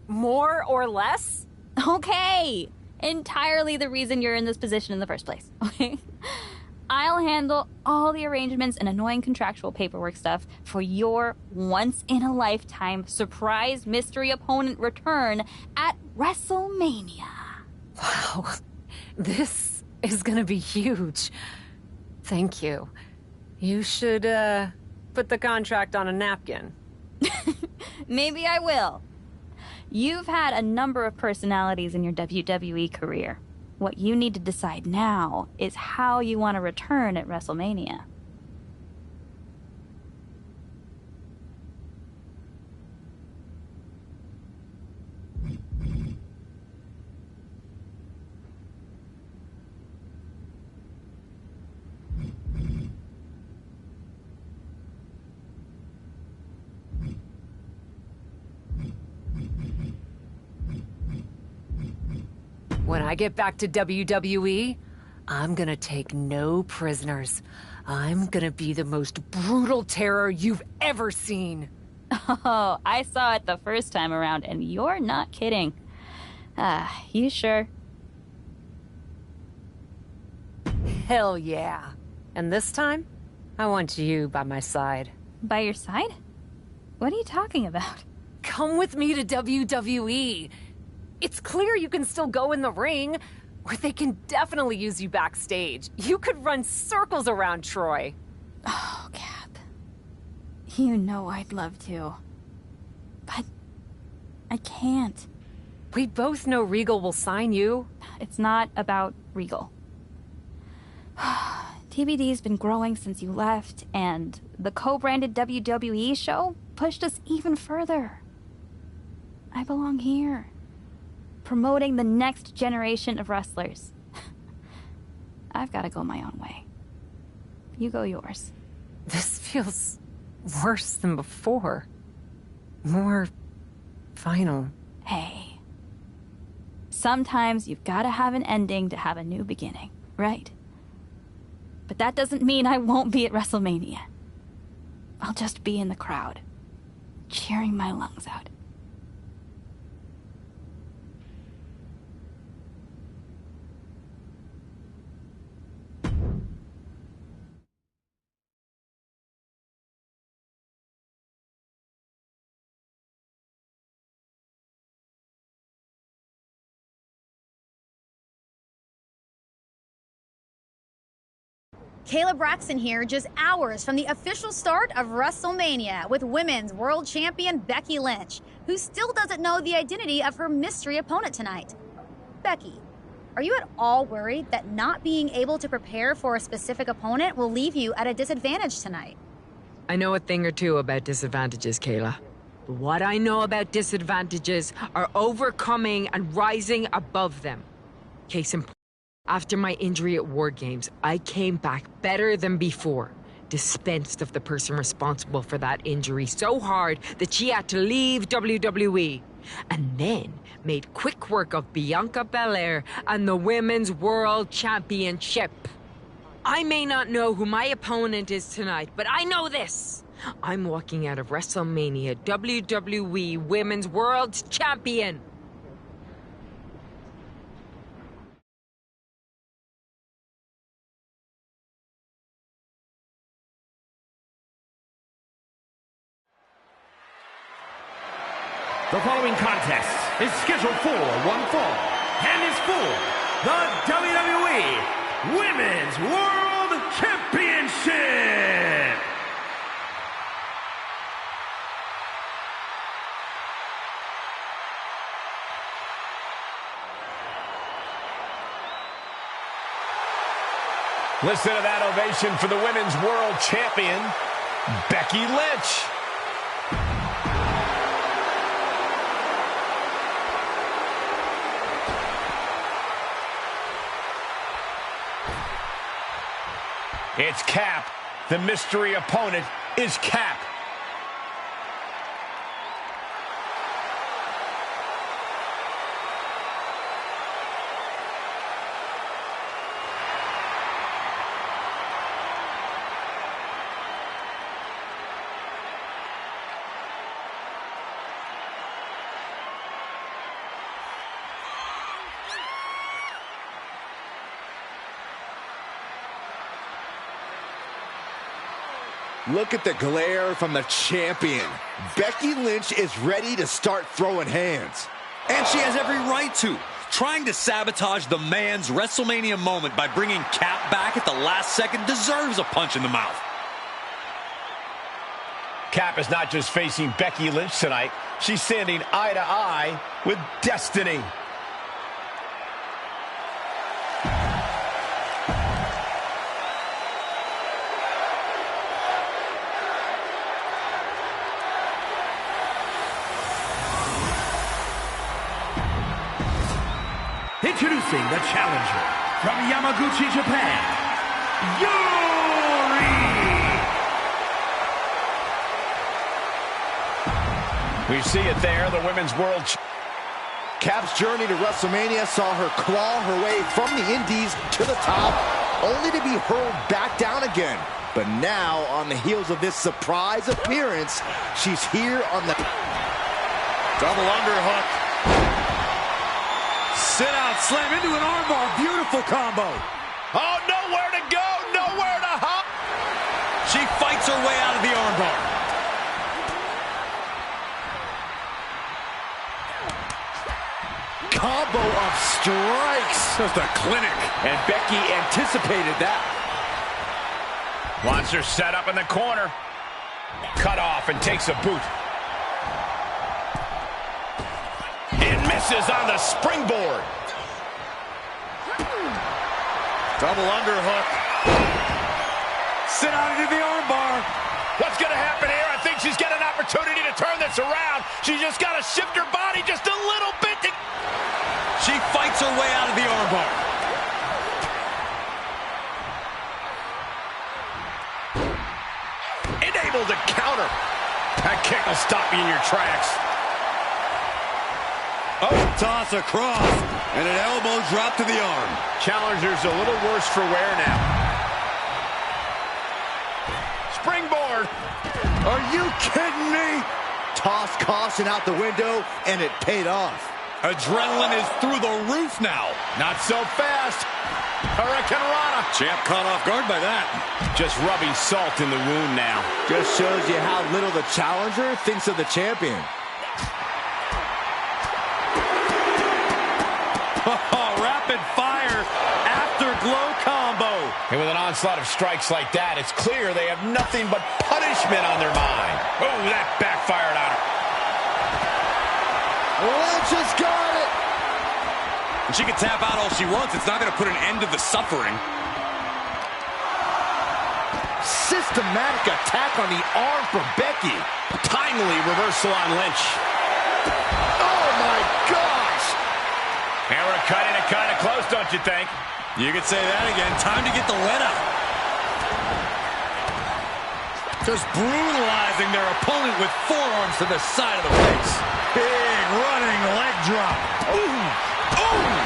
More or less? Okay! Entirely the reason you're in this position in the first place, okay? I'll handle all the arrangements and annoying contractual paperwork stuff for your once-in-a-lifetime surprise mystery opponent return at WrestleMania. Wow, this is gonna be huge. Thank you. You should, put the contract on a napkin. Maybe I will. You've had a number of personalities in your WWE career. What you need to decide now is how you want to return at WrestleMania. When I get back to WWE, I'm gonna take no prisoners. I'm gonna be the most brutal terror you've ever seen. Oh, I saw it the first time around, and you're not kidding. You sure? Hell yeah. And this time, I want you by my side. By your side? What are you talking about? Come with me to WWE. It's clear you can still go in the ring, or they can definitely use you backstage. You could run circles around Troy. Oh, Cap. You know I'd love to. But I can't. We both know Regal will sign you. It's not about Regal. TBD's been growing since you left, and the co-branded WWE show pushed us even further. I belong here, promoting the next generation of wrestlers. I've got to go my own way. You go yours. This feels worse than before. More final. Hey. Sometimes you've got to have an ending to have a new beginning, right? But that doesn't mean I won't be at WrestleMania. I'll just be in the crowd, cheering my lungs out. Kayla Braxton here, just hours from the official start of WrestleMania with Women's World Champion Becky Lynch, who still doesn't know the identity of her mystery opponent tonight. Becky, are you at all worried that not being able to prepare for a specific opponent will leave you at a disadvantage tonight? I know a thing or two about disadvantages, Kayla. But what I know about disadvantages are overcoming and rising above them. Case in point. After my injury at War Games, I came back better than before. Dispensed of the person responsible for that injury so hard that she had to leave WWE. And then made quick work of Bianca Belair and the Women's World Championship. I may not know who my opponent is tonight, but I know this. I'm walking out of WrestleMania WWE Women's World Champion. The following contest is scheduled for one fall and is for the WWE Women's World Championship. Listen to that ovation for the Women's World Champion, Becky Lynch. It's Cap. The mystery opponent is Cap. Look at the glare from the champion. Becky Lynch is ready to start throwing hands. And she has every right to. Trying to sabotage the man's WrestleMania moment by bringing Cap back at the last second deserves a punch in the mouth. Cap is not just facing Becky Lynch tonight. She's standing eye to eye with Destiny. Introducing the challenger from Yamaguchi, Japan, Yuri! We see it there, the Women's World Cap's journey to WrestleMania saw her claw her way from the Indies to the top, only to be hurled back down again. But now, on the heels of this surprise appearance, she's here on the... Double underhook. Sit out, slam into an armbar. Beautiful combo. Oh, nowhere to go, nowhere to hop. She fights her way out of the armbar. Combo of strikes. Just a clinic. And Becky anticipated that. Wants her set up in the corner. Cut off and takes a boot. And misses on the springboard. Double underhook. Sit out into the armbar. What's going to happen here? I think she's got an opportunity to turn this around. She's just got to shift her body just a little bit. She fights her way out of the armbar. Able to counter. That kick will stop you in your tracks. Oh, toss across. And an elbow drop to the arm. Challenger's a little worse for wear now. Springboard. Are you kidding me? Toss caution out the window, and it paid off. Adrenaline is through the roof now. Not so fast. Hurricane Rana. Champ caught off guard by that. Just rubbing salt in the wound now. Just shows you how little the challenger thinks of the champion. Oh, rapid fire afterglow combo. And with an onslaught of strikes like that, it's clear they have nothing but punishment on their mind. Oh, that backfired on her. Lynch has got it. And she can tap out all she wants. It's not going to put an end to the suffering. Systematic attack on the arm from Becky. Timely reversal on Lynch. Oh, my gosh. And we're cutting it kind of close, don't you think? You could say that again. Time to get the lead out. Just brutalizing their opponent with forearms to the side of the face. Big running leg drop. Ooh. Ooh.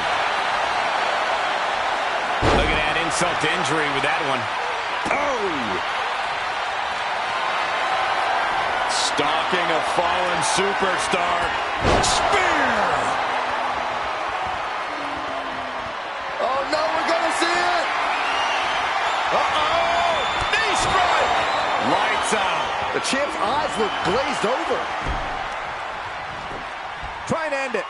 Look at that insult to injury with that one. Oh. Stalking a fallen superstar. Spear. Oh, no, we're going to see it. Uh-oh. Knee strike. Lights out. The champ's eyes were glazed over. Try and end it.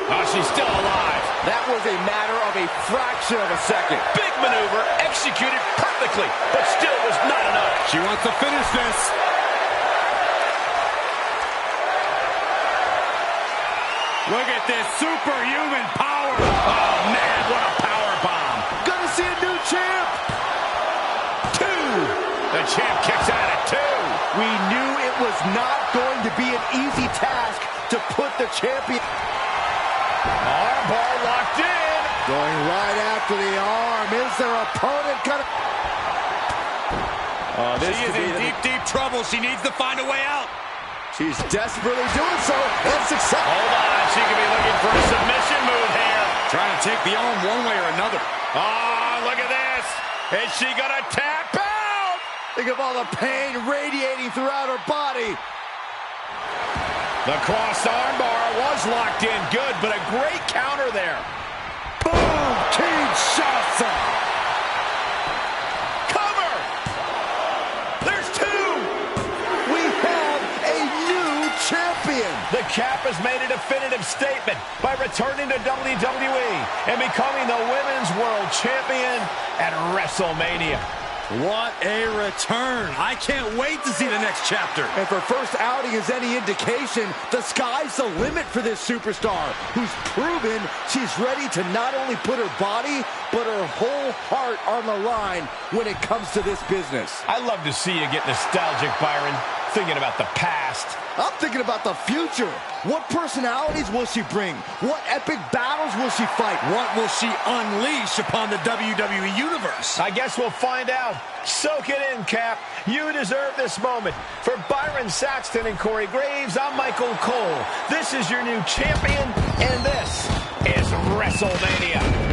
Oh, she's still alive. That was a matter of a fraction of a second. Big maneuver, executed perfectly, but still was not enough. She wants to finish this. Look at this superhuman power. Oh, man, what a power bomb. Gonna see a new champ. 2. The champ kicks out at 2. We knew it was not going to be an easy task to put the champion. Armbar locked in. Going right after the arm. Is their opponent gonna... She is in deep, deep trouble. She needs to find a way out. She's desperately doing so, and success. Hold on, she could be looking for a submission move here. Trying to take the arm one way or another. Oh, look at this. Is she gonna tap out? Think of all the pain radiating throughout her body. The cross armbar was locked in good, but a great counter there. Boom! Kinshasa! Cover! There's 2! We have a new champion! The Cap has made a definitive statement by returning to WWE and becoming the Women's World Champion at WrestleMania. What a return. I can't wait to see the next chapter. And for first outing is any indication, the sky's the limit for this superstar, who's proven she's ready to not only put her body, but her whole heart on the line when it comes to this business. I love to see you get nostalgic, Byron. thinking about the past. I'm thinking about the future. What personalities will she bring? What epic battles will she fight? What will she unleash upon the WWE Universe? I guess we'll find out. Soak it in, Cap. You deserve this moment. For Byron Saxton and Corey Graves, I'm Michael Cole. This is your new champion, and this is WrestleMania.